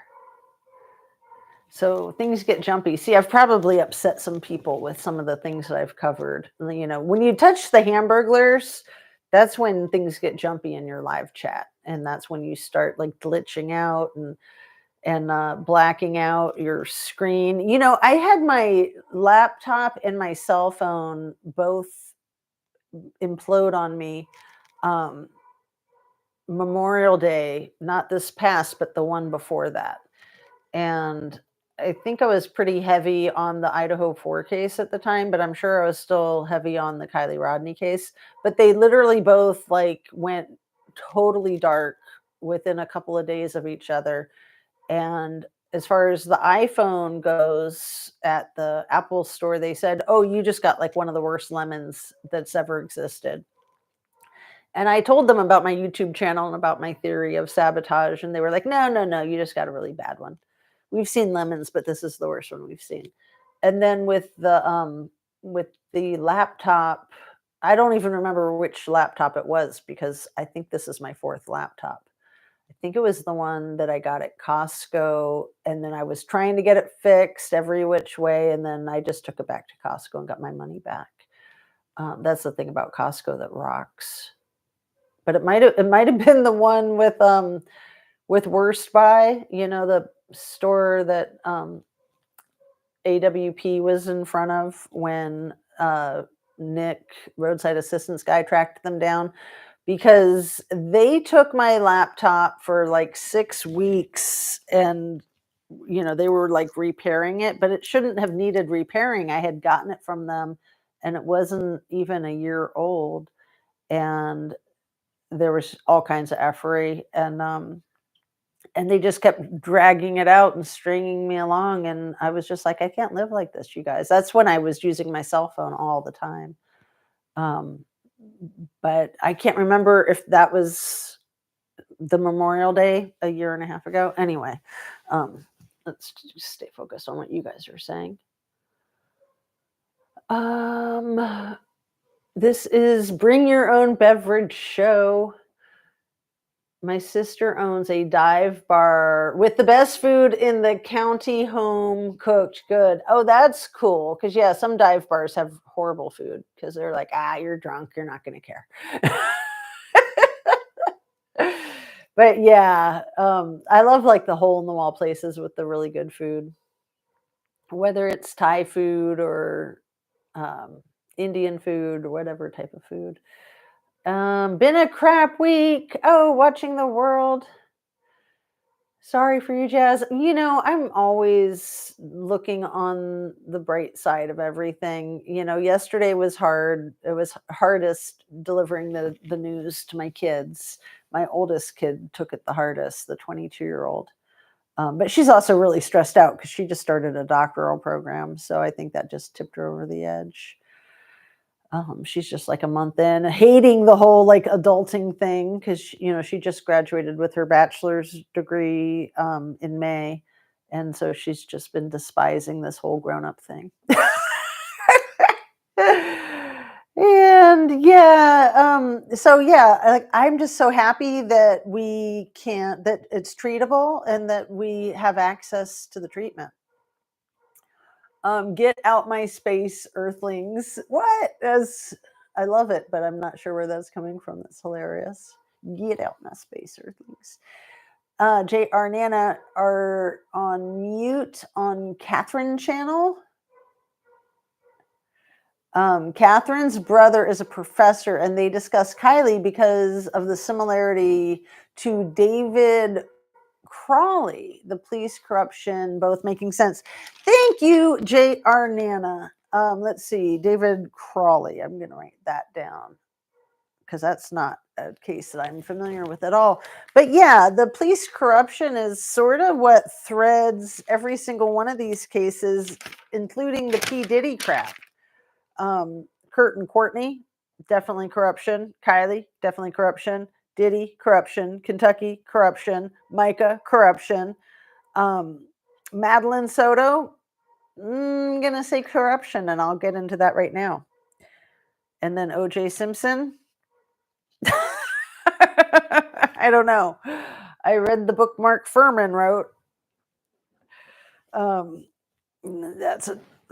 So things get jumpy. See, I've probably upset some people with some of the things that I've covered. You know, when you touch the Hamburglers, that's when things get jumpy in your live chat, and that's when you start like glitching out and blacking out your screen. You know, I had my laptop and my cell phone both implode on me um, Memorial Day, not this past, but the one before that. And I think I was pretty heavy on the Idaho 4 case at the time, but I'm sure I was still heavy on the Kiely Rodni case. But they literally both like went totally dark within a couple of days of each other. And as far as the iPhone goes, at the Apple store, they said, "Oh, you just got like one of the worst lemons that's ever existed." And I told them about my YouTube channel and about my theory of sabotage, and they were like, "No, no, no, you just got a really bad one. We've seen lemons, but this is the worst one we've seen." And then with the laptop, I don't even remember which laptop it was because I think this is my fourth laptop. I think it was the one that I got at Costco, and then I was trying to get it fixed every which way, and then I just took it back to Costco and got my money back. That's the thing about Costco that rocks. But it might have been the one with Worst Buy, you know, the store that AWP was in front of when Nick, roadside assistance guy, tracked them down because they took my laptop for like 6 weeks and you know they were like repairing it, but it shouldn't have needed repairing. I had gotten it from them and it wasn't even a year old, and there was all kinds of effery, and they just kept dragging it out and stringing me along, and I was just like, I can't live like this, you guys. That's when I was using my cell phone all the time. um, but I can't remember if that was the Memorial Day a year and a half ago. Anyway, let's just stay focused on what you guys are saying. This is Bring Your Own Beverage Show. My sister owns a dive bar with the best food in the county, home cooked. Good. Oh, that's cool. Because, yeah, some dive bars have horrible food because they're like, you're drunk. You're not going to care. But, yeah, I love like the hole in the wall places with the really good food, whether it's Thai food or Indian food or whatever type of food. Been a crap week. Oh, watching the world. Sorry for you, Jazz. You know, I'm always looking on the bright side of everything. You know, yesterday was hard. It was hardest delivering the news to my kids. My oldest kid took it the hardest, the 22-year-old. But she's also really stressed out because she just started a doctoral program. So I think that just tipped her over the edge. She's just like a month in, hating the whole like adulting thing because you know she just graduated with her bachelor's degree in May, and so she's just been despising this whole grown-up thing. And And yeah, so yeah, like I'm just so happy that that it's treatable and that we have access to the treatment. Get out my space earthlings. What? As I love it, but I'm not sure where that's coming from. That's hilarious. Get out my space earthlings. JR Nana are on mute on Catherine channel. Catherine's brother is a professor, and they discuss Kiely because of the similarity to David Crawley, the police corruption, both making sense. Thank you, J.R. Nana. Let's see, David Crawley. I'm going to write that down because that's not a case that I'm familiar with at all. But yeah, the police corruption is sort of what threads every single one of these cases, including the P. Diddy crap. Kurt and Courtney, definitely corruption. Kiely, definitely corruption. Diddy, corruption. Kentucky, corruption. Micah, corruption. Madeline Soto, I'm going to say corruption, and I'll get into that right now. And then O.J. Simpson. I don't know. I read the book Mark Furman wrote.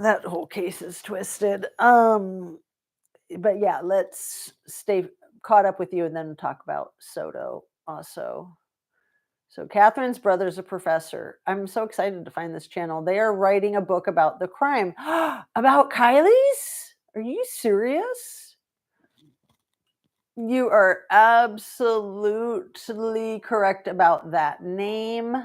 That whole case is twisted. But yeah, let's stay caught up with you and then talk about Soto also. So Catherine's brother's a professor. I'm so excited to find this channel. They are writing a book about the crime. About Kiely's? Are you serious? You are absolutely correct about that name.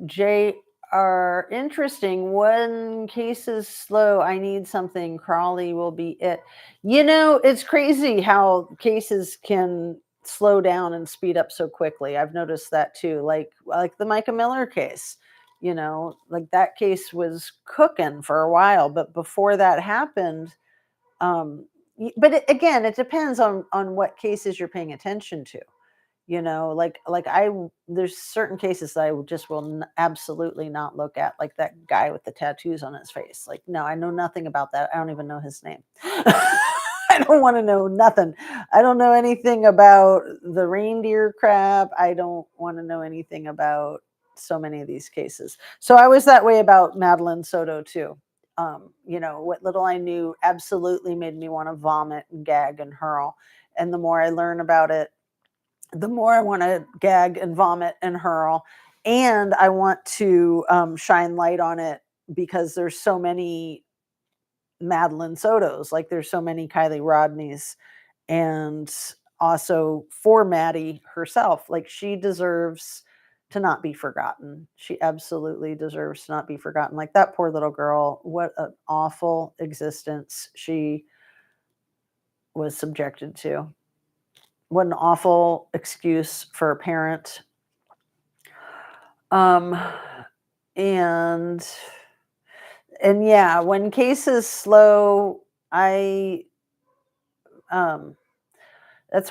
JR, interesting. When case is slow, I need something. Crawley will be it. You know, it's crazy how cases can slow down and speed up so quickly. I've noticed that too. Like the Micah Miller case. You know, like that case was cooking for a while, but before that happened, but again, it depends on what cases you're paying attention to. You know, like there's certain cases that I just will absolutely not look at, like that guy with the tattoos on his face. Like, no, I know nothing about that. I don't even know his name. I don't want to know nothing. I don't know anything about the reindeer crap. I don't want to know anything about so many of these cases. So I was that way about Madeline Soto too. You know, what little I knew absolutely made me want to vomit and gag and hurl. And the more I learn about it, the more I want to gag and vomit and hurl. And I want to shine light on it because there's so many Madeline Sotos, like there's so many Kiely Rodneys. And also for Maddie herself, like she deserves to not be forgotten. She absolutely deserves to not be forgotten. Like that poor little girl, what an awful existence she was subjected to. What an awful excuse for a parent. And yeah, when cases slow, that's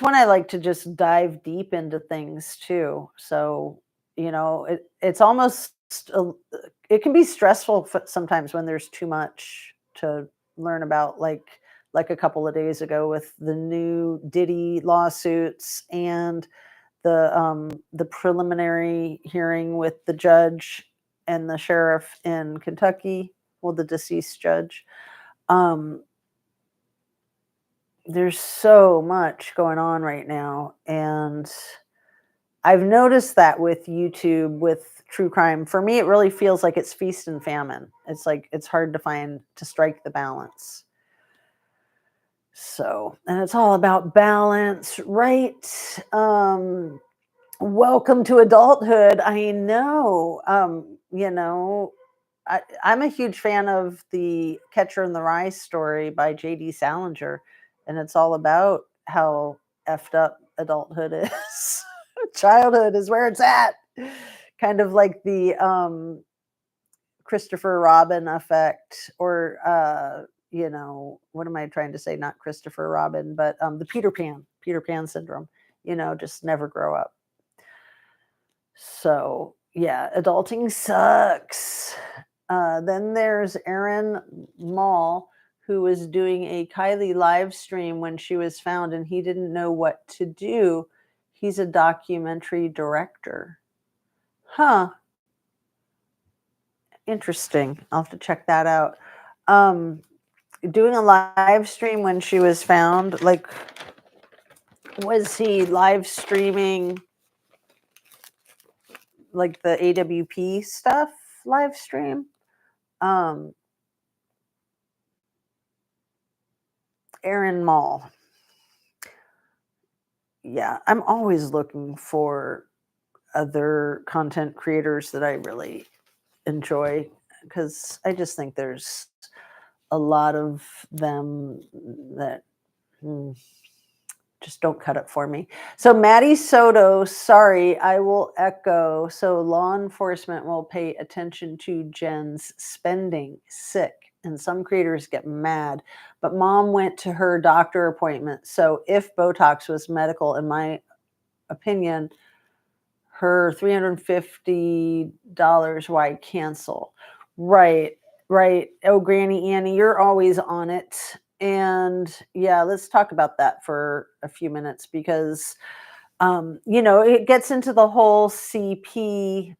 when I like to just dive deep into things too. So, you know, it's almost, it can be stressful sometimes when there's too much to learn about, like a couple of days ago with the new Diddy lawsuits and the preliminary hearing with the judge and the sheriff in Kentucky, well, the deceased judge. There's so much going on right now, and I've noticed that with YouTube, with true crime. For me, it really feels like it's feast and famine. It's like it's hard to strike the balance. So, and it's all about balance, right? Welcome to adulthood. I know. You know, I'm a huge fan of the Catcher in the Rye story by J.D. Salinger, and it's all about how effed up adulthood is. Childhood is where it's at. Kind of like the Christopher Robin effect, or you know, what am I trying to say? Not Christopher Robin, but the Peter Pan syndrome. You know, just never grow up. So yeah, adulting sucks. Then there's Aaron Mall, who was doing a Kylie live stream when she was found, and he didn't know what to do. He's a documentary director. Huh. Interesting. I'll have to check that out. Doing a live stream when she was found, like, was he live streaming like the AWP stuff live stream? Aaron Mall. Yeah, I'm always looking for other content creators that I really enjoy, because I just think there's a lot of them that just don't cut it for me. So Maddie Soto, sorry, I will echo. So law enforcement will pay attention to Jen's spending. Sick. And some creators get mad. But mom went to her doctor appointment. So if Botox was medical, in my opinion, her $350, why cancel? Right, right. Oh, Granny Annie, you're always on it. And yeah, let's talk about that for a few minutes, because it gets into the whole CP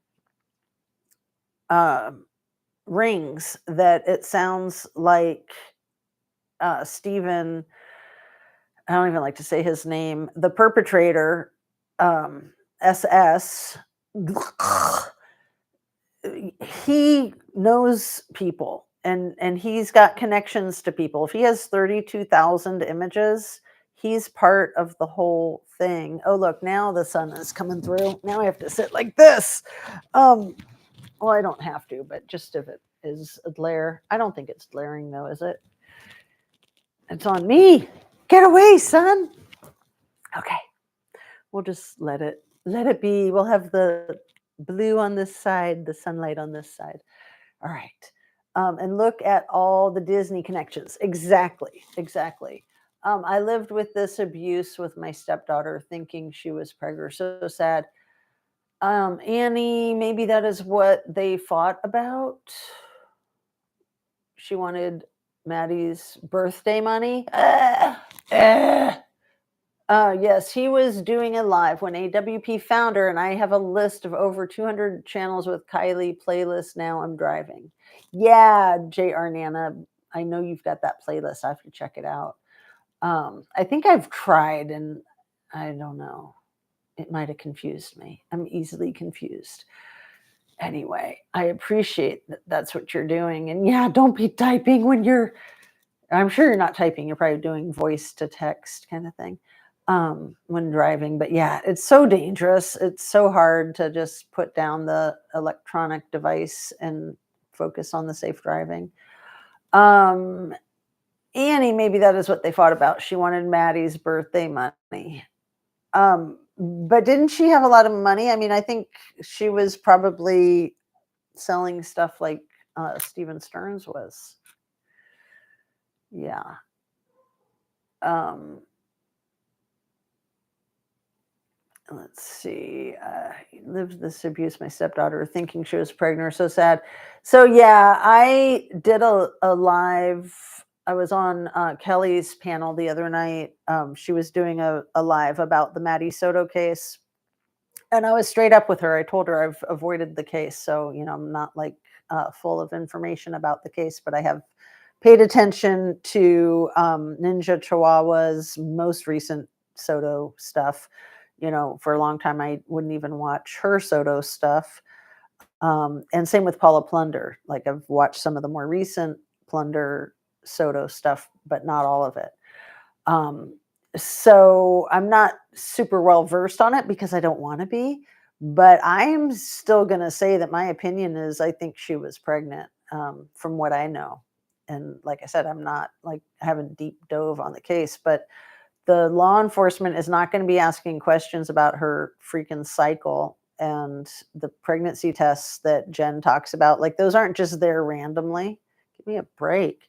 rings, that it sounds like Stephen, I don't even like to say his name, the perpetrator, SS, he knows people, and he's got connections to people. If he has 32,000 images, he's part of the whole thing. Oh, look, now the sun is coming through. Now I have to sit like this. Well, I don't have to, but just if it is a glare. I don't think it's glaring though, is it? It's on me. Get away, sun. Okay. We'll just let it be. We'll have the blue on this side, the sunlight on this side. All right. And look at all the Disney connections. Exactly. I lived with this abuse with my stepdaughter, thinking she was pregnant. So sad. Annie, maybe that is what they fought about. She wanted Maddie's birthday money. Yes, he was doing a live when AWP found her, and I have a list of over 200 channels with Kylie playlist. Now I'm driving. Yeah, JR Nana, I know you've got that playlist. I have to check it out. I think I've tried, and I don't know. It might have confused me. I'm easily confused. Anyway, I appreciate that that's what you're doing. And yeah, don't be typing when I'm sure you're not typing. You're probably doing voice to text kind of thing when driving. But yeah, it's so dangerous. It's so hard to just put down the electronic device and focus on the safe driving. Annie, maybe that is what they fought about. She wanted Maddie's birthday money. But didn't she have a lot of money? I mean, I think she was probably selling stuff like Steven Stearns was. Yeah. Let's see. Lived this abuse, my stepdaughter, thinking she was pregnant. So sad. So yeah, I did a live. I was on Kelly's panel the other night. She was doing a live about the Maddie Soto case. And I was straight up with her. I told her I've avoided the case. So, I'm not like full of information about the case, but I have paid attention to Ninja Chihuahua's most recent Soto stuff. For a long time, I wouldn't even watch her Soto stuff. And same with Paula Plunder. Like, I've watched some of the more recent Plunder Soto stuff, but not all of it. So I'm not super well versed on it because I don't want to be, but I'm still going to say that my opinion is I think she was pregnant from what I know. And like I said, I'm not like haven't deep dove on the case, but the law enforcement is not going to be asking questions about her freaking cycle and the pregnancy tests that Jen talks about. Like, those aren't just there randomly. Give me a break.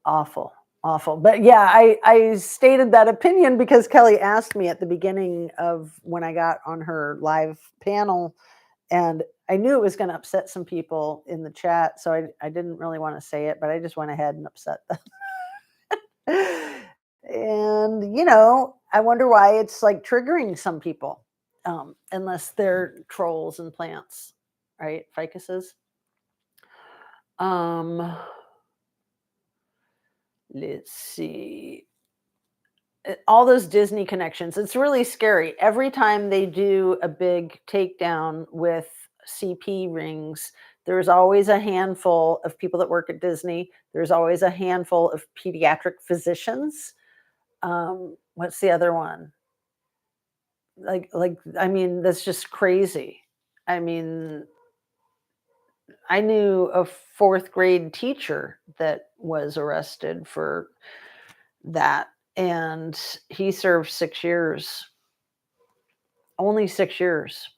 Awful. But yeah, I stated that opinion because Kelly asked me at the beginning of when I got on her live panel, and I knew it was going to upset some people in the chat, so I didn't really want to say it, but I just went ahead and upset them. And, I wonder why it's like triggering some people, unless they're trolls and plants, right? Ficuses. Um, let's see. All those Disney connections. It's really scary. Every time they do a big takedown with CP rings, there's always a handful of people that work at Disney. There's always a handful of pediatric physicians. What's the other one? I mean, that's just crazy. I mean, I knew a fourth grade teacher that was arrested for that, and he served 6 years. Only 6 years.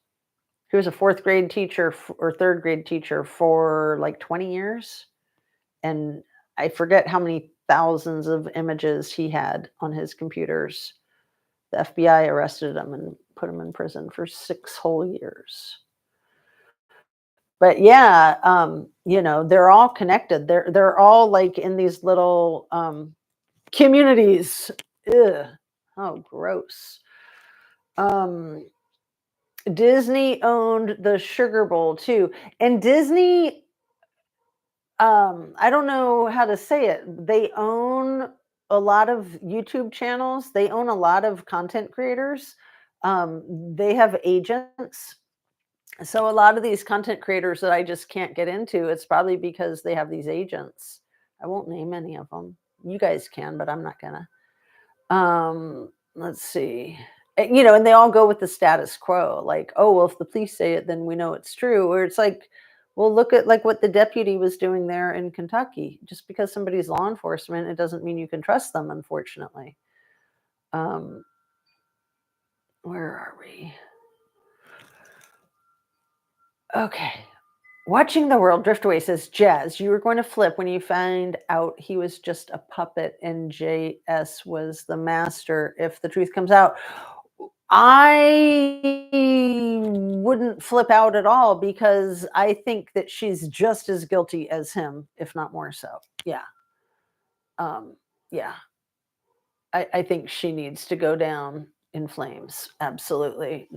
He was a fourth grade teacher or third grade teacher for like 20 years. And I forget how many thousands of images he had on his computers. The FBI arrested him and put him in prison for 6 whole years. But yeah, they're all connected. They're all like in these little communities. Ugh. Oh, gross. Disney owned the Sugar Bowl too. And Disney, I don't know how to say it. They own a lot of YouTube channels. They own a lot of content creators. They have agents. So a lot of these content creators that I just can't get into, it's probably because they have these agents. I won't name any of them. You guys can, but I'm not gonna. Let's see. And they all go with the status quo, like, oh, well, if the police say it, then we know it's true. Or it's like, well, look at like what the deputy was doing there in Kentucky. Just because somebody's law enforcement, it doesn't mean you can trust them, unfortunately. Where are we? Okay. Watching the world drift away, says Jazz, you were going to flip when you find out he was just a puppet and JS was the master if the truth comes out. I wouldn't flip out at all because I think that she's just as guilty as him, if not more so. Yeah. Yeah. I think she needs to go down in flames. Absolutely.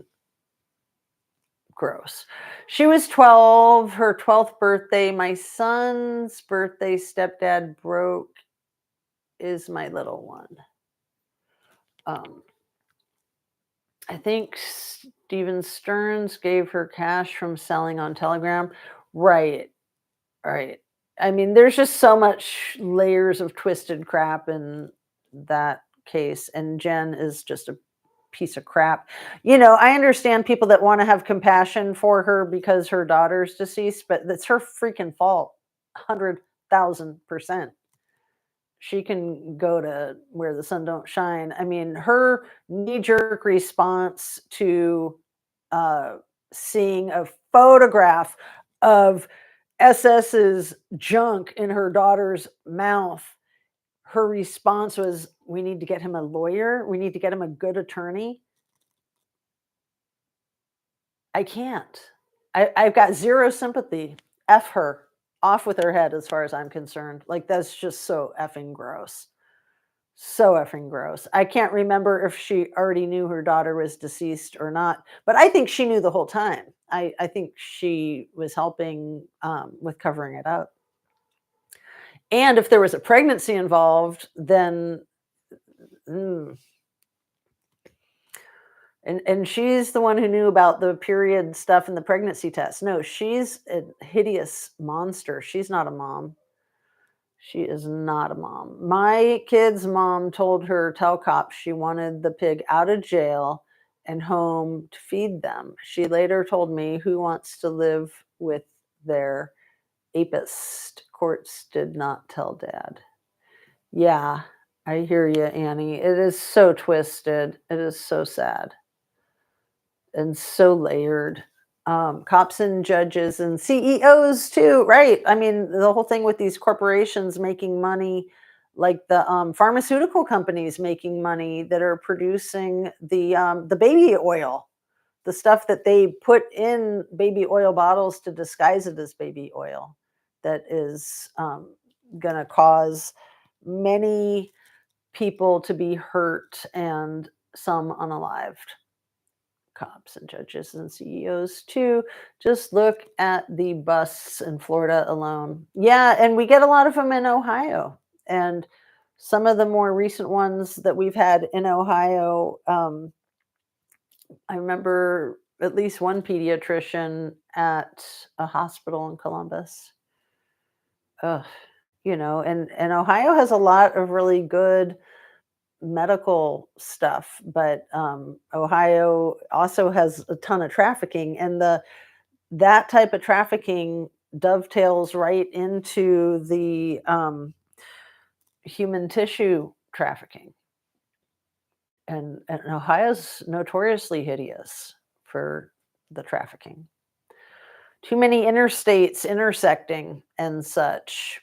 Gross. She was 12, her 12th birthday. My son's birthday, stepdad broke is my little one. I think Steven Stearns gave her cash from selling on Telegram. Right. I mean, there's just so much layers of twisted crap in that case. And Jen is just a piece of crap. I understand people that want to have compassion for her because her daughter's deceased, but that's her freaking fault. 100,000%. She can go to where the sun don't shine. I mean, her knee-jerk response to seeing a photograph of SS's junk in her daughter's mouth, her response was, we need to get him a lawyer. We need to get him a good attorney. I can't. I've got zero sympathy. F her. Off with her head as far as I'm concerned. Like, that's just so effing gross. So effing gross. I can't remember if she already knew her daughter was deceased or not, but I think she knew the whole time. I think she was helping with covering it up. And if there was a pregnancy involved, then and she's the one who knew about the period stuff and the pregnancy test. No, she's a hideous monster. She's not a mom. She is not a mom. My kid's mom told her, tell cops she wanted the pig out of jail and home to feed them. She later told me, who wants to live with their apist? Courts did not tell dad. Yeah, I hear you, Annie. It is so twisted. It is so sad and so layered. Cops and judges and CEOs too, right? I mean, the whole thing with these corporations making money, like the pharmaceutical companies making money that are producing the baby oil the stuff that they put in baby oil bottles to disguise it as baby oil that is going to cause many people to be hurt and some unalived. Cops and judges and CEOs too. Just look at the busts in Florida alone. Yeah, and we get a lot of them in Ohio. And some of the more recent ones that we've had in Ohio, I remember at least one pediatrician at a hospital in Columbus. Ugh, and Ohio has a lot of really good medical stuff, but Ohio also has a ton of trafficking, and that type of trafficking dovetails right into the human tissue trafficking, and Ohio's notoriously hideous for the trafficking. Too many interstates intersecting and such,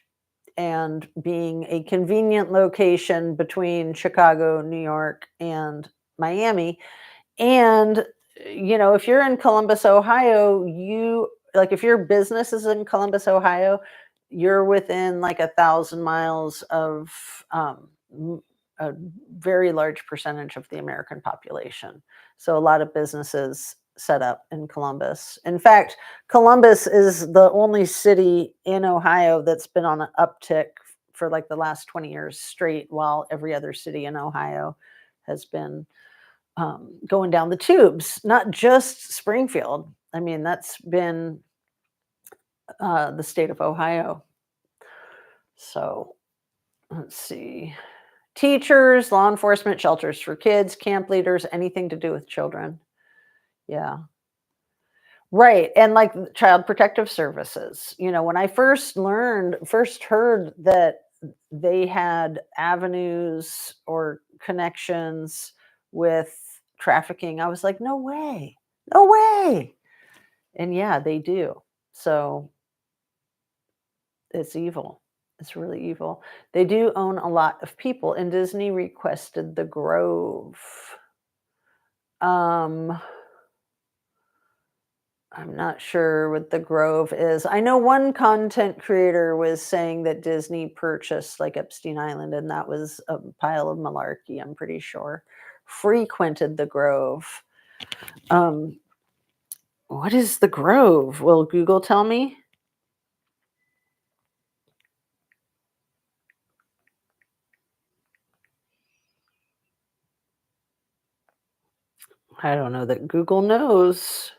and being a convenient location between Chicago, New York, and Miami. And, if you're in Columbus, Ohio, if your business is in Columbus, Ohio, you're within like 1,000 miles of a very large percentage of the American population. So a lot of businesses set up in Columbus. In fact, Columbus is the only city in Ohio that's been on an uptick for like the last 20 years straight, while every other city in Ohio has been going down the tubes. Not just Springfield. I mean, that's been the state of Ohio. So let's see. Teachers, law enforcement, shelters for kids, camp leaders, anything to do with children. Yeah. Right. And like child protective services. When I first heard that they had avenues or connections with trafficking, I was like, no way. No way. And yeah, they do. So it's evil. It's really evil. They do own a lot of people, and Disney requested the Grove. I'm not sure what the Grove is. I know one content creator was saying that Disney purchased like Epstein Island, and that was a pile of malarkey, I'm pretty sure. Frequented the Grove. What is the Grove? Will Google tell me? I don't know that Google knows.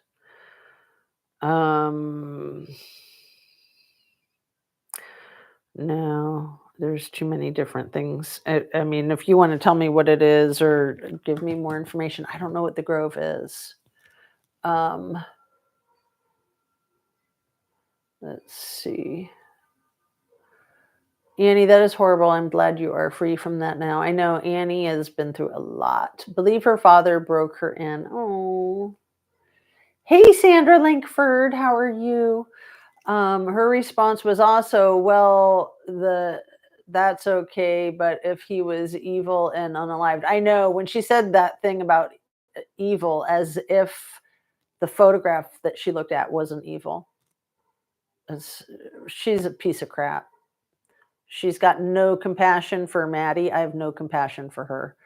No, there's too many different things. I mean, if you want to tell me what it is or give me more information, I don't know what the Grove is. Let's see. Annie, that is horrible. I'm glad you are free from that now. I know Annie has been through a lot. Believe her father broke her in. Oh. Hey, Sandra Lankford, how are you? Her response was also, well, that's okay, but if he was evil and unalived. I know when she said that thing about evil, as if the photograph that she looked at wasn't evil. She's a piece of crap. She's got no compassion for Maddie. I have no compassion for her.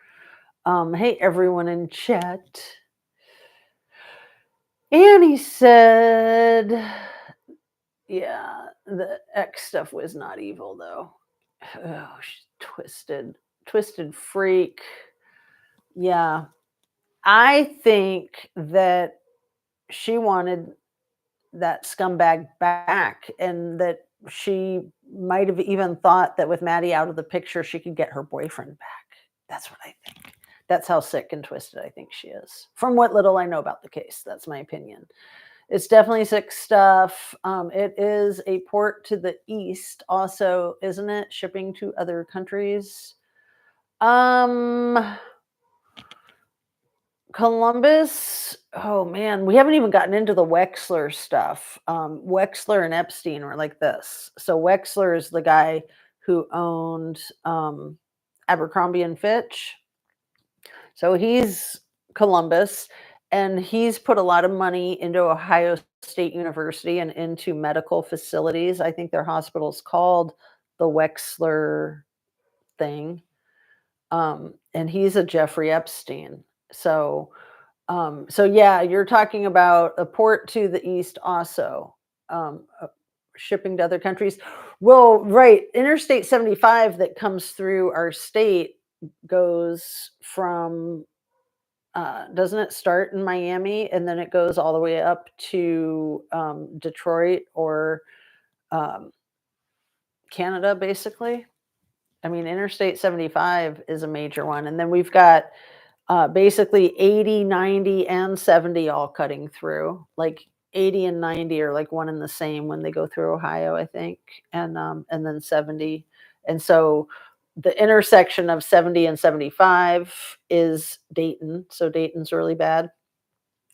Hey, everyone in chat. Annie said, yeah, the X stuff was not evil, though. Oh, she's twisted freak. Yeah. I think that she wanted that scumbag back, and that she might have even thought that with Maddie out of the picture, she could get her boyfriend back. That's what I think. That's how sick and twisted I think she is. From what little I know about the case, that's my opinion. It's definitely sick stuff. It is a port to the east also, isn't it? Shipping to other countries. Columbus, oh man, we haven't even gotten into the Wexler stuff. Wexler and Epstein were like this. So Wexler is the guy who owned Abercrombie and Fitch. So he's Columbus. and he's put a lot of money into Ohio State University and into medical facilities. I think their hospital's called the Wexler thing. And he's a Jeffrey Epstein. So, so yeah, you're talking about a port to the east also, shipping to other countries. Well, right, Interstate 75 that comes through our state goes from, doesn't it start in Miami and then it goes all the way up to Detroit or um, Canada, basically? I mean, Interstate 75 is a major one. And then we've got basically 80, 90, and 70 all cutting through. Like 80 and 90 are like one and the same when they go through Ohio, I think, and then 70. And so the intersection of 70 and 75 is Dayton. So Dayton's really bad.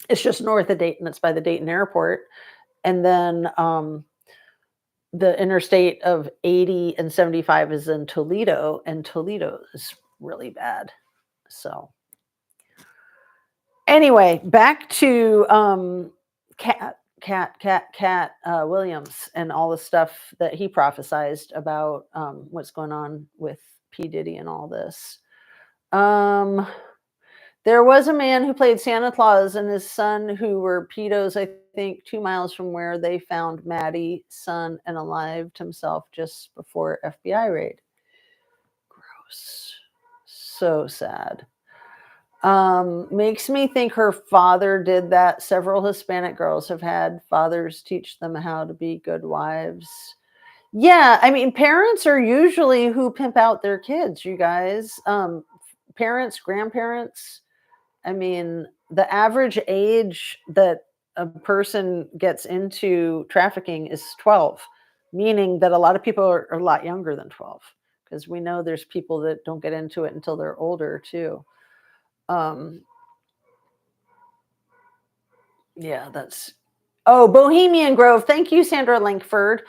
It's just north of Dayton. It's by the Dayton airport. And then the interstate of 80 and 75 is in Toledo, and Toledo is really bad. So anyway, back to Cat Williams and all the stuff that he prophesized about what's going on with P. Diddy and all this. There was a man who played Santa Claus and his son who were pedos, I think, 2 miles from where they found Maddie's son and alived himself just before FBI raid. Gross. So sad. Makes me think her father did that. Several Hispanic girls have had fathers teach them how to be good wives. Yeah, I mean, parents are usually who pimp out their kids, you guys. Parents, grandparents. I mean, the average age that a person gets into trafficking is 12, meaning that a lot of people are a lot younger than 12, because we know there's people that don't get into it until they're older too. Yeah, that's. Oh, Bohemian Grove. Thank you, Sandra Lankford.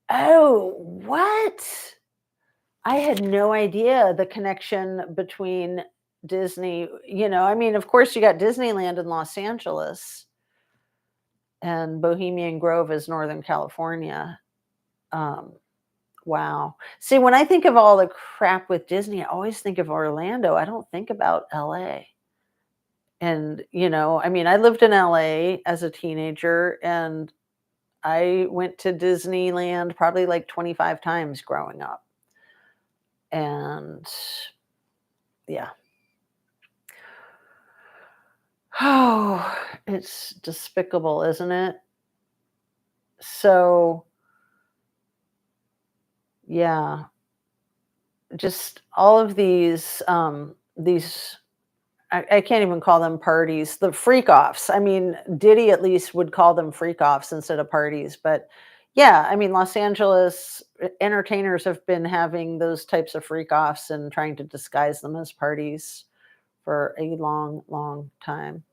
Oh, what? I had no idea the connection between Disney. I mean, of course, you got Disneyland in Los Angeles, and Bohemian Grove is Northern California. Wow. See, when I think of all the crap with Disney, I always think of Orlando. I don't think about LA. And, I mean, I lived in LA as a teenager and I went to Disneyland probably like 25 times growing up. And yeah. Oh, it's despicable, isn't it? So, yeah, just all of these I can't even call them parties, the freak offs. I mean, Diddy at least would call them freak offs instead of parties. But yeah, I mean, Los Angeles entertainers have been having those types of freak offs and trying to disguise them as parties for a long, long time.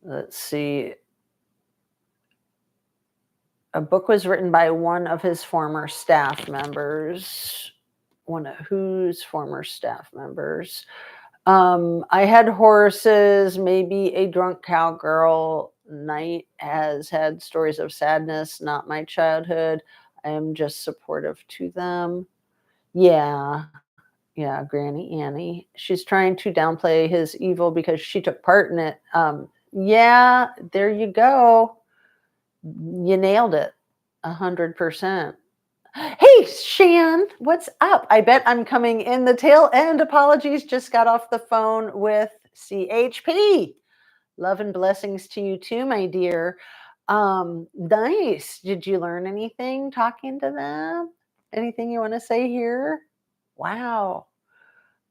Let's see. A book was written by one of his former staff members. One of whose former staff members? I had horses, maybe a drunk cowgirl night has had stories of sadness, not my childhood. I am just supportive to them. Yeah. Yeah, Granny Annie. She's trying to downplay his evil because she took part in it. Yeah, there you go. You nailed it. 100%. Hey, Shan, what's up? I bet I'm coming in the tail end. Apologies, just got off the phone with CHP. Love and blessings to you too, my dear. Nice. Did you learn anything talking to them? Anything you want to say here? Wow.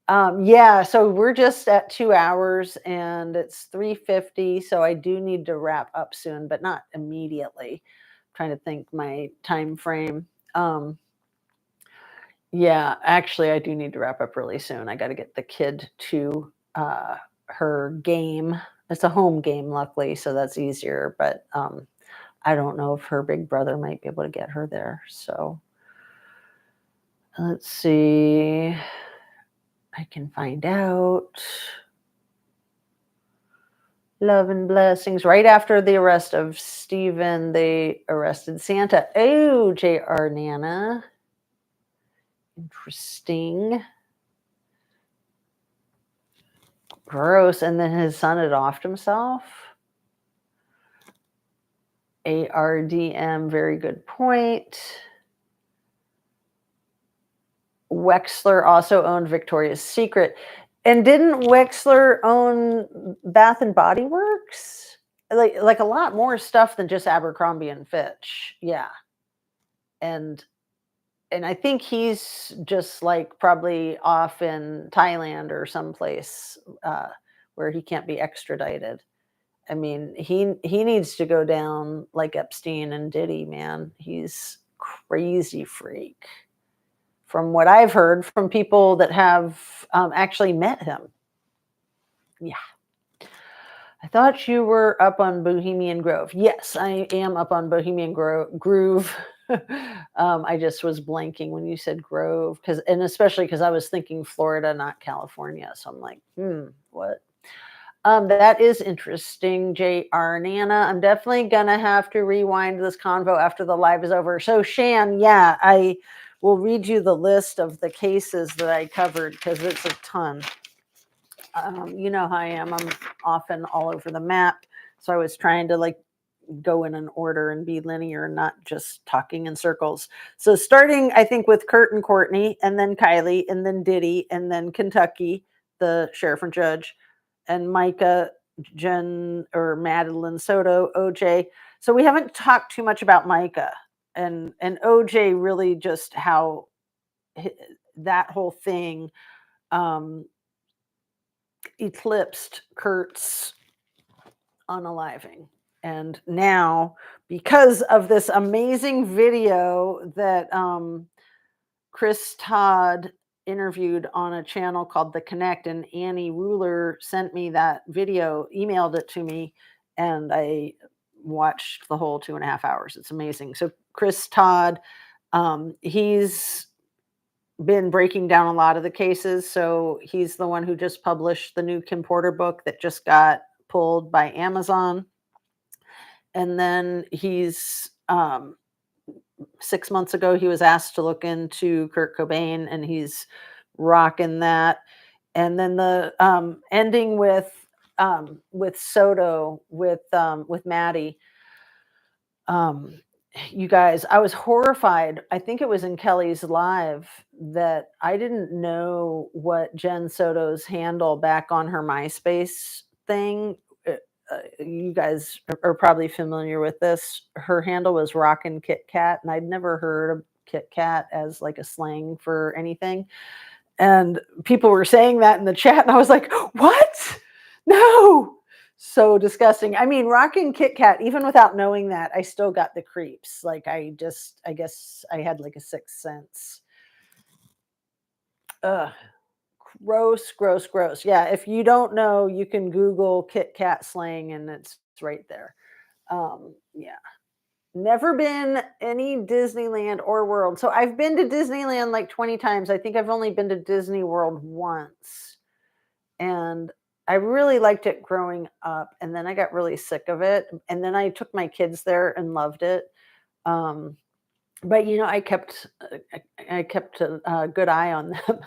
Yeah, so we're just at 2 hours and it's 3:50, so I do need to wrap up soon, but not immediately. I'm trying to think my time frame. Yeah, actually, I do need to wrap up really soon. I got to get the kid to her game. It's a home game, luckily, so that's easier. But I don't know if her big brother might be able to get her there. So let's see. I can find out. Love and blessings. Right after the arrest of Stephen, they arrested Santa. Oh, J.R. Nana. Interesting. Gross. And then his son had offed himself. ARDM, very good point. Wexler also owned Victoria's Secret. And didn't Wexler own Bath and Body Works? Like a lot more stuff than just Abercrombie and Fitch. Yeah. And I think he's just like probably off in Thailand or someplace where he can't be extradited. I mean, he needs to go down like Epstein and Diddy, man. He's crazy freak. From what I've heard from people that have actually met him. Yeah. I thought you were up on Bohemian Grove. Yes, I am up on Bohemian Groove. I just was blanking when you said Grove, and especially because I was thinking Florida, not California. So I'm like, what? That is interesting, J.R. Nana. I'm definitely gonna have to rewind this convo after the live is over. So Shan, yeah, I will read you the list of the cases that I covered because it's a ton. You know how I am. I'm often all over the map. So I was trying to like go in an order and be linear and not just talking in circles. So starting, I think, with Kurt and Courtney, and then Kiely, and then Diddy, and then Kentucky, the sheriff and judge, and Micah, Jen or Madeline Soto, OJ. So we haven't talked too much about Micah and OJ, really just how that whole thing eclipsed Kurt's unaliving. And now, because of this amazing video that Chris Todd interviewed on a channel called The Connect, and Annie Ruler sent me that video, emailed it to me, and I watched the whole 2.5 hours. It's amazing. So Chris Todd, he's been breaking down a lot of the cases. So he's the one who just published the new Kim Porter book that just got pulled by Amazon. And then he's 6 months ago, he was asked to look into Kurt Cobain, and he's rocking that. And then the ending with Soto, with Maddie. You guys, I was horrified. I think it was in Kelly's live that I didn't know what Jen Soto's handle back on her MySpace thing. You guys are probably familiar with this. Her handle was Rockin' Kit Kat, and I'd never heard of Kit Kat as like a slang for anything. And people were saying that in the chat, and I was like, what? No. So disgusting. I mean, Rockin' Kit Kat, even without knowing that, I still got the creeps. Like I guess I had like a sixth sense. Ugh. Gross, gross, gross. Yeah, if you don't know, you can Google Kit Kat slang and it's right there. Yeah. Never been any Disneyland or World. So I've been to Disneyland like 20 times. I think I've only been to Disney World once. And I really liked it growing up. And then I got really sick of it. And then I took my kids there and loved it. But you know, I kept a good eye on them.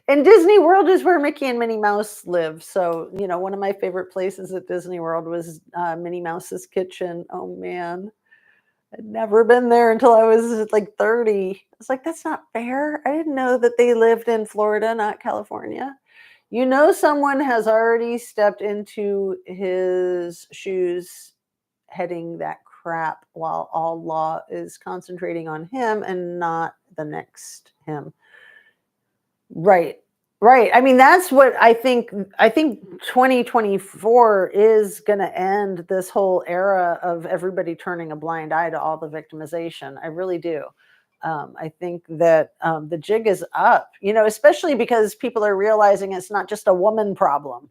And Disney World is where Mickey and Minnie Mouse live. So, you know, one of my favorite places at Disney World was Minnie Mouse's kitchen. Oh, man. I'd never been there until I was like 30. I was like, that's not fair. I didn't know that they lived in Florida, not California. You know, someone has already stepped into his shoes heading that crap while all law is concentrating on him and not the next him. Right. Right. I mean, that's what I think 2024 is going to end this whole era of everybody turning a blind eye to all the victimization. I really do. I think that the jig is up, you know, especially because people are realizing it's not just a woman problem.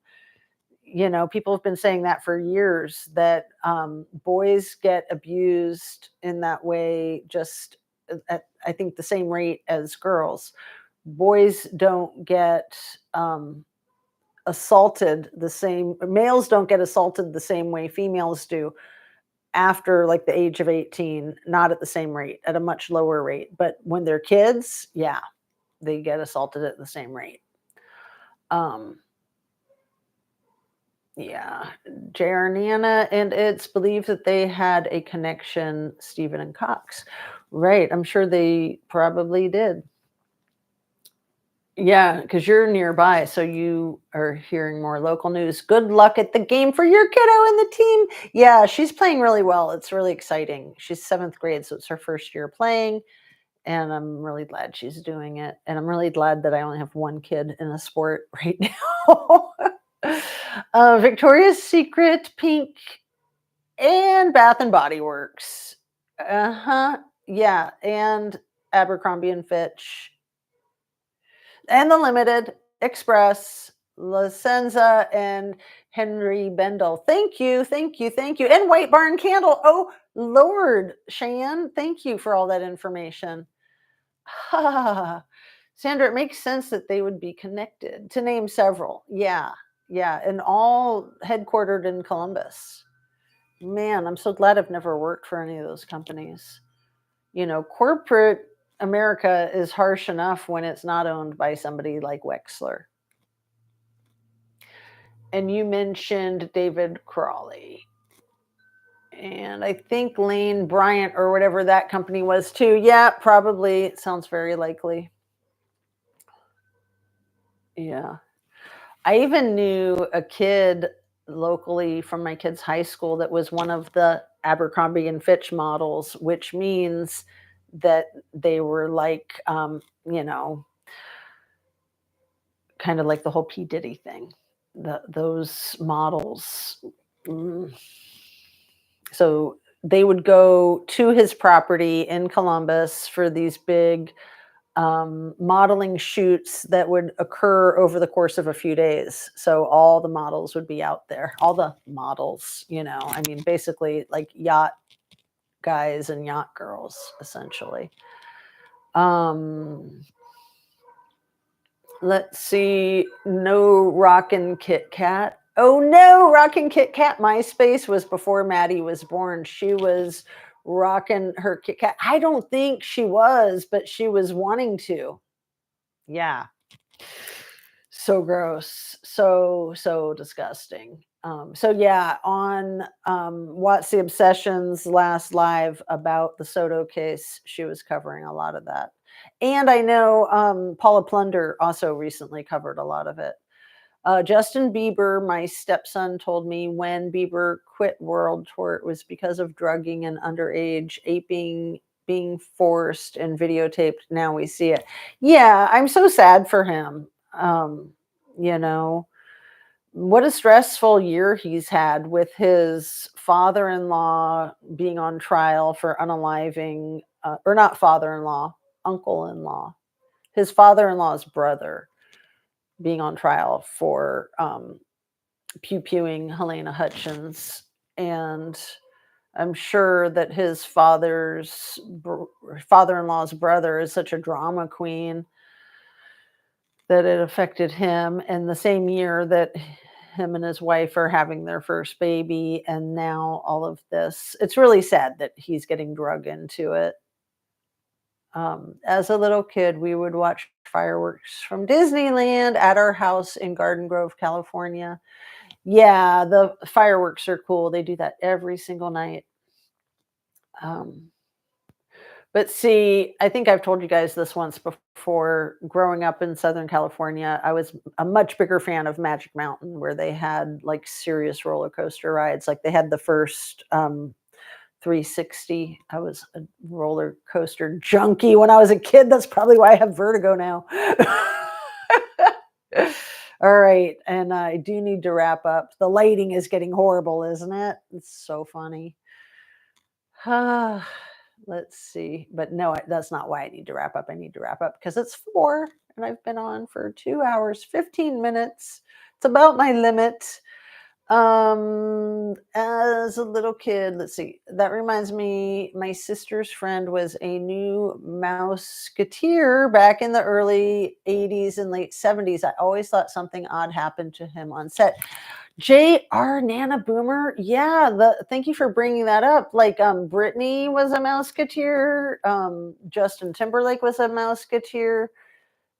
You know, people have been saying that for years, that boys get abused in that way, just at, I think, the same rate as girls. boys don't get assaulted the same, males don't get assaulted the same way females do after like the age of 18, not at the same rate, at a much lower rate. But when they're kids, yeah, they get assaulted at the same rate. Um, yeah, JR Nana, and it's believed that they had a connection, Stephen and Cox. Right, I'm sure they probably did. Yeah, because you're nearby, so you are hearing more local news. Good luck at the game for your kiddo and the team. Yeah, she's playing really well. It's really exciting. She's 7th grade, so it's her first year playing, and I'm really glad she's doing it. And I'm really glad that I only have one kid in a sport right now. Victoria's Secret, Pink, and Bath and Body Works. Uh-huh. Yeah, and Abercrombie and Fitch and the Limited, Express, La Senza, and Henry Bendel. Thank you, thank you, thank you. And White Barn Candle. Oh, Lord, Cheyenne, thank you for all that information. Sandra, it makes sense that they would be connected, to name several. Yeah, yeah, and all headquartered in Columbus. Man, I'm so glad I've never worked for any of those companies. You know, corporate America is harsh enough when it's not owned by somebody like Wexler. And you mentioned David Crawley. And I think Lane Bryant or whatever that company was too. Yeah, probably. It sounds very likely. Yeah. I even knew a kid locally from my kid's high school that was one of the Abercrombie and Fitch models, which means that they were like, you know, kind of like the whole P. Diddy thing. Those models. Mm. So they would go to his property in Columbus for these big modeling shoots that would occur over the course of a few days. So all the models would be out there, all the models, you know, I mean, basically like yacht guys and yacht girls, essentially. Let's see. No Rockin' Kit Kat. Oh no, Rockin' Kit Kat. MySpace was before Maddie was born. She was rocking her Kit Kat. I don't think she was, but she was wanting to. Yeah. So gross. So disgusting. So yeah, on What's the Obsession's last live about the Soto case, she was covering a lot of that. And I know Paula Plunder also recently covered a lot of it. Justin Bieber, my stepson, told me when Bieber quit World Tour, it was because of drugging and underage aping being forced and videotaped. Now we see it. Yeah, I'm so sad for him. You know, what a stressful year he's had with his father-in-law being on trial for unaliving, or not father-in-law, uncle-in-law, his father-in-law's brother being on trial for pew-pewing Helena Hutchins. And I'm sure that his father-in-law's brother is such a drama queen that it affected him. And the same year that him and his wife are having their first baby, and now all of this. It's really sad that he's getting drug into it. As a little kid, we would watch fireworks from Disneyland at our house in Garden Grove, California. Yeah, the fireworks are cool. They do that every single night. But see, I think I've told you guys this once before. Growing up in Southern California, I was a much bigger fan of Magic Mountain, where they had like serious roller coaster rides. Like they had the first 360. I was a roller coaster junkie when I was a kid. That's probably why I have vertigo now. All right. And I do need to wrap up. The lighting is getting horrible, isn't it? It's so funny. Let's see. But no, that's not why I need to wrap up. I need to wrap up because it's 4 and I've been on for 2 hours, 15 minutes. It's about my limit. As a little kid, let's see. That reminds me, my sister's friend was a new Mouseketeer back in the early 80s and late 70s. I always thought something odd happened to him on set. J.R. Nana Boomer. Yeah, thank you for bringing that up. Like Britney was a Mouseketeer, Justin Timberlake was a Mouseketeer.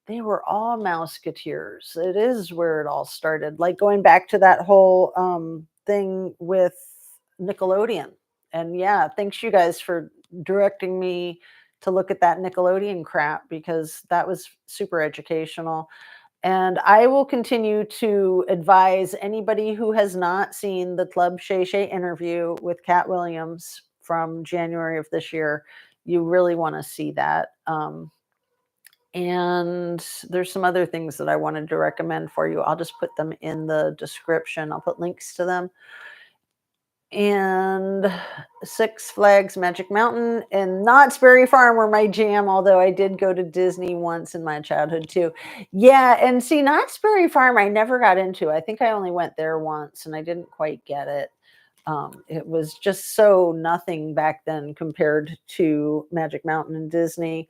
They were all Mouseketeers. It is where it all started. Like going back to that whole thing with Nickelodeon. And yeah, thanks you guys for directing me to look at that Nickelodeon crap because that was super educational. And I will continue to advise anybody who has not seen the Club Shay Shay interview with Cat Williams from January of this year. You really want to see that. And there's some other things that I wanted to recommend for you. I'll just put them in the description. I'll put links to them. And Six Flags Magic Mountain and Knott's Berry Farm were my jam, although I did go to Disney once in my childhood too. Yeah, and see, Knott's Berry Farm I never got into. I think I only went there once and I didn't quite get it. It was just so nothing back then compared to Magic Mountain and Disney.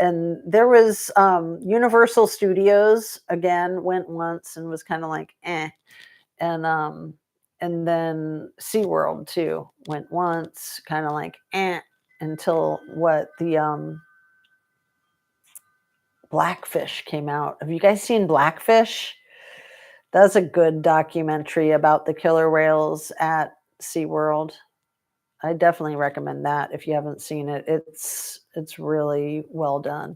And there was Universal Studios, again, went once and was kind of like eh. And then SeaWorld too, went once, kind of like eh, until the Blackfish came out. Have you guys seen Blackfish? That's a good documentary about the killer whales at SeaWorld. I definitely recommend that if you haven't seen it. It's really well done.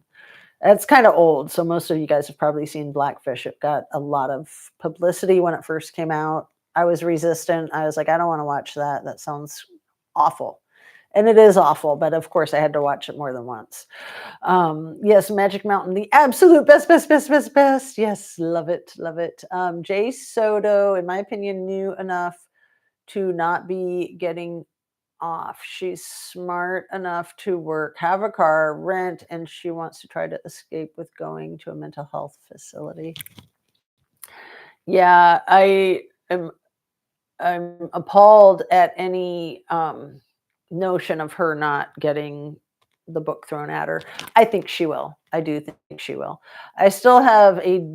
It's kind of old, so most of you guys have probably seen Blackfish. It got a lot of publicity when it first came out. I was resistant. I was like, I don't want to watch that. That sounds awful. And it is awful, but of course I had to watch it more than once. Yes, Magic Mountain, the absolute best, best, best, best, best. Yes, love it, love it. Jay Soto, in my opinion, knew enough to not be getting off. She's smart enough to work, have a car, rent, and she wants to try to escape with going to a mental health facility. Yeah, I'm appalled at any notion of her not getting the book thrown at her. I think she will. I do think she will. I still have a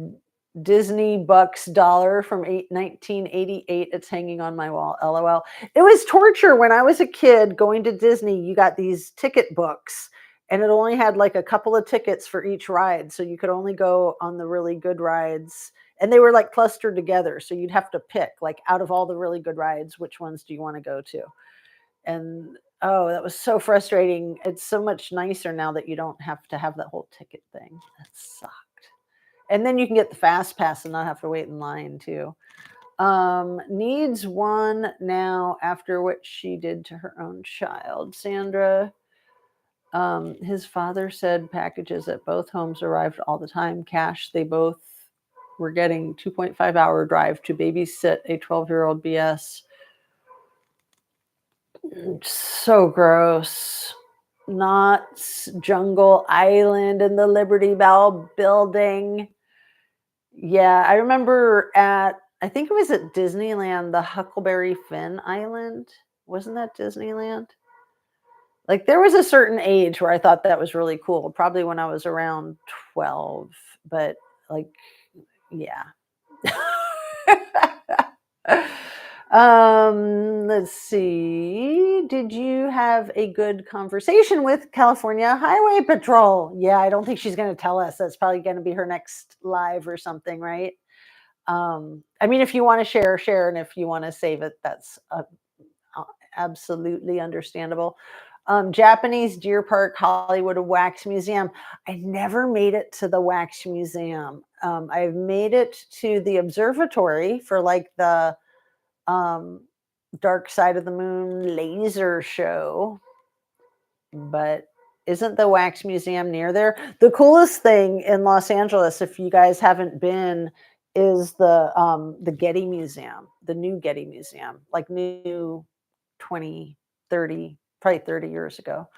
Disney Bucks dollar from 1988. It's hanging on my wall. LOL. It was torture when I was a kid going to Disney. You got these ticket books, and it only had like a couple of tickets for each ride, so you could only go on the really good rides. And they were like clustered together, so you'd have to pick like out of all the really good rides, which ones do you want to go to? And oh, that was so frustrating. It's so much nicer now that you don't have to have that whole ticket thing. That sucked. And then you can get the fast pass and not have to wait in line too. Needs one now after what she did to her own child. Sandra, his father said packages at both homes arrived all the time. Cash, they both were getting 2.5-hour drive to babysit a 12-year-old BS. So gross. Not Jungle Island and the Liberty Bell building. Yeah, I remember I think it was at Disneyland, the Huckleberry Finn Island. Wasn't that Disneyland? Like there was a certain age where I thought that was really cool, probably when I was around 12, but like, yeah. Let's see. Did you have a good conversation with California Highway Patrol? Yeah, I don't think she's going to tell us. That's probably going to be her next live or something, right? I mean, if you want to share, and if you want to save it, that's absolutely understandable. Japanese Deer Park Hollywood Wax Museum. I never made it to the Wax Museum. I've made it to the observatory for like the Dark Side of the Moon laser show, but isn't the Wax Museum near there? The coolest thing in Los Angeles, if you guys haven't been, is the Getty Museum, the new Getty Museum, like new 20, 30, probably 30 years ago.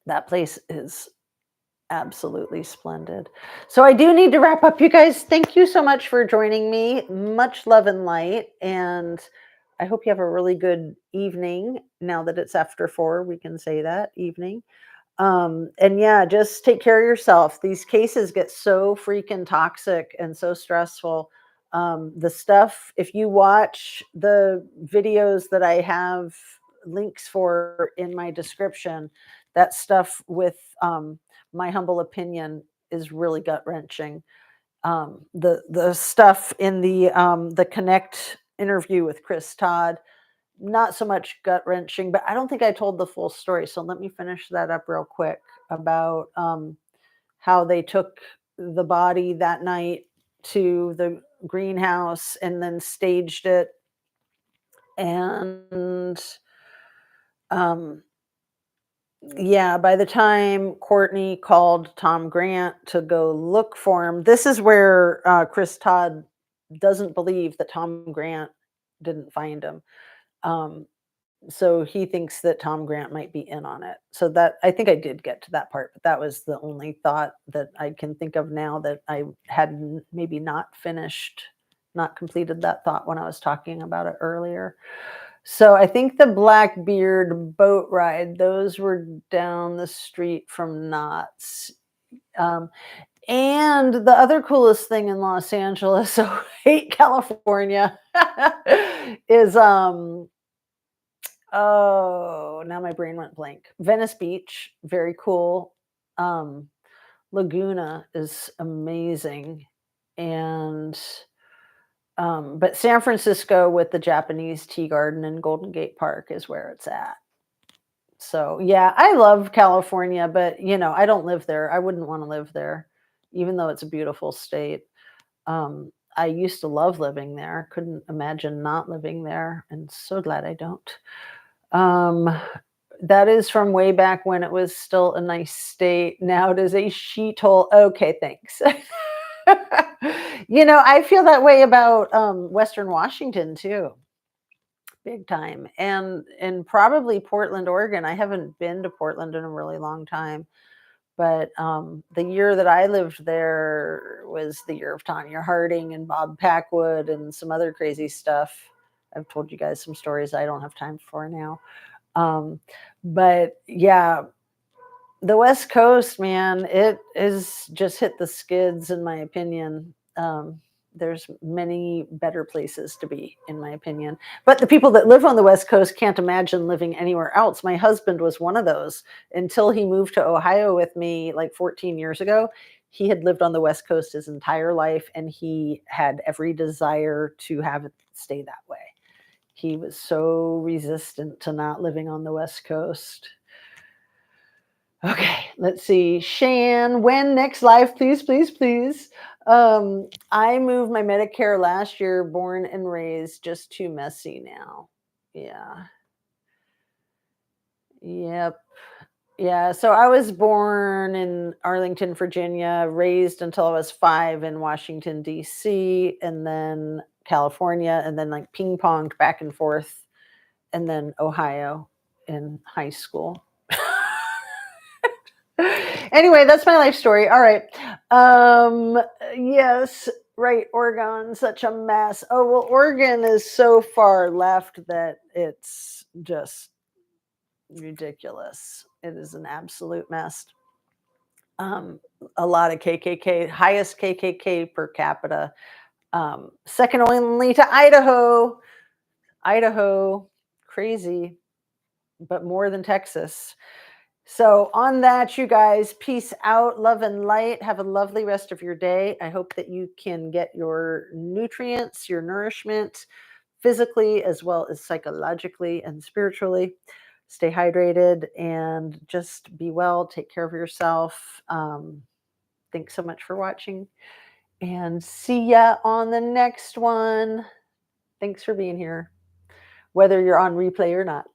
That place is Absolutely splendid. So I do need to wrap up. You guys, thank you so much for joining me. Much love and light. And I hope you have a really good evening. Now that it's after 4, we can say that evening. And yeah, just take care of yourself. These cases get so freaking toxic and so stressful. The stuff, if you watch the videos that I have links for in my description, that stuff with my humble opinion is really gut wrenching. The stuff in the Connect interview with Chris Todd, not so much gut wrenching, but I don't think I told the full story. So let me finish that up real quick about how they took the body that night to the greenhouse and then staged it. And um, yeah, by the time Courtney called Tom Grant to go look for him, this is where Chris Todd doesn't believe that Tom Grant didn't find him. Um, so he thinks that Tom Grant might be in on it. So that I think I did get to that part, but that was the only thought that I can think of now that I had maybe not finished, not completed that thought when I was talking about it earlier. So I think the Blackbeard boat ride, those were down the street from Knott's. Um, and the other coolest thing in Los Angeles, so I hate California, is oh, now my brain went blank. Venice Beach, very cool. Um, Laguna is amazing. And but San Francisco with the Japanese Tea Garden and Golden Gate Park is where it's at. So yeah, I love California, but I don't live there. I wouldn't want to live there, even though it's a beautiful state. I used to love living there. Couldn't imagine not living there, and so glad I don't. Um, that is from way back when it was still a nice state. Now it is a shithole. Okay, thanks. I feel that way about Western Washington too, big time, and probably Portland, Oregon. I haven't been to Portland in a really long time, but the year that I lived there was the year of Tanya Harding and Bob Packwood and some other crazy stuff. I've told you guys some stories I don't have time for now. But yeah, the West Coast, man, it is just hit the skids, in my opinion. There's many better places to be, in my opinion. But the people that live on the West Coast can't imagine living anywhere else. My husband was one of those until he moved to Ohio with me like 14 years ago. He had lived on the West Coast his entire life, and he had every desire to have it stay that way. He was so resistant to not living on the West Coast. Okay, let's see. Shan, when next live, please, please, please. I moved my Medicare last year, born and raised, just too messy now. Yeah. Yep. Yeah. So I was born in Arlington, Virginia, raised until I was 5 in Washington, D.C., and then California, and then like ping ponged back and forth, and then Ohio in high school. Anyway, that's my life story. All right. Yes, right. Oregon, such a mess. Oh, well, Oregon is so far left that it's just ridiculous. It is an absolute mess. A lot of KKK, highest KKK per capita. Second only to Idaho. Idaho, crazy, but more than Texas. So, on that, you guys, peace out, love and light. Have a lovely rest of your day. I hope that you can get your nutrients, your nourishment, physically as well as psychologically and spiritually. Stay hydrated and just be well. Take care of yourself. Thanks so much for watching, and see ya on the next one. Thanks for being here, whether you're on replay or not.